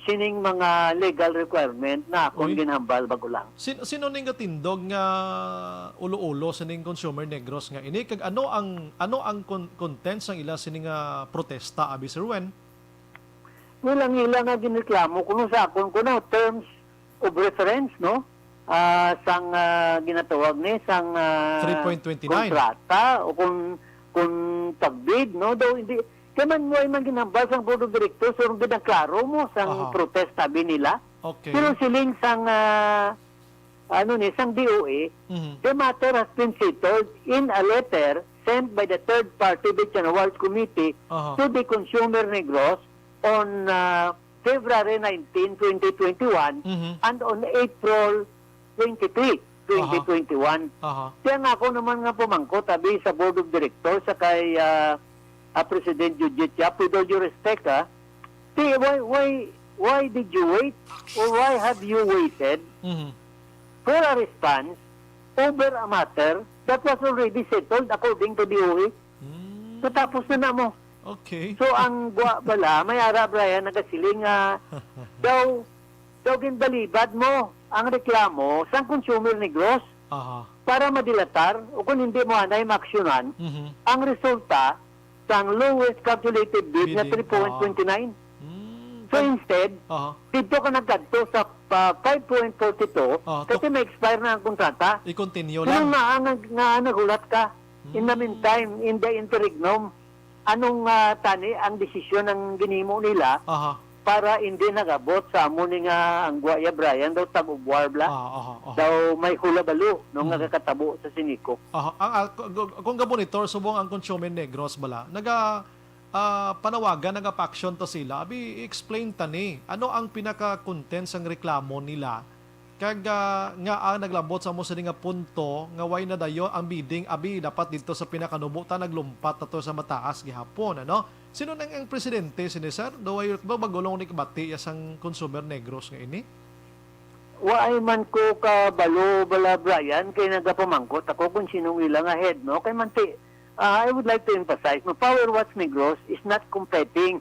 S14: sining mga legal requirement na akong ginhambal bago lang.
S2: Sino ning katindog nga ulo-ulo sa ning consumer negros nga ini kag ano ang contents ng ila sining nga protesta, abi Sir Wen?
S14: Ilang nga ginreklamo kuno sa akon kuno terms of reference, no? Sang ginatawag ni sang
S2: 3.29
S14: kontrata o kung pagbid, no? Daw hindi kaman mo ay man ginambal sang board of directors o rin klaro mo sang protest sabi nila.
S2: Okay.
S14: Pero siling sang sang DOE, the matter has been settled in a letter sent by the third party bids and awards committee to the consumer negros on February 19, 2021 and on April 23, 2021. Kaya nga ako naman nga pumangkot tabi sa board of directors sa kay President Judith Yap, with all due respect, why did you wait or why have you waited for a response over a matter that was already settled according to DOE? Natapos na mo.
S2: Okay.
S14: So ang bala, may ara Brian nagasiling daw ginbalibad mo ang reklamo sa consumer negros para madilatar o kung hindi mo anay maaksyonan ang resulta sa lowest calculated bid na 3.29. So instead, dito ka nagkadto sa 5.42 kasi may expire na ang kontrata.
S2: I-continue
S14: lang.
S2: lang.
S14: Nga nagulat ka. In the meantime, in the interregnum, anong tani ang desisyon ng ginimo nila para hindi nagabot sa amo ni nga ang Guaya Brian daw tag-ubwar bla daw may hulabalo nung nagkakatabo sa siniko.
S2: Kung gabonitor subong ang consumer negros bala panawagan nagapaksyon to sila abi explain tani ano ang pinaka-content sang reklamo nila kag nga ang naglabot sa mo sa nga punto nga way na dayo ang bidding abi dapat dito sa pinakanubo ta naglumpat na to sa mataas gihapon ano. Sino nang ang presidente sini sir? Daway ba magulong ni kabati sang consumer negros nga ini?
S14: Waay man ko ka balo bala Brian kay nagapamangkot ako kung sinong ilang ahead, no? Kay manti I would like to emphasize no, Power Watch Negros is not competing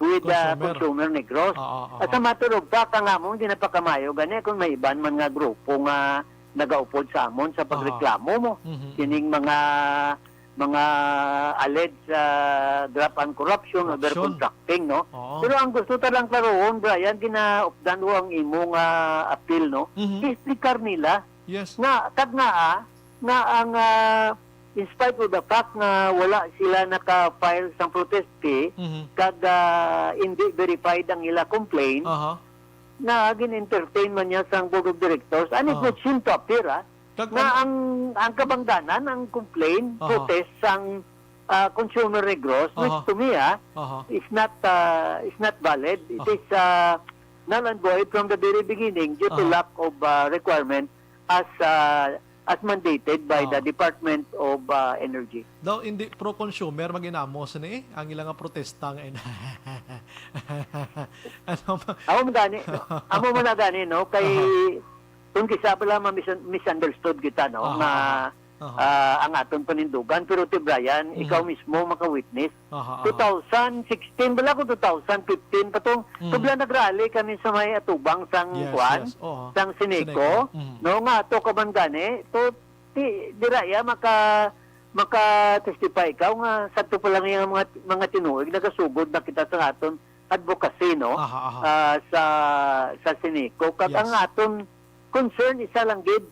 S14: with consumer negros. At sa matter of fact, ang amon hindi napakamayo gani kung may iban man nga grupo nga nagaupod sa amon sa pagreklamo mo. Kining mga alleged graft and corruption or contracting, no? Pero ang gusto talang klaroon, Brian, ginaupdan ho ang imong appeal, no? I-explicar nila nga ang in spite of the fact na wala sila naka-file sa protest fee kag hindi verified ang ila complaint na gin-entertain man niya sa board of directors and it would seem to appear na ang kabangdanan ang complaint protest sang consumer negros which to me is not valid. It is null and void from the very beginning due to lack of requirement as mandated by the Department of Energy.
S2: Daw hindi pro-consumer maginamos ni ang ilang protesta nga ina.
S14: Amo mo na gani no kay kung kisa pala misunderstood kita no na ang aton panindugan pero ti Brian ikaw mismo maka-witness 2016 bala ko 2015 patong kabla nagrally kami sa may atubang sang Juan sang Sineco no nga to kaban gani to ti diraya maka-testify ikaw nga sakto pa lang yung mga tinuig nagasugod na kita sa aton advocacy no sa Sineco kag
S2: Yes.
S14: ang aton concern isa lang gid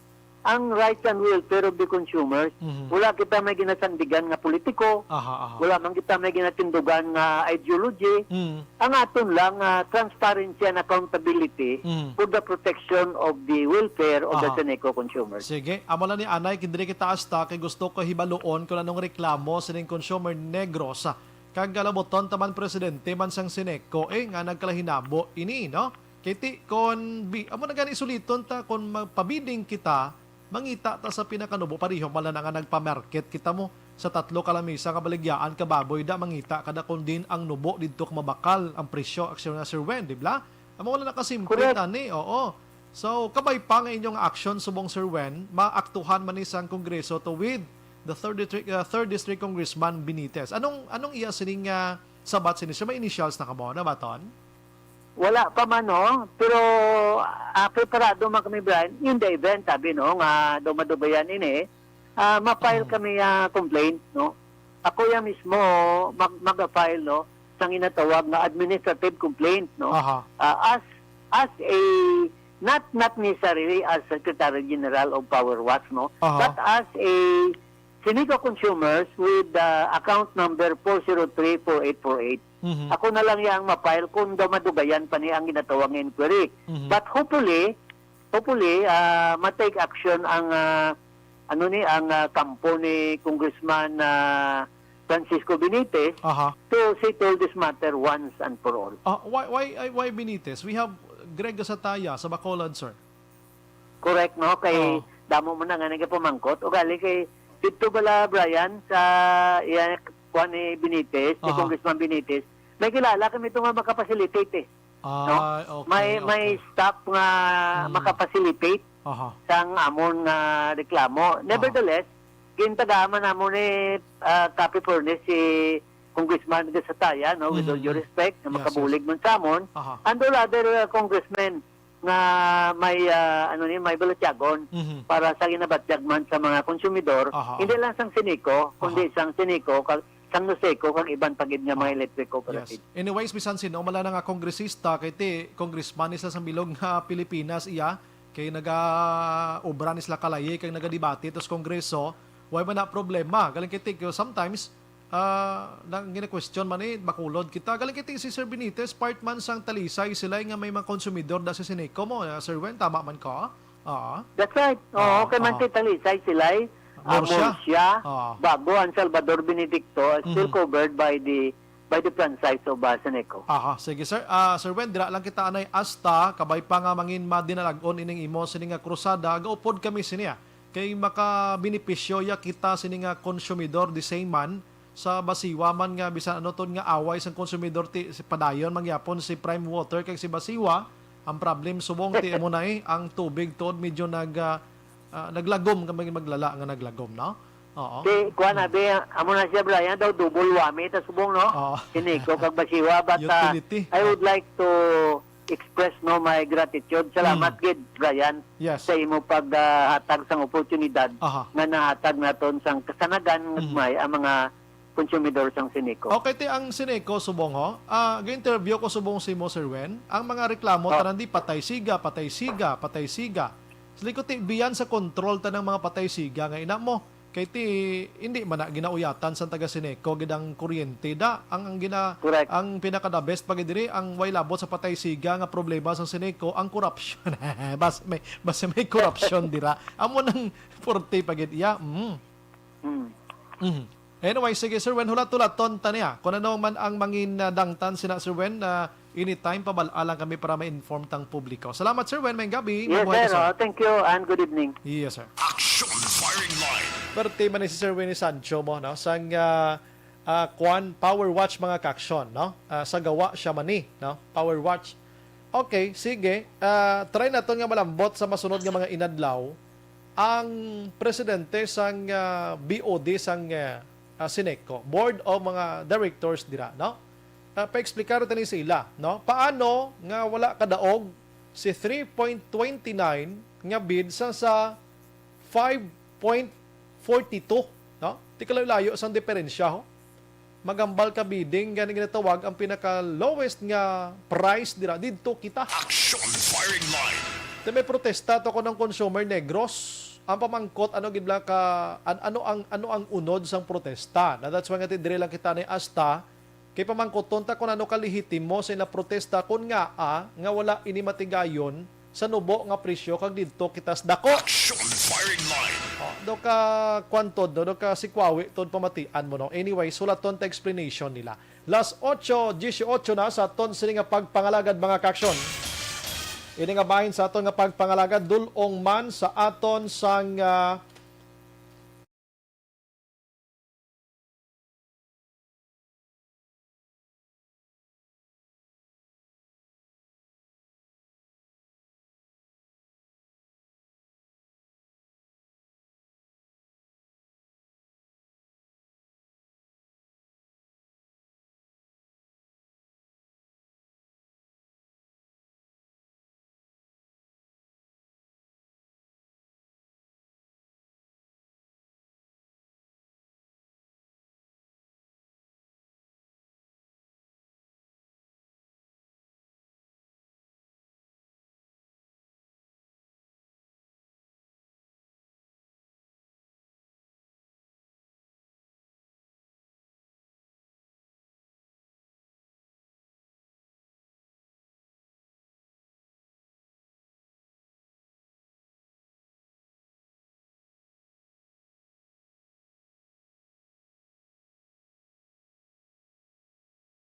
S14: ang rights and welfare of the consumers. Wala kita may ginasandigan nga politiko, wala man kita may ginatindugan nga ideology. Ang aton lang transparency and accountability for the protection of the welfare of the Sineco consumers.
S2: Sige, amo lang ni Anay, kindiri kita asta kay gusto ko hibaloon kung anong reklamo sa ning consumer negros. Kag galaboton taman presidente man sang Sineco nga nagkalahinabo ini no. Kiti kon amo na gani suliton ta kon magpabiding kita mangita ta sa pinakanubo pareho mala nga nagpa-market kita mo sa 3 kalamisa nga baligyaan ka baboy da mangita kada kun din ang nubo didto mabakal ang presyo aksyon nga Sir Wen, di ba? Amo wala na kasimple tani, oo. So kabay pa nga inyong action subong Sir Wen, maaktuhan man ni sang Kongreso to with the 3rd District Congressman Benitez. Anong iya sining sabat sinis may initials na kamo na baton?
S14: Wala pa man no, pero preparado man kami Brian in the event sabi no nga dumadubayan ini ma-file kami complaint no. Ako yan mismo mag-file no sang inatawag na administrative complaint no. As a not necessarily as Secretary General of Power Watch no, but as a Sineco consumers with account number 4034848. Ako na lang yang ma-file kung dumadugayan pa niya ang ginatawag inquiry. But hopefully ma-take action ang ang kampo ni Congressman Francisco Benitez to settle this matter once and for all.
S2: Why Benitez? We have Greg Gasataya sa Bacolod, sir.
S14: Correct no kay damo mo na nga nagapamangkot o gali kay dito bala Brian sa kuan ni Benitez, si Congressman Benitez, may kilala kami ito nga makapacilitate no?
S2: Okay,
S14: may staff nga makapacilitate sang amon nga reklamo. Nevertheless, gintagaman namon ni copy furnace si Congressman Gasataya no, with all due respect, na makabulig man sa amon, and all other congressmen nga may may balatyagon para sa ginabatyag man sa mga konsumidor, hindi lang sang Sineco, kundi sang Sineco, sang Noseco, kag ibang pagid nga mga electric cooperative.
S2: Yes. Anyways, bisan sino mala na nga kongresista kay ti congressman isa sa bilog nga Pilipinas iya kay naga-obra ni sila kalaye kay nagadebate tos kongreso, why man na problema. Galing kay ti sometimes nang gina-question man bakulod kita. Galing kiti si Sir Benitez, part man sang talisay sila nga may mga konsumidor da sa Sineco mo. Sir Wen, tama man ka?
S14: That's right. Kay man ti talisay sila Murcia, bago ang Salvador Benedicto still covered by the franchise of Sineco.
S2: Sige sir. Sir Wen, dira lang kita anay asta, kabay pa nga mangin madinalagon ining imo sining nga krusada, gaupod kami siniya. Kay makabinipisyo ya kita sining nga konsumidor di same man, sa Basiwa man nga bisan ano ton nga away sang konsumidor ti si padayon mangyapon si Prime Water kay si Basiwa ang problem subong ti amo na ang tubig tod medyo naglagom kamay maglala nga naglagom no.
S14: Di kuan abi amo na siya Brian daw double wami ta subong no. Sineco kag Basiwa but I would like to express no my gratitude. Salamat gid Brian sa imo paghatag sang oportunidad nga nahatag naton sang kasanagan may ang mga konsumidor sang Sineco.
S2: Okay, ti ang Sineco subong ho. Ga-interview ko subong si Mo Sir Wen. Ang mga reklamo tarandi patay siga. Sili ko ti biyan sa control ta ng mga patay siga nga ina mo. Kay ti hindi man na ginauyatan sa taga Sineco gidang kuryente da ang pinaka the best pag diri ang way labot sa patay siga nga problema sa Sineco ang corruption. bas may corruption dira. Amo nang forte pagid iya. Anyway, sige Sir Wen, hulat-hulaton taniya. Kung ano man ang mangin dangtan sina Sir Wen, anytime pabalalang kami para ma-inform tang publiko. Salamat Sir Wen, may gabi.
S14: Yes sir, thank you and good evening.
S2: Yes sir.
S3: Action Firing Line.
S2: Birthday man ni si Sir Wen ni Sancho mo, no? Sang Kwan Power Watch mga kaksyon, no? Sa gawa siya mani, no? Power Watch. Okay, sige. Try na to nga malambot sa masunod nga mga inadlaw. Ang presidente sang BOD sang Sineco, board of mga directors dira, no? Pa-explicar tani sila, no? Paano nga wala kadaog si 3.29 nga bid sa 5.42 no? Di ka layo sang diferensya, ho. Magambal ka bidding, ganing ginatawag ang pinaka-lowest nga price dito kita.
S3: Action firing line.
S2: May protesta to ko ng consumer negros. Ang pamangkot ano gidla ka ano ang unod sang protesta. Na that's why nga dire lang kita ni asta kay pamangkot tonta kun ano kalihitimo sa ila protesta kun nga nga wala ini matigayon sa nubo nga presyo kag didto kitas dako.
S3: Action firing line.
S2: Do ka kwantod do ka sikwawi tod pamatian mo no. Anyway, sulaton ta explanation nila. Las 8:18 na sa aton sini nga pagpangalagad mga kaksyon. Ini nga bahin sa aton nga pagpangalagad dulong man sa aton sang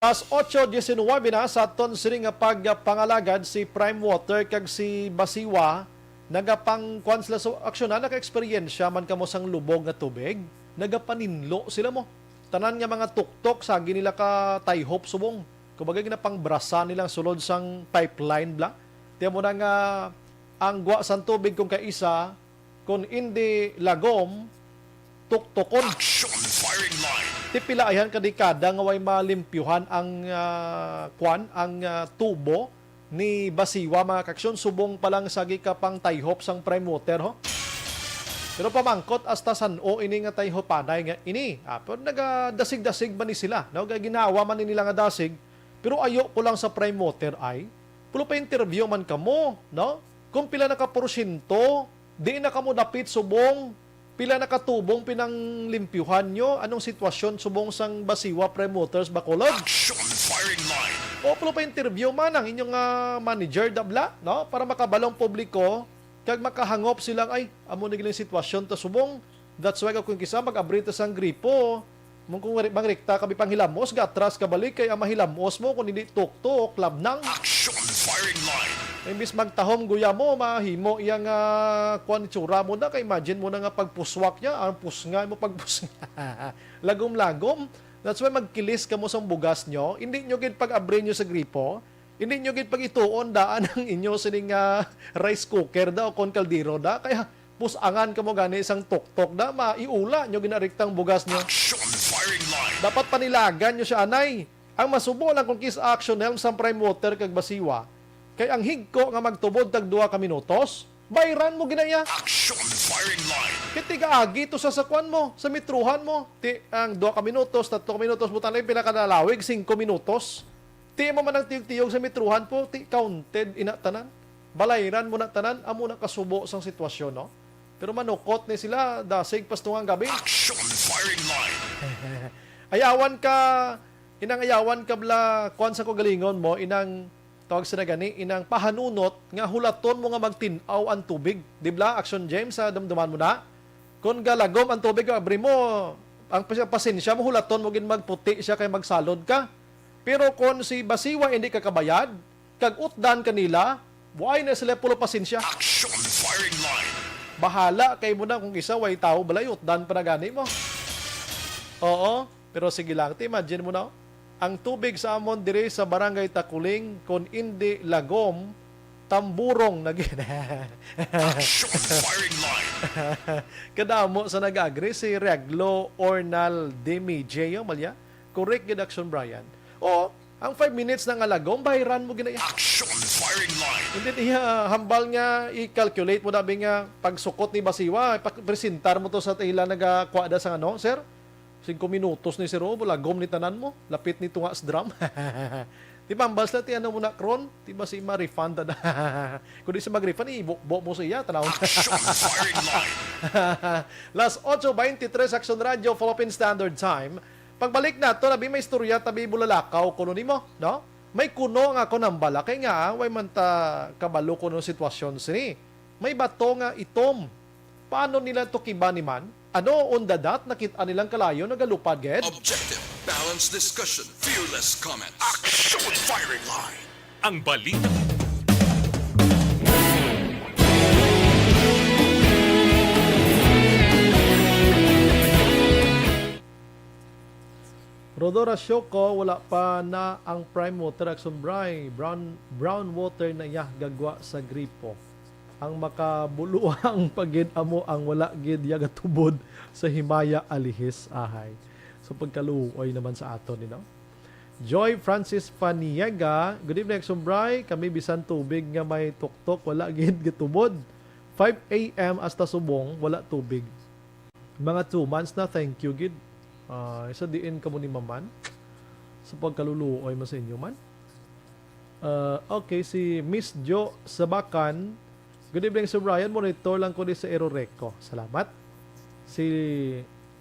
S2: As 8:19 na sa aton sini nga pagpangalagad si Prime Water kag si Basiwa nagapang kwan sila sa aksyon na naka-eksperyensya man kamo sang lubog nga tubig, nagapaninlo sila mo. Tanan nga mga tuktok sa nila ka tayhop subong. Kumbaga ginapang brasa nilang sulod sang pipeline bla. Tiyan mo na nga ang gwa sang tubig kung kaisa kung hindi lagom tuktokon.
S3: Action firing line.
S2: Ti pila ayan kadikada nga way malimpyuhan ang tubo ni Basiwa mga kaksyon subong palang sagi ka pang tayhop sang Prime Water ho. Pero pamangkot hasta san-o ini nga tayhopanay nga ini. Pero nagadasig-dasig ba ni sila? No? Ginawa man ni nila nga dasig. Pero ayo ko lang sa Prime Water ay pulo pa interview man kamo, no? Kung pila na ka porsyento, di na kamo dapit subong pila nakatubong pinanglimpyuhan nyo? Anong sitwasyon subong sang Basiwa Prime Waters Bacolod?
S3: Action firing line.
S2: O pulo pa interview man ang inyong manager dabla, no? Para makabalong publiko kag makahangop silang ay amo ni giling sitwasyon ta subong. That's why kung kisa mag-abrita sang gripo, mong kung mangrikta kabi panghilamos gatras kabalik kay ang mahilamos mo kung hindi tuktok labnang.
S3: Action firing line.
S2: Imbis magtahom guya mo, mahimo iyang kwan itsura mo na. Kaya imagine mo na nga pagpuswak niya, ang pusnga mo pagpusnga. Lagom-lagom. That's why magkilis ka mo sa bugas nyo. Hindi nyo gid pag-abre nyo sa gripo. Hindi nyo gid pag-ituon daan ang inyo sining rice cooker da o kon kaldero da. Kaya pusangan ka mo gani isang tuktok da, maiula nyo ginariktang bugas nyo.
S3: Action firing line.
S2: Dapat panilagan nyo siya anay. Ang masubo lang kung kiss action helm sa Prime Water kag Basiwa. Kay ang higko nga magtubod tag 2 ka minutos, bayran mo ginaya.
S3: Action firing line.
S2: Kiti kaagi to sa sakwan mo, sa mitruhan mo. Ti ang 2 ka minutos, 3 ka minutos mo tanay pinakadalawig 5 minutos. Ti mo man ang tiyog sa mitruhan po, ti counted ina tanan. Balayran mo na tanan, amo na kasubo sang sitwasyon, no? Pero manukot ni sila dasig pastungang gabi.
S3: Action firing line.
S2: Ayawan ka bla kwan sa kogalingon mo inang tawag sila gani, inang pahanunot nga hulaton mo nga magtinaw ang tubig. Di ba? Action James, damdaman mo na. Kung galagom ang tubig, abri mo, ang pasensya mo, hulaton mo gin magputi siya kay magsalod ka. Pero kung si Basiwa hindi ka kabayad, kag utdan kanila, buhay na sila pulo pasensya.
S3: Action firing line.
S2: Bahala kay mo na kung isa, way tao, balay, utdan pa na gani mo. Oo, pero sige lang, imagine mo na, ang tubig sa amon dire sa Barangay Takuling kung hindi lagom tamburong
S3: Action firing line.
S2: kadamo sa nag-agree si Reglo Ornal Demijeo malya correct gid action Brian o Ang 5 minutes ng alagom, bayaran mo ginaya.
S3: Action Firing Line.
S2: Hindi niya hambal nga i-calculate mo dabi nga pagsukot ni Basiwa, presentar mo to sa tila nagakwada sa ano, sir? 5 minutos ni Sir Obo, lagom ni tanan mo, lapit ni tunga sa drum. Di ba, ambas na ti ano mo na, Kron? Di ba si ma-refund na? Kung di siya mag-refund, i-bo mo siya, tanaw.
S3: Action Firing Line.
S2: Last 8:23, Action Radio, Philippine Standard Time. Pagbalik na to, nabi may istorya, tabi bulalakaw, kuno ni mo, no? May kuno nga ako ng bala, kaya nga, way man ta kabalo ko ng sitwasyon sini. May bato nga itom. Paano nila to kiba ni man? Ano on the dot, nakita nilang kalayo, nagalupad, get?
S3: Objective, balanced discussion, fearless comments. Action Firing Line. Ang balita.
S2: Rodora Shoko, wala pa na ang prime water Action Bray. Brown water na yah gagwa sa gripo. Ang makabuluang pagid amo ang wala gid yaga tubod sa himaya alihis ahay. So pagkaluoy naman sa aton no. Joy Francis Paniaga, good evening Action Bray. Kami bisan tubig nga may tuktok wala gid gitubod. 5 AM hasta subong wala tubig. Mga 2 months na, thank you gid. Isa diin ka mo ni maman sa pagkaluluoy mo sa inyo man. Okay, si Miss Jo Sabakan, good evening Sir Brian, monitor lang ko din sa Aeroreco. Salamat. Si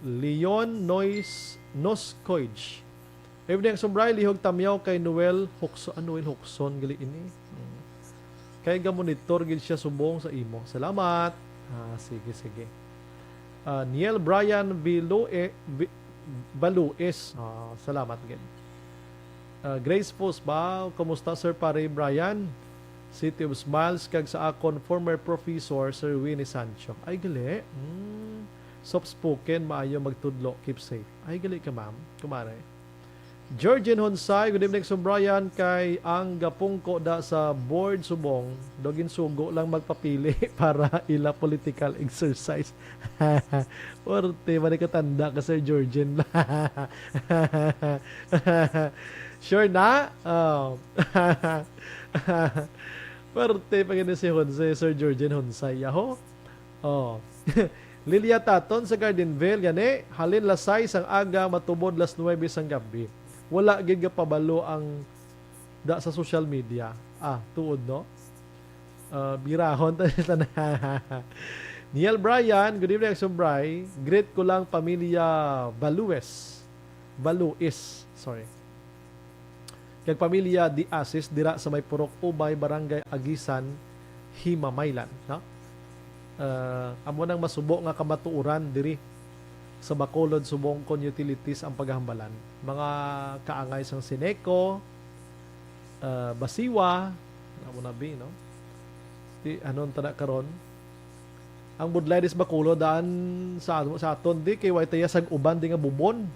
S2: Leon Noskoij, evening Sir Brian, lihog tamyaw kay Noel Hukson. Noel Hukson gali ini. Kay ga monitor gid siya subong sa imo. Salamat. Sige. Niel Brian Balues. Salamat again. Grace Post ba? Kamusta Sir Pare Brian? City of Smiles kag sa akon former professor Sir Winnie Sancho. Ay gali. Soft spoken, maayo magtudlo, keep safe. Ay gali ka ma'am. Kumare. Georgian Honsay, good evening Sir Brian, kay ang gapungko da sa board subong, dogin sugo lang magpapili para ila political exercise. Orte, manikatanda ka Sir Georgian. Sure na? Orte, pagin si Jose, Sir Georgian Honsay. Yaho? Lilia Taton sa Gardenville, gani, halin lasay sang aga matubod las 9 sang gabi. Wala gid pabalo ang da sa social media. Tuod no. Birahon ta na. Niel Brian, good evening Action Bray. Greet ko lang pamilya Balues, sorry. Kag pamilya Di Asis dira sa may Purok Ubay, Barangay Agisan, Himamaylan, no? Amo nang masubo nga kamatuoran diri sa Bacolod subong kon utilities ang paghambalan. Mga kaangay sang Sineco, Basiwa, amo nabi no. Di anon tada karon. Ang budlay des Bacolod daan sa aton di kay way taya sag uban di nga bubon.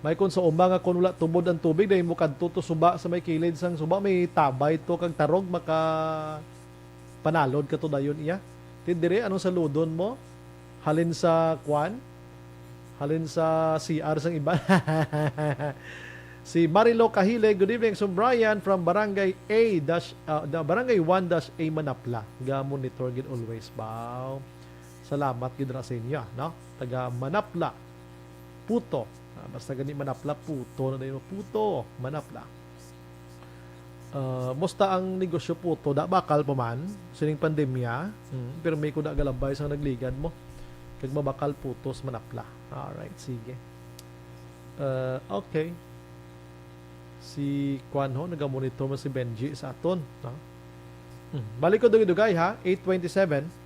S2: May kon sa umba nga kon wala tubod ang tubig dahil mo kadto to suba sa may kilid sang suba may tabay to kag tarog maka panalod ka to dayon iya. Tindire anong saludon mo? Halin sa kwan? Halin sa CR sang iba. Si Marilo Kahile, good evening Sir Brian from Barangay Barangay 1-A Manapla. Ga monitor gid always baw. Salamat gid ra sa inyo, no? Taga Manapla. Puto. Basta gani Manapla puto na dayon puto, Manapla. Musta ang negosyo puto da bakal pa man sining pandemya. Pero may kuda galabay sang nagligad mo. Kag mabakal putos Manapla. Alright, sige. Okay. Si Kwanho, nagamonitor mo si Benji sa aton. No? Balik ko dugay ha, 8:27.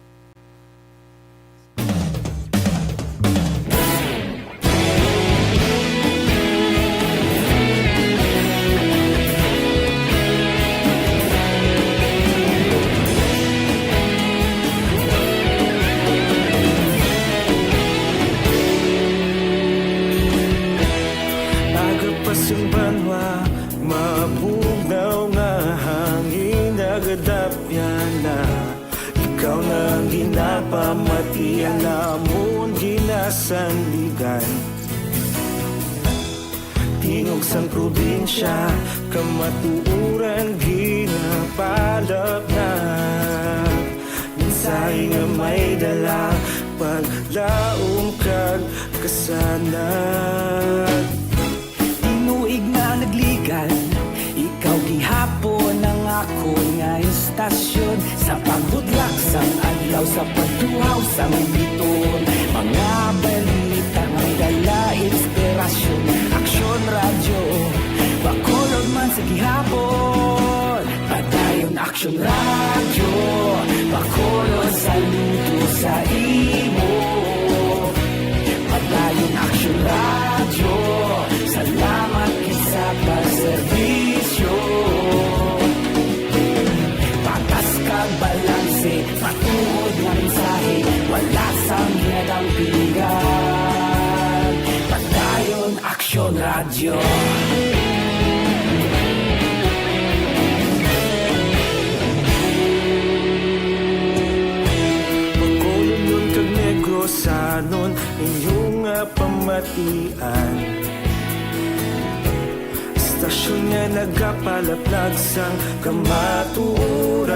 S15: Pamatian namon ginasandigan tingog sang probinsya, kamatuuran ginapalap na. Minsay nga may dala, paglaom kag kasanat. Tinuig na nagligan, ikaw gihapon ang ako nga istasyon. Sa pagbudlak sang adlaw, sa pagtuhaw sang biton, mga balita may dala inspirasyon. Aksyon radyo, bakulog man sa gihapon. Padayon aksyon radyo, bakulog sa luto sa imo. Padayon aksyon radyo, salamat isa pa serbisyo. Patas kag balanse, patuod nga mensahe, wala sang ginadang piligan. Padayon aksyon radyo. Sanon inyong pamatian, stasyon nga nagapalaplag sang kamatuuran.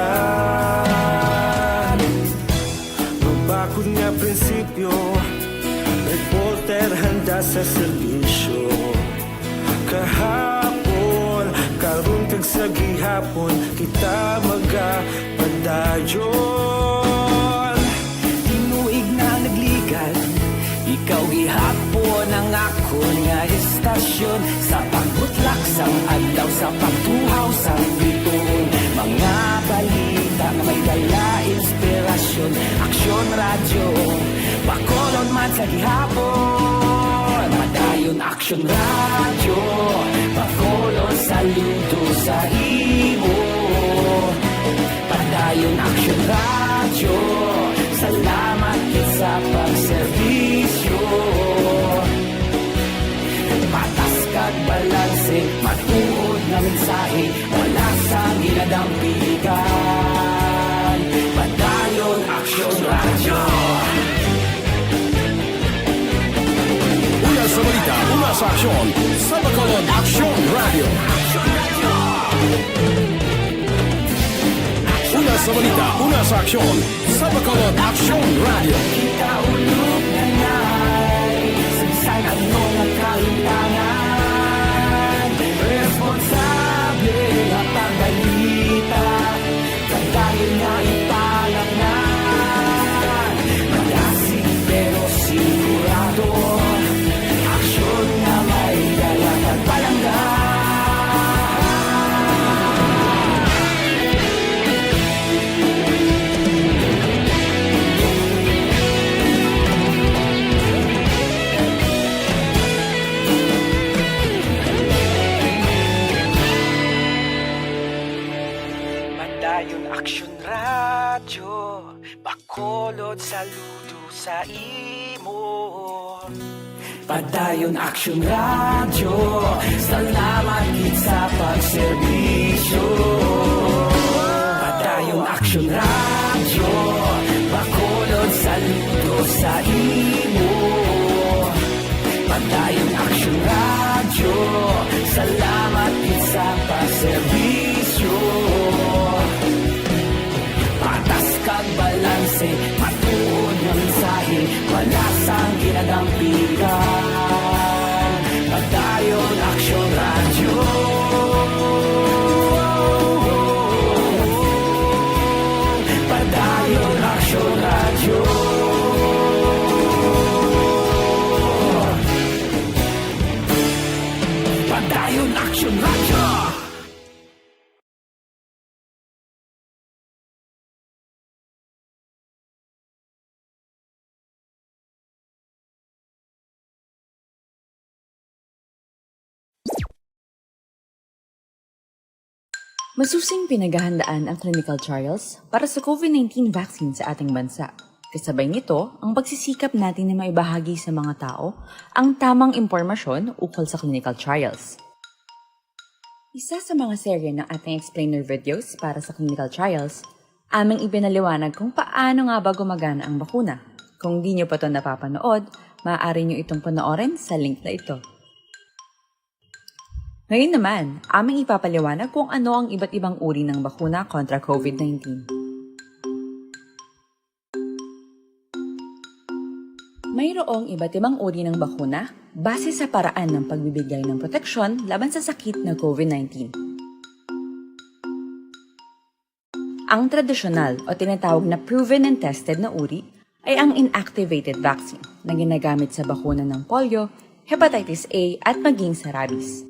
S15: Mabakod nga prinsipyo, reporter handa sa serbisyo. Kahapon, karon kag sa gihapon, kita magapadayon. Ikaw gihapon ang ako nga istasyon. Sa pagbutlak sang adlaw, sa pagtuhaw sang biton, mga balita na may dala inspirasyon. Aksyon radyo, bakolon man sa gihapon. Padayon aksyon radyo, bakolon saludo sa imo. Padayon aksyon radyo, salamat sa pagserbisyo. Patas kag balanse, matuod na mensahe, wala sa ginadang piligan. Padayon aksyon radyo.
S3: Una sa balita, una sa aksyon, sa Bacolod Aksyon Radio. Una sa balita, una sa aksyon, sa Bacolod Aksyon Radio.
S15: Kita ulog na na'y sagsay at mga kahintangan. Responsable at pagbalita, kagaya na italaknan. Malasig pero sigurado, aksyon na may dala at palanggan. Aksyon radyo, bakolod saludo sa imo. Padayon aksyon radyo, salamat gid sa pagserbisyo. Padayon aksyon radyo, bakolod saludo sa imo. Padayon aksyon radyo, salamat gid sa pagserbisyo. Patas kag balanse, matuod nga mensahe, wala sang ginadang piligan. Padayon aksyon radyo. Padayon aksyon radyo. Padayon aksyon radyo.
S13: Masusing pinaghahandaan ang clinical trials para sa COVID-19 vaccine sa ating bansa. Kasabay nito, ang pagsisikap natin na maibahagi sa mga tao ang tamang impormasyon ukol sa clinical trials. Isa sa mga serye ng ating explainer videos para sa clinical trials, aming ibinaliwanag kung paano nga ba gumagana ang bakuna. Kung di nyo pa ito napapanood, maaari nyo itong panoorin sa link na ito. Ngayon naman, aming ipapaliwanag kung ano ang iba't ibang uri ng bakuna kontra COVID-19. Mayroong iba't ibang uri ng bakuna base sa paraan ng pagbibigay ng proteksyon laban sa sakit na COVID-19. Ang tradisyonal o tinatawag na proven and tested na uri ay ang inactivated vaccine na ginagamit sa bakuna ng polio, hepatitis A at maging sa rabies.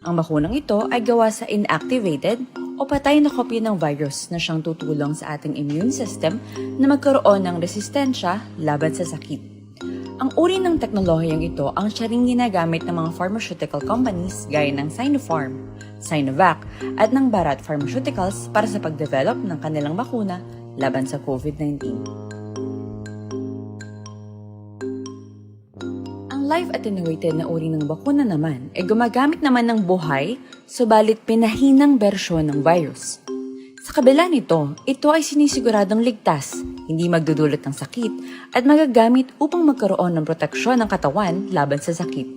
S13: Ang bakunang ito ay gawa sa inactivated o patay na kopya ng virus na siyang tutulong sa ating immune system na magkaroon ng resistensya laban sa sakit. Ang uri ng teknolohiyang ito ang siya ring ginagamit ng mga pharmaceutical companies gaya ng Sinopharm, Sinovac at ng Bharat Pharmaceuticals para sa pagdevelop ng kanilang bakuna laban sa COVID-19. Live-attenuated na uri ng bakuna naman ay gumagamit naman ng buhay, subalit pinahinang bersyon ng virus. Sa kabila nito, ito ay sinisiguradong ligtas, hindi magdudulot ng sakit, at magagamit upang magkaroon ng proteksyon ng katawan laban sa sakit.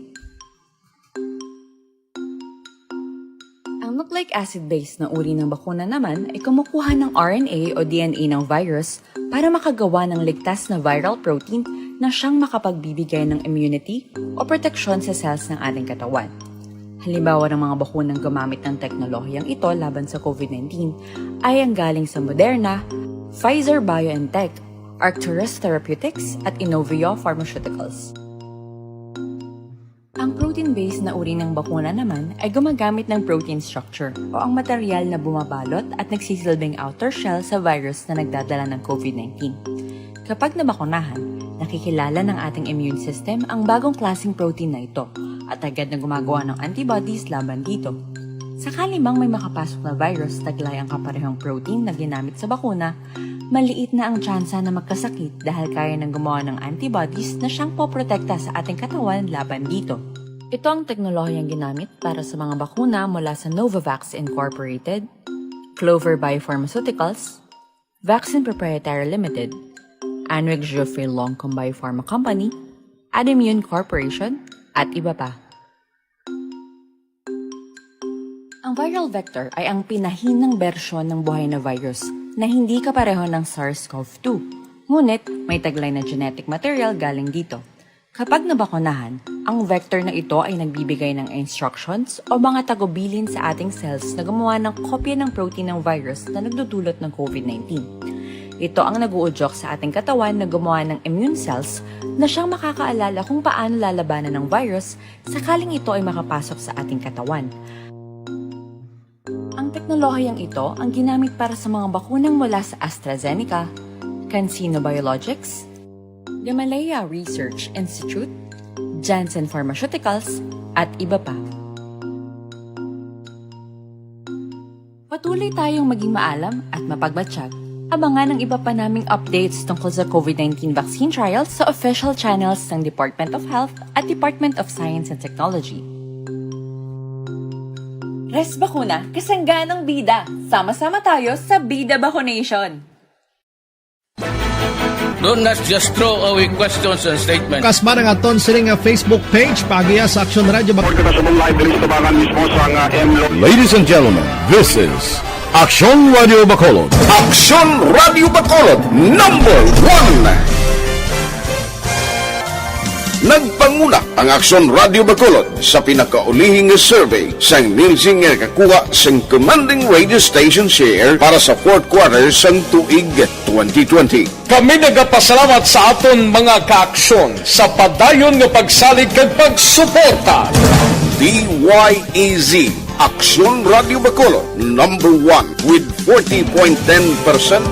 S13: Ang nucleic acid-based na uri ng bakuna naman ay kumukuha ng RNA o DNA ng virus para makagawa ng ligtas na viral protein na siyang makapagbibigay ng immunity o proteksyon sa cells ng ating katawan. Halimbawa ng mga bakunang gumamit ng teknolohiyang ito laban sa COVID-19 ay ang galing sa Moderna, Pfizer-BioNTech, Arcturus Therapeutics at Inovio Pharmaceuticals. Ang protein-based na uri ng bakuna naman ay gumagamit ng protein structure o ang material na bumabalot at nagsisilbing outer shell sa virus na nagdadala ng COVID-19. Kapag nabakunahan, nakikilala ng ating immune system ang bagong klaseng protein na ito at agad na gumagawa ng antibodies laban dito. Sakali mang may makapasok na virus taglay ang kaparehong protein na ginamit sa bakuna, maliit na ang tsansa na magkasakit dahil kaya nang gumawa ng antibodies na siyang poprotekta sa ating katawan laban dito. Ito ang teknolohiyang ginamit para sa mga bakuna mula sa Novavax Incorporated, Clover Biopharmaceuticals, Vaccine Proprietary Limited, Anwick Geoffrey Longcom Biopharma Company, Adimmune Corporation, at iba pa. Ang viral vector ay ang pinahinang bersyon ng buhay na virus na hindi kapareho ng SARS-CoV-2. Ngunit may taglay na genetic material galing dito. Kapag nabakunahan, ang vector na ito ay nagbibigay ng instructions o mga tagubilin sa ating cells na gumawa ng kopya ng protein ng virus na nagdudulot ng COVID-19. Ito ang nag-uudyok sa ating katawan na gumawa ng immune cells na siyang makakaalala kung paano lalabanan ng virus sakaling ito ay makapasok sa ating katawan. Ang teknolohiyang ito ang ginamit para sa mga bakunang mula sa AstraZeneca, CanSino Biologics, Gamaleya Research Institute, Janssen Pharmaceuticals, at iba pa. Patuloy tayong maging maalam at mapagmatsyag. Abangan ang iba pa naming updates tungkol sa COVID-19 vaccine trials sa official channels ng Department of Health at Department of Science and Technology. Res Bakuna, kasangganang bida. Sama-sama tayo sa Bida Vaccination.
S12: Don't not just throw away questions and statements.
S2: Kasmarang aton siling nga Facebook page pagiya sa Aksyon Radio
S1: Ladies and gentlemen, this is Aksyon Radio Bacolod. Aksyon Radio Bacolod, number 1. Nagpanguna ang Aksyon Radio Bacolod sa pinakaulihing survey sa nilsing nga kakuha sa commanding radio station share para sa fourth quarter sa tuig 2020.
S10: Kami nagapasalamat sa aton mga kaaksyon sa padayon nga pagsalig kag pagsuporta.
S1: DYEZ Aksyon Radio Bacolod, number 1 with 40.10%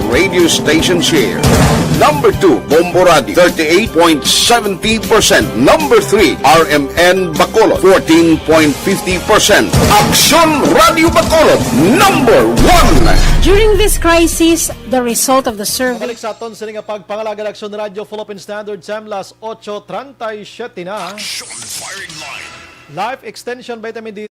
S1: radio station share. Number 2, Bombo Radio, 38.70%. Number 3, RMN Bacolod, 14.50%. Aksyon Radio Bacolod, number 1.
S11: During this crisis, the result of the survey...
S2: Balik sa aton siling nga pagpangalaga ng Aksyon Radio Philippine Standard Time las 8:37 na.
S3: Action Firing Line.
S2: Life Extension Vitamin D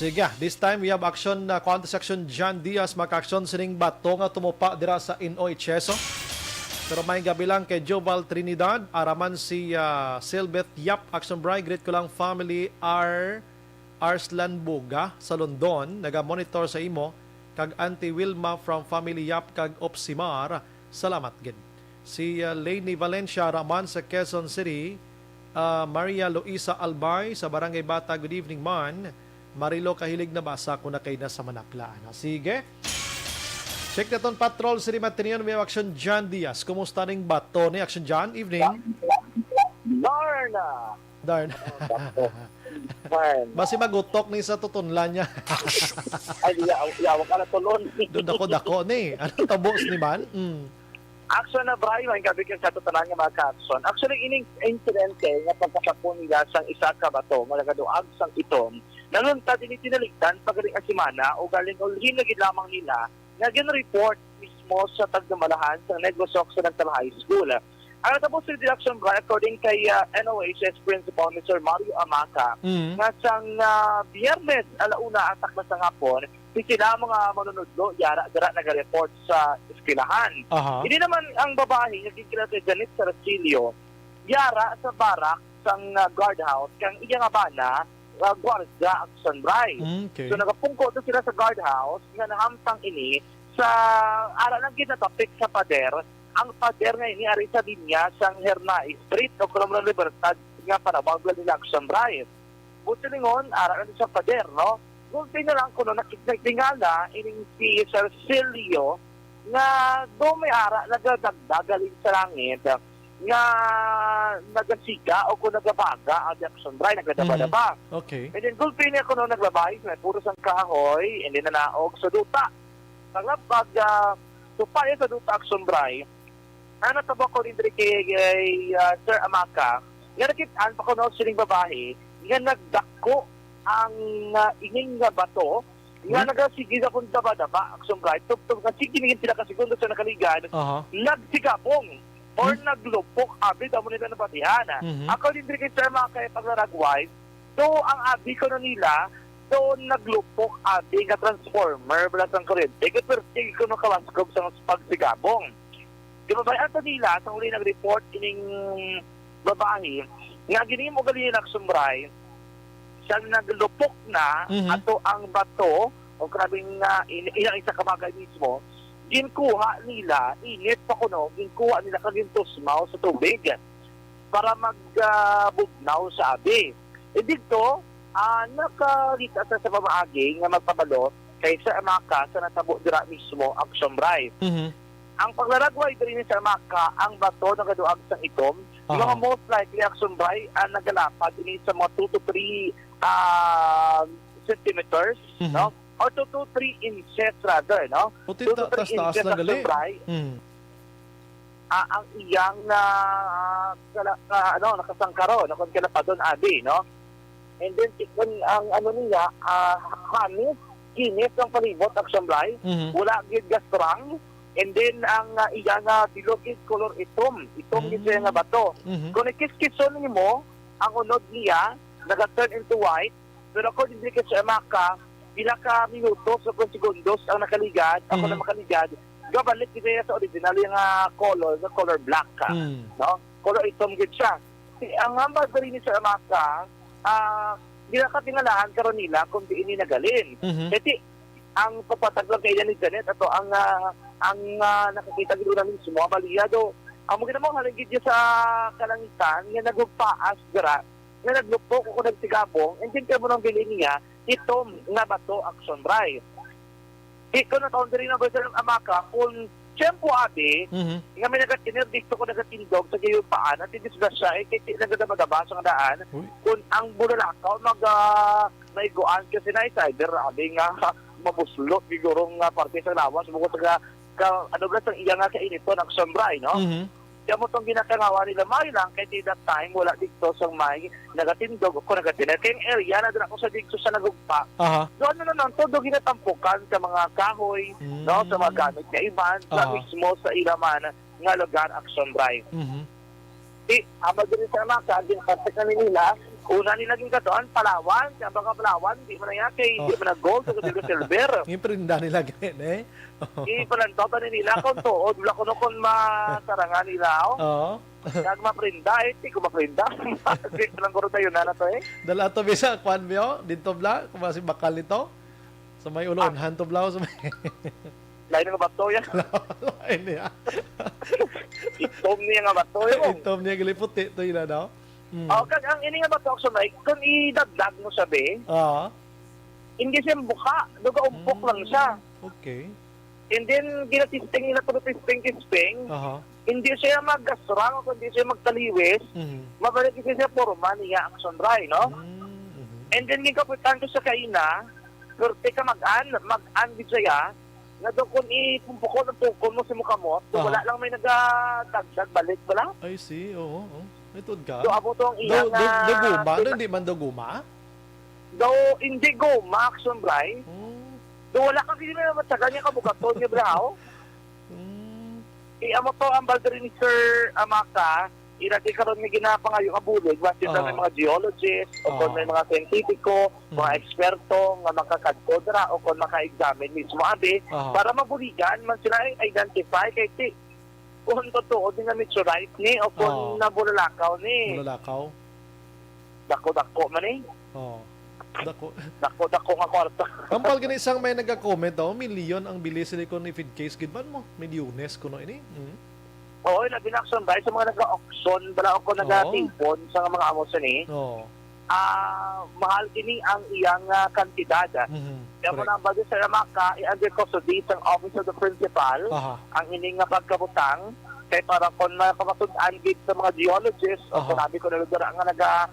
S2: Sige, this time we have action na contest action John Diaz maka-action sining bato nga tumupa dira sa Inoy Cheso. Pero may gabi lang kay Joval Trinidad, araman si Silbeth Yap, action bray, greet ko lang family Arslan Buga sa London, naga-monitor sa imo, kag Auntie Wilma from family Yap, kag Opsimar, salamat gid. Si Lainey Valencia, raman sa Quezon City, Maria Luisa Albay sa Barangay Bata, good evening man. Marilo kahilig na basa ko na kay na sa Manaklaan. Sige. Check na ton patrol City Matinion. May action John Diaz. Kumusta ning bato ni Action John? Evening. Darn. Basi magutok ni sa tutunlan niya.
S16: Ay, yawa ka na tulon.
S2: Doon dako ni. Ano tabos ni man?
S16: Action na Brian, ang gabi kang katutunan nga mga ka-action. Actually, ining insidente nga pagkasapon nila sang isa ka bato, malagadoag sang itom, nalunta din itinaligdan pagaling asimana o galing ulhin na lamang nila na gin-report mismo sa Tagdamalahan sa Negros Occidental High School. Ang natapos sa Direction Brian, according kay NOHS Principal Mr. Mario Amaca, nga sang Biyernes, alauna ang taklas ng hapon, sila mga manunodlo, yara nag-report sa eskwelahan. Hindi naman ang babae, naging kila si Janet Saracilio, yara sa barak sang guardhouse, kang iya nga ba na guardia action bray.
S2: Okay.
S16: So nagapungko doon sila sa guardhouse, nga nahamtang ini sa ara ng ginatapik sa pader. Ang pader nga ini ari sa linya sang Hernay Street o Colombo Libertad nga panabagla nila action bray. Buti lingon, ara na sa pader, no? Gulpi na lang kuno nakiktingala ining si Sir Silio nga do may ara nagadagdagalin sa langit nga nagasika o kung nagabaga ang action bray nagadaba-daba.
S2: Okay.
S16: And then gulpi niya kuno naglabay na puro sang kahoy and then nanaog sa duta. Naglapag tupay sa duta action bray. Ano tabo ko rin kay Sir Amaca nga nakitaan pa kuno siling babae nga nagdako ang inging nga bato nga nagasige sa kung daba-daba action bray tugtog nga sige niging pila ka segundo sa nakaligad nagsigabong or naglupok abi damo nila nabatihan. Ako din kay Sir Amaca paglaragway so ang abi ko nila so naglupok abi nga transformer balas ang kuryente pero ko no kawaskog sa pagsigabong. Di ba ba ato nila sa uli nag-report ining babae nga gini mo gali ng action bray siya naglupok na ato ang bato o grabing ilang isa kabagay mismo ginkuha nila init pa kuno ginkuha nila kagintusmaw sa tubig para magbugnaw sa abi dito nakalita sa pamaagi nga magpabalo kay Sir Amaca sa natabo dira mismo action bray. Ang paglaragway din sa Amaca ang bato ng kaduag sa itom mga most likely action bray nagalapad din sa mga 2 to 3 centimeters, no? Or 2 to 3 inches rather, no? 2 to 3 inches ang bray. Ang iyang nakasangkaro, na kung kalapadon abi, no? And then, ang ano niya, hamis, kinit ang palibot, action bray, wala gid gastrang, and then, ang iyang bilog is color itom din siya nga bato. Kung ikis-kison mo, ang unod niya, nag-turn into white, pero ako din kay Sir Amaca, bila ka minutos o segundos ang nakaligad, ako na makaligad, gabalik din sa original yung color black ka. No? Color itom gid siya. Ang hambad rin ni Sir Amaca, bila ka tingalaan karon nila kung di ini nagalin. Kasi ang papataglang kay ni Janet ato ang nakakita gid na mismo baliyado. Ang mga mo halagid sa kalangitan nga nagugpaas dira nga naglupok ko nagsigabong and then kamo nang bilin niya itom nga bato action bray. Iko na taon rin na ba Sir Amaca kung tiyempo abi nga may nagatinerdikto ko nagatindog sa gayong paan at disgrasya kaya nagadabagaba sa daan kung ang bulalakaw maiguan kasi na isider abi nga mabuslot sigurong parte sa lawas bukod sa ano ba sa iya nga kainiton action bray, no? Kaya mo itong ginakangawa nila, may lang, kahit that time, wala dito sa may nagatindog o nagatinag. Kaya yung area na doon ako sa dito sa nagugpa. Doon na naman, todo ginatampukan sa mga kahoy, no, sa mga gamit na iban, sa mismo sa ilaman nga lugar action bray. Amag din sa Amaca, ginakasik na nila, Una nila ging kadoan, Palawan. Kaya baka Palawan, di mo na yan. Kaya hindi mo na gold sa Gabriel Silver.
S2: Yung prinda nila ganyan eh.
S16: Ipalantot na nila kung tuod. Wala ko kung masarangan nila.
S2: Oo.
S16: Kaya maprinda, hindi ko maprinda. Kasi lang ko rin tayo na to eh.
S2: Dala to bisa, kwan mo, dito bla, kung si bakal nito. Sa may ulon, hanto bla sa may...
S16: Lain nga bato yan.
S2: Lain niya.
S16: Itom niya nga bato yun.
S2: Itom niya giliputi, ito yun na,
S16: Kag ang ini nga bato so like, kung idagdag mo sabi, hindi siya buka, duga umpok lang siya.
S2: Okay.
S16: And then, ginatisting nila to tisting. Hindi siya maggasrang, kundi siya magtaliwis. Mabalik siya forma niya ang sunray, no? And then, yung kapitan ko sa kaina, pero ka mag-an din siya, na doon kung ipumpukon ang tukon mo sa mukha mo, wala lang may nagdagdag balik, wala?
S2: I see, oo. Ito ka.
S16: So, abo to ang iyang...
S2: Duguma? Hindi man duguma?
S16: Hindi guma, action bray. Wala kang hindi na matsagan niya kabugaton niya, braho. Amo to ang balder ni Sir Amaka, irati karon ni ginapangayo kabulig, basta may mga geologists, o kung may mga scientifico, mga eksperto, nga makakadkodra, o kung maka-examine mismo abi, para mabuligan man sila identify kay ti. Kung totoo din na meteorite ni, o kung nabulalakaw ni.
S2: Bulalakaw?
S16: Dako-dako man eh. Dako nga kwarta.
S2: Kampal gani isang may nagka-comment milyon ang bili silikon ni feed case gidman mo. Milyones kuno ini.
S16: Oo, labi na action dahil sa mga nag-auction, bala ako nag-tipon sa mga amos ni. Mahal kini ang iyang kantidad. Kaya mo na ang bagay sa Ramaka, i-under custody sa Office of the Principal, ang ining pagkabutang, kaya para kung makamatudaan sa mga geologists, o sinabi ko na lugar nga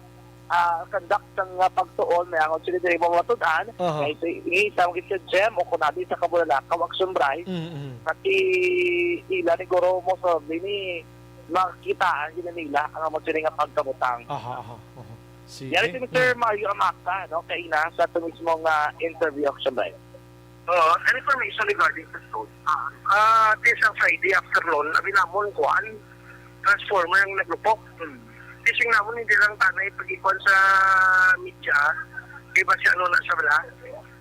S16: conduct ng pagtuon, may angon sila dahil mamatudaan, kaya isang sa gem o kunabi sa Kabulalakaw, action bright, kasi ila ni Goro mo sa bini, makikitaan sila nila ang amon sila nga pagkabutang. Yari si Mr. Mario Amaka, no, kaya ina sa ito mismong interview action bright.
S6: An information regarding the stone. This ang Friday afternoon, abinamon ko an transformer ang naglupok. Kising namon hindi lang tanay pag-ikon sa media, iba siya ano na sa bala.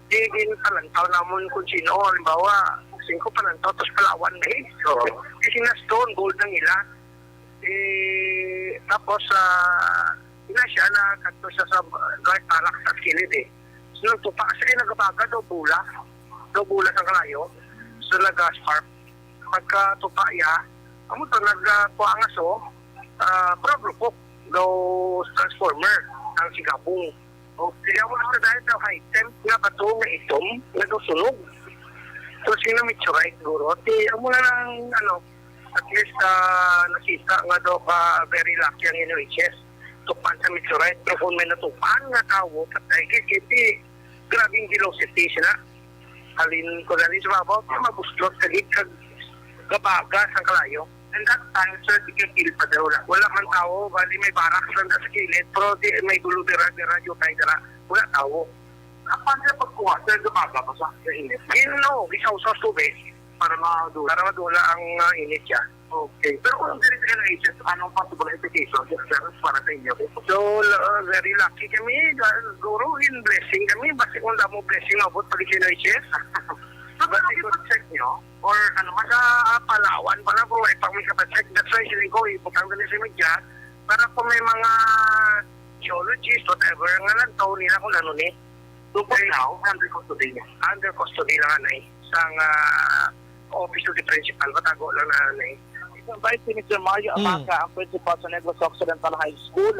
S6: Din palantaw namon kung sino, halimbawa, 5 palantaw, tapos Palawan na eh. So, kising na stone, gold ng ila. Tapos, ina siya na kanto siya sa talak sa kilid eh. So, nagtupa kasi nagabaga daw bula sa kalayo. So, nag-spark. Pagka-tupa iya, amo to nagkuha nga so, pro-grupo daw transformer ang sigabong. O, kaya mo na dahil daw high temp nga bato nga itom, nga daw sunog. So, sino meteorite guro? Amo na lang, at least nakita nga daw very lucky ang NHS. Tupan sa meteorite, pero kung may natupan nga tao, patay kiti, grabing velocity sila. Halin ko na rin sa mabaw, mabuslot sa kag gabaga sa kalayo. And that time, sir, di kill pa daw lang. Wala man tao, bali may barracks lang sa kilid, pero di may gulo radyo tayo dala. Wala tao. Kapag sa pagkuha, sir, gabaga pa sa init. Isaw sa tubig para madula ang init siya. Okay. Pero kung direct ka na agent, anong possible implication para sa inyo? So, very lucky kami. Guru, in blessing kami. Basta kung damo blessing abot pag ikinayches. So, pero ipag-check nyo? Or sa Palawan, para po, pag may kapag-check, that's why siling ko, iputang ganun sa media, para kung may mga geologists, whatever, nga lang tao nila kung ano ni. So, for now, under custody niya. Under custody lang na sa Office of the Principal, matago lang na Vice si Mr. Mario Amaka, ang principal sa Negros Occidental High School.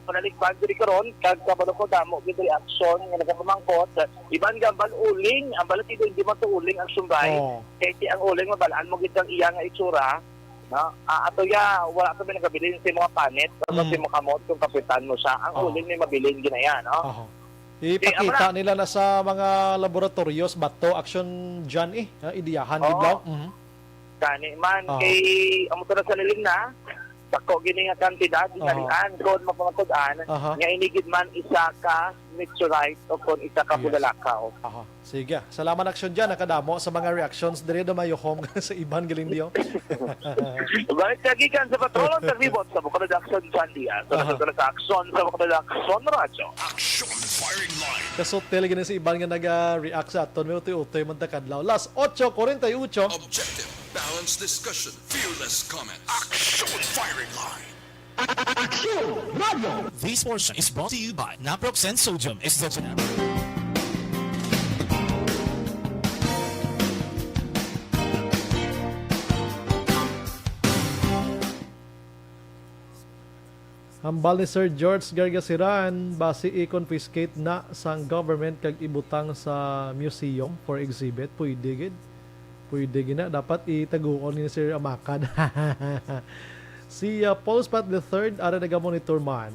S6: Panaligpag diri karon kag kabalo ko damo gid reaction nga nagamangkot iban gambal uling ang balat hindi man to uling ang sumbay kay ang uling mabalaan mo gid ang iya nga itsura no ato ya wala kami nagabilin sa mga panet pero si mo kamot kung kapitan mo siya ang uling ni mabilin ginaya no.
S2: Ipakita nila na sa mga laboratoryos bato action dyan idiyahan gid daw.
S16: Kani man kay amo to sa niling na dako gini nga kantidad dinalian kon mapamatud-an nga inigid man isa ka meteorite o kon isa ka bulalakaw.
S2: Sige. Salamat aksyon dyan, nakadamo sa mga reactions dire do mayo home sa iban galing diyo.
S16: Balik lagi kan sa patrolong tagbibot sa Bukod Action Sandia. Sa sa aksyon sa Bukod Action Radio.
S3: Action Firing Line.
S2: Kasotel gini sa iban nga naga-react sa aton may utoy man ta kadlaw. Last 8:48.
S3: Objective, balanced discussion, fearless comment. Action Firing Line.
S17: Action Radio. This portion is brought to you by Naproxen Sodium Isdextrinab.
S2: Hambal ni Sir George Gargasiran base i-confiscate na sang government kag ibutang sa museum for exhibit. Pwede gid na dapat itaguon ni Sir Amakan. Si Paul Spat III ara naga-monitor man.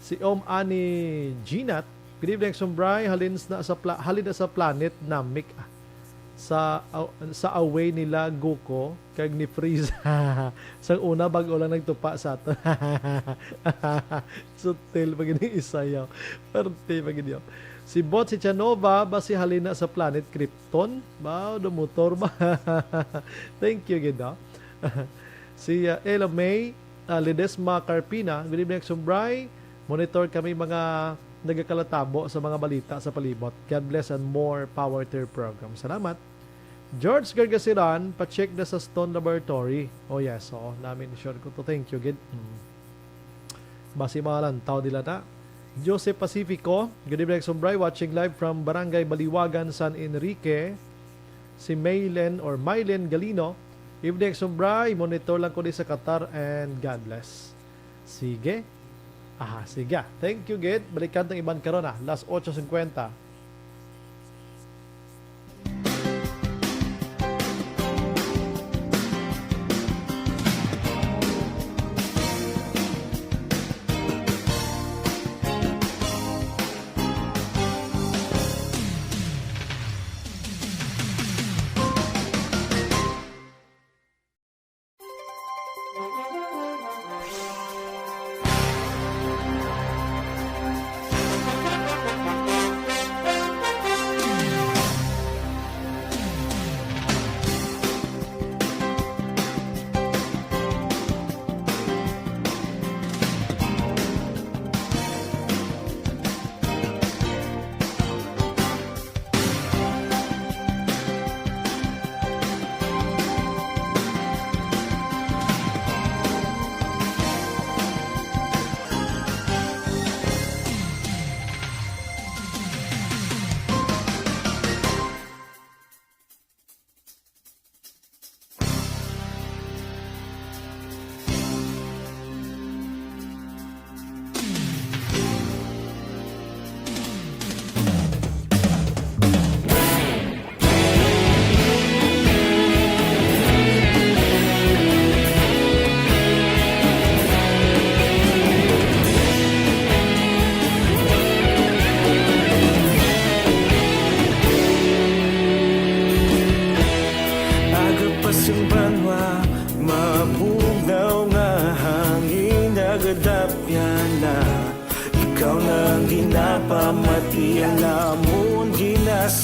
S2: Si Ani Ginat, good evening Sumbray, halin na sa planet Namek sa away nila Guko kag ni Freeze. Sa una bago lang nagtupa sa ato. Sutil pag isayaw. Parte pag si Bot si Chanova ba si halina sa planet Krypton? Ba do motor ba? Thank you gid. Si Ella May Ledesma Carpina, good evening Sumbray. Monitor kami mga nagakalatabo sa mga balita sa palibot. God bless and more power to your program. Salamat. George Gargasiran, pa-check na sa Stone Laboratory. Oh yes, namin sure ko to. Thank you, gid. Basi mga lantaw nila na. Joseph Pacifico, good evening Sumbray, watching live from Barangay Baliwagan, San Enrique. Si Maylen Galino, evening Sumbray, monitor lang ko din sa Qatar and God bless. Sige. Sige. Thank you, Gid. Balikan ng iban karon last 8:50.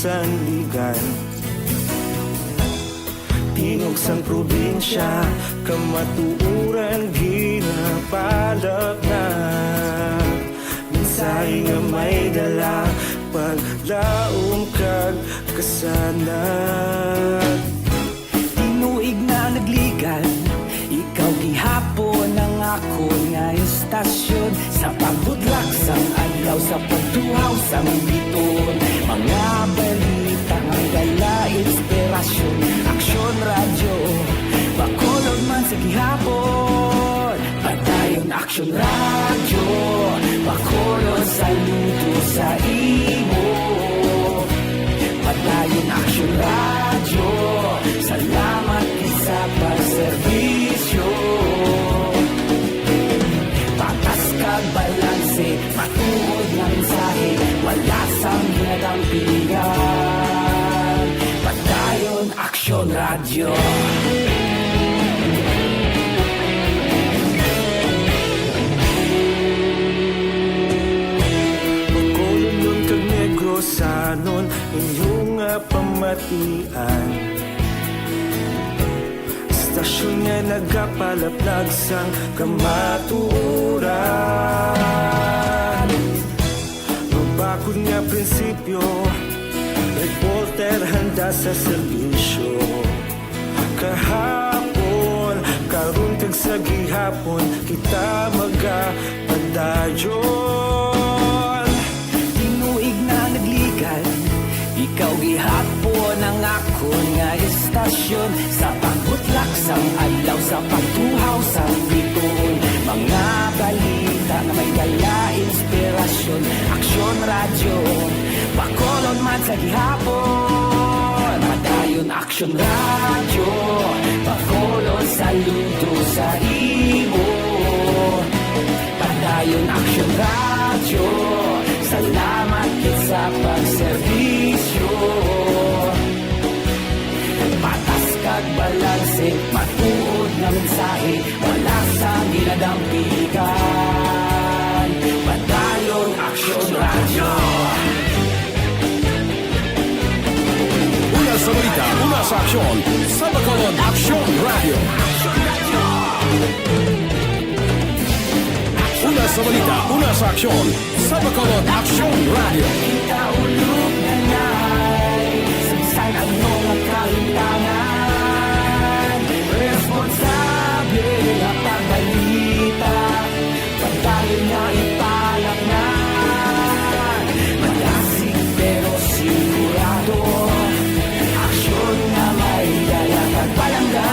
S18: sandigan Tinugsang probinsya Kamatuuran ginapalak na Mensahe nga may dala Paglaom kag kasanat
S15: Tinuig na nagligan Ikaw gihapon ang ako nga istasyon Sa pagbudlak sang adlaw Sa pagtuhaw sang biton Mga balita ang dala inspirasyon Aksyon radyo Bacolod man sa gihapon Patayon Aksyon radyo Bacolod saludo sa imo Patayon Aksyon radyo Salamat isa pagserbisyo Patas kag balanse Matuod ng mensahe Wala sang ginadampingan Patayon Aksyon radyo
S18: batian. Stasyon nga nagapalaplag sang kamatuuran. Mabakod nga prinsipyo, reporter handa sa serbisyo. Kahapon, karun kag sa gihapon, kita magapadayon.
S15: Tinuig na nagligan, ikaw gihapon ang akon nga estasyon. Sa pagbutlak sang adlaw, sa pagtuhaw sang bituon, mga balita na may dala inspirasyon. Aksyon radyo, Bacolod man sa gihapon. Padayon Aksyon radyo, Bacolod saludo sa imo. Padayon Aksyon radyo, salamat kit sa pagserbisyo. Patas kag balanse, matuod na mensahe, wala sa ginadampikan. Padayon Aksyon radyo.
S10: Una sa balita, una sa aksyon, sa Bacolod Aksyon Radio. Una sa balita, una sa aksyon, sa Bacolod Aksyon Radio.
S15: Kaulog na na'y sagsay ang mga kahintangan. Responsable na pagbalita, pagdayon na ipalak na. Malasig pero sigurado, aksyon na may dala at palangga.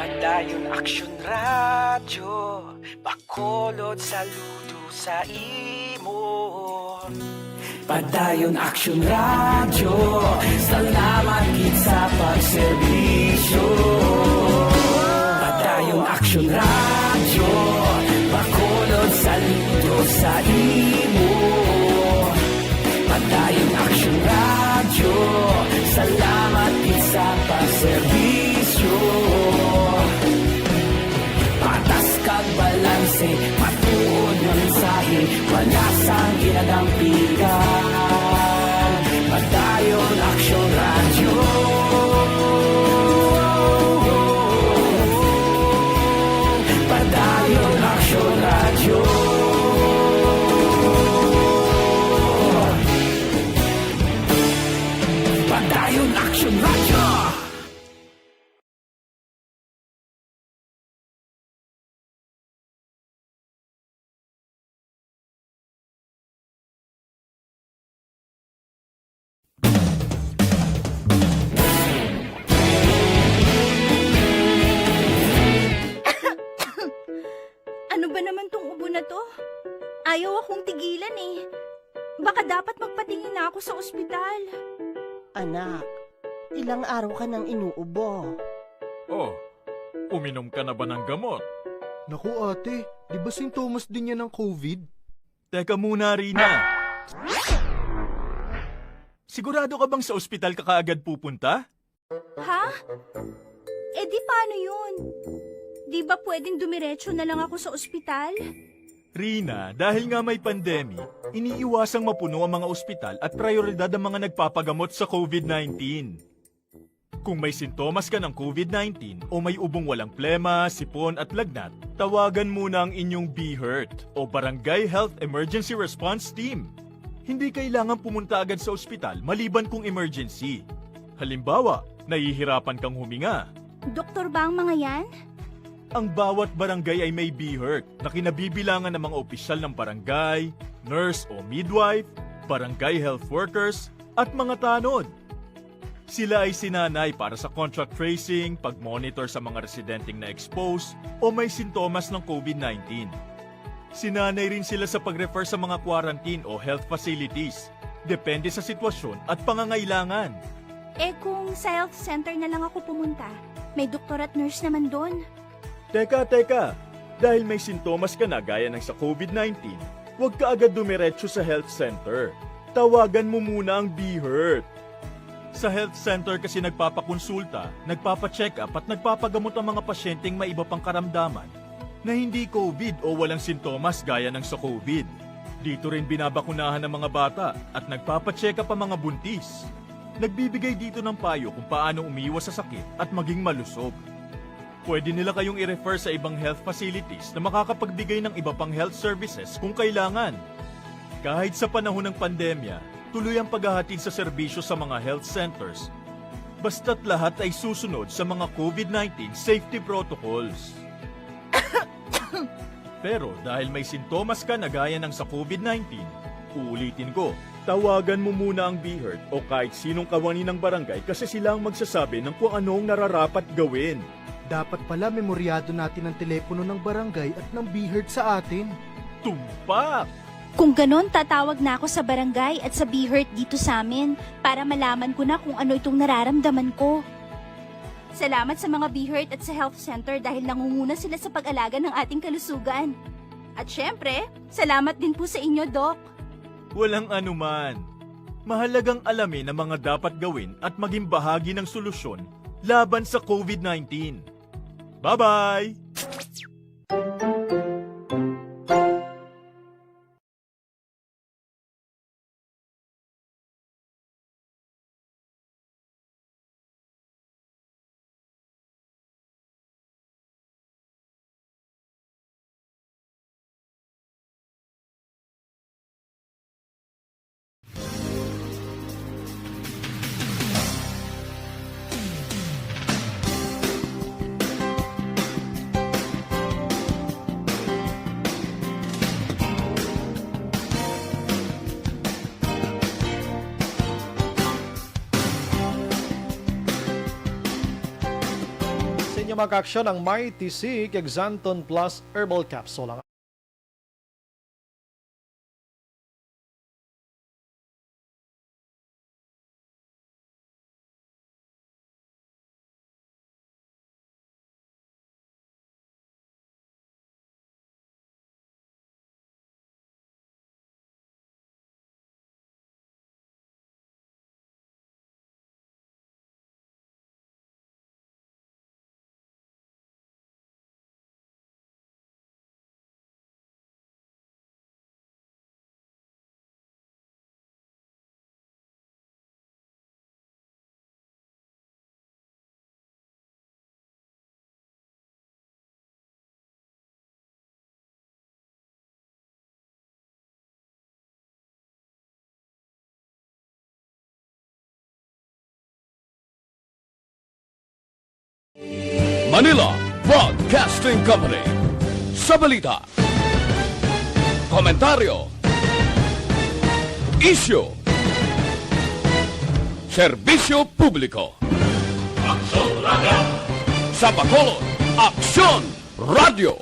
S15: Padayon Aksyon radyo, Bacolod saludo sa imo. Padayon Aksyon radyo, salamat kit sa pagserbisyo. Padayon Aksyon radyo, Bacolod saludo sa imo. Padayon Aksyon radyo, salamat kit sa pagserbisyo. Patas kag balanse, matuod na mensahe, wala sang ginadampigan. Padayon Aksyon radyo. Padayon Aksyon radyo. Padayon Aksyon radyo.
S19: Ano ba naman tong ubo na to? Ayaw akong tigilan eh. Baka dapat magpatingin na ako sa ospital.
S20: Anak, ilang araw ka nang inuubo.
S21: Oh, uminom ka na ba ng gamot?
S22: Naku ate, di ba sintomas din yan ng COVID?
S21: Teka muna, Rina. Sigurado ka bang sa ospital ka kaagad pupunta?
S19: Ha? Eh di paano yun? Di ba pwedeng dumiretso na lang ako sa ospital?
S21: Rina, dahil nga may pandemic, iniiwasang mapuno ang mga ospital at prioridad ang mga nagpapagamot sa COVID-19. Kung may sintomas ka ng COVID-19 o may ubong walang plema, sipon at lagnat, tawagan muna ang inyong BHERT o Barangay Health Emergency Response Team. Hindi kailangan pumunta agad sa ospital maliban kung emergency. Halimbawa, nahihirapan kang huminga.
S19: Doktor ba ang mga yan?
S21: Ang bawat barangay ay may BHERT na kinabibilangan ng mga opisyal ng barangay, nurse o midwife, barangay health workers, at mga tanod. Sila ay sinanay para sa contact tracing, pag-monitor sa mga residenteng na-expose o may sintomas ng COVID-19. Sinanay rin sila sa pag-refer sa mga quarantine o health facilities, depende sa sitwasyon at pangangailangan.
S19: Eh kung sa health center na lang ako pumunta, may doktor at nurse naman doon.
S21: Teka. Dahil may sintomas ka na gaya ng sa COVID-19, huwag ka agad dumiretso sa health center. tawagan mo muna ang BHERT. Sa health center kasi nagpapakonsulta, nagpapacheck up at nagpapagamot ang mga pasyenteng may iba pang karamdaman na hindi COVID o walang sintomas gaya ng sa COVID. Dito rin binabakunahan ng mga bata at nagpapacheck up ang mga buntis. Nagbibigay dito ng payo kung paano umiwas sa sakit at maging malusog. Pwede nila kayong i-refer sa ibang health facilities na makakapagbigay ng iba pang health services kung kailangan. Kahit sa panahon ng pandemya, tuloy ang paghahatid sa serbisyo sa mga health centers. Basta't lahat ay susunod sa mga COVID-19 safety protocols. Pero dahil may sintomas ka na gaya ng sa COVID-19, uulitin ko, tawagan mo muna ang BHERT o kahit sinong kawani ng barangay kasi sila ang magsasabi ng kung anong nararapat gawin.
S22: Dapat pala memoryado natin ang telepono ng barangay at ng BHERT sa atin.
S21: Tumpak!
S19: Kung ganon, tatawag na ako sa barangay at sa BHERT dito sa amin para malaman ko na kung ano itong nararamdaman ko. Salamat sa mga BHERT at sa health center dahil nangunguna sila sa pag-alaga ng ating kalusugan. At syempre, salamat din po sa inyo, Doc.
S21: Walang anuman. Mahalagang alamin ang mga dapat gawin at maging bahagi ng solusyon laban sa COVID-19. Bye-bye!
S2: Mga kaaksyon ang Mighty Sig Exanton Plus Herbal Capsule.
S10: Manila Broadcasting Company. Sa balita, komentaryo, isyu, serbisyo publiko. Sa Bacolod, Aksyon Radio.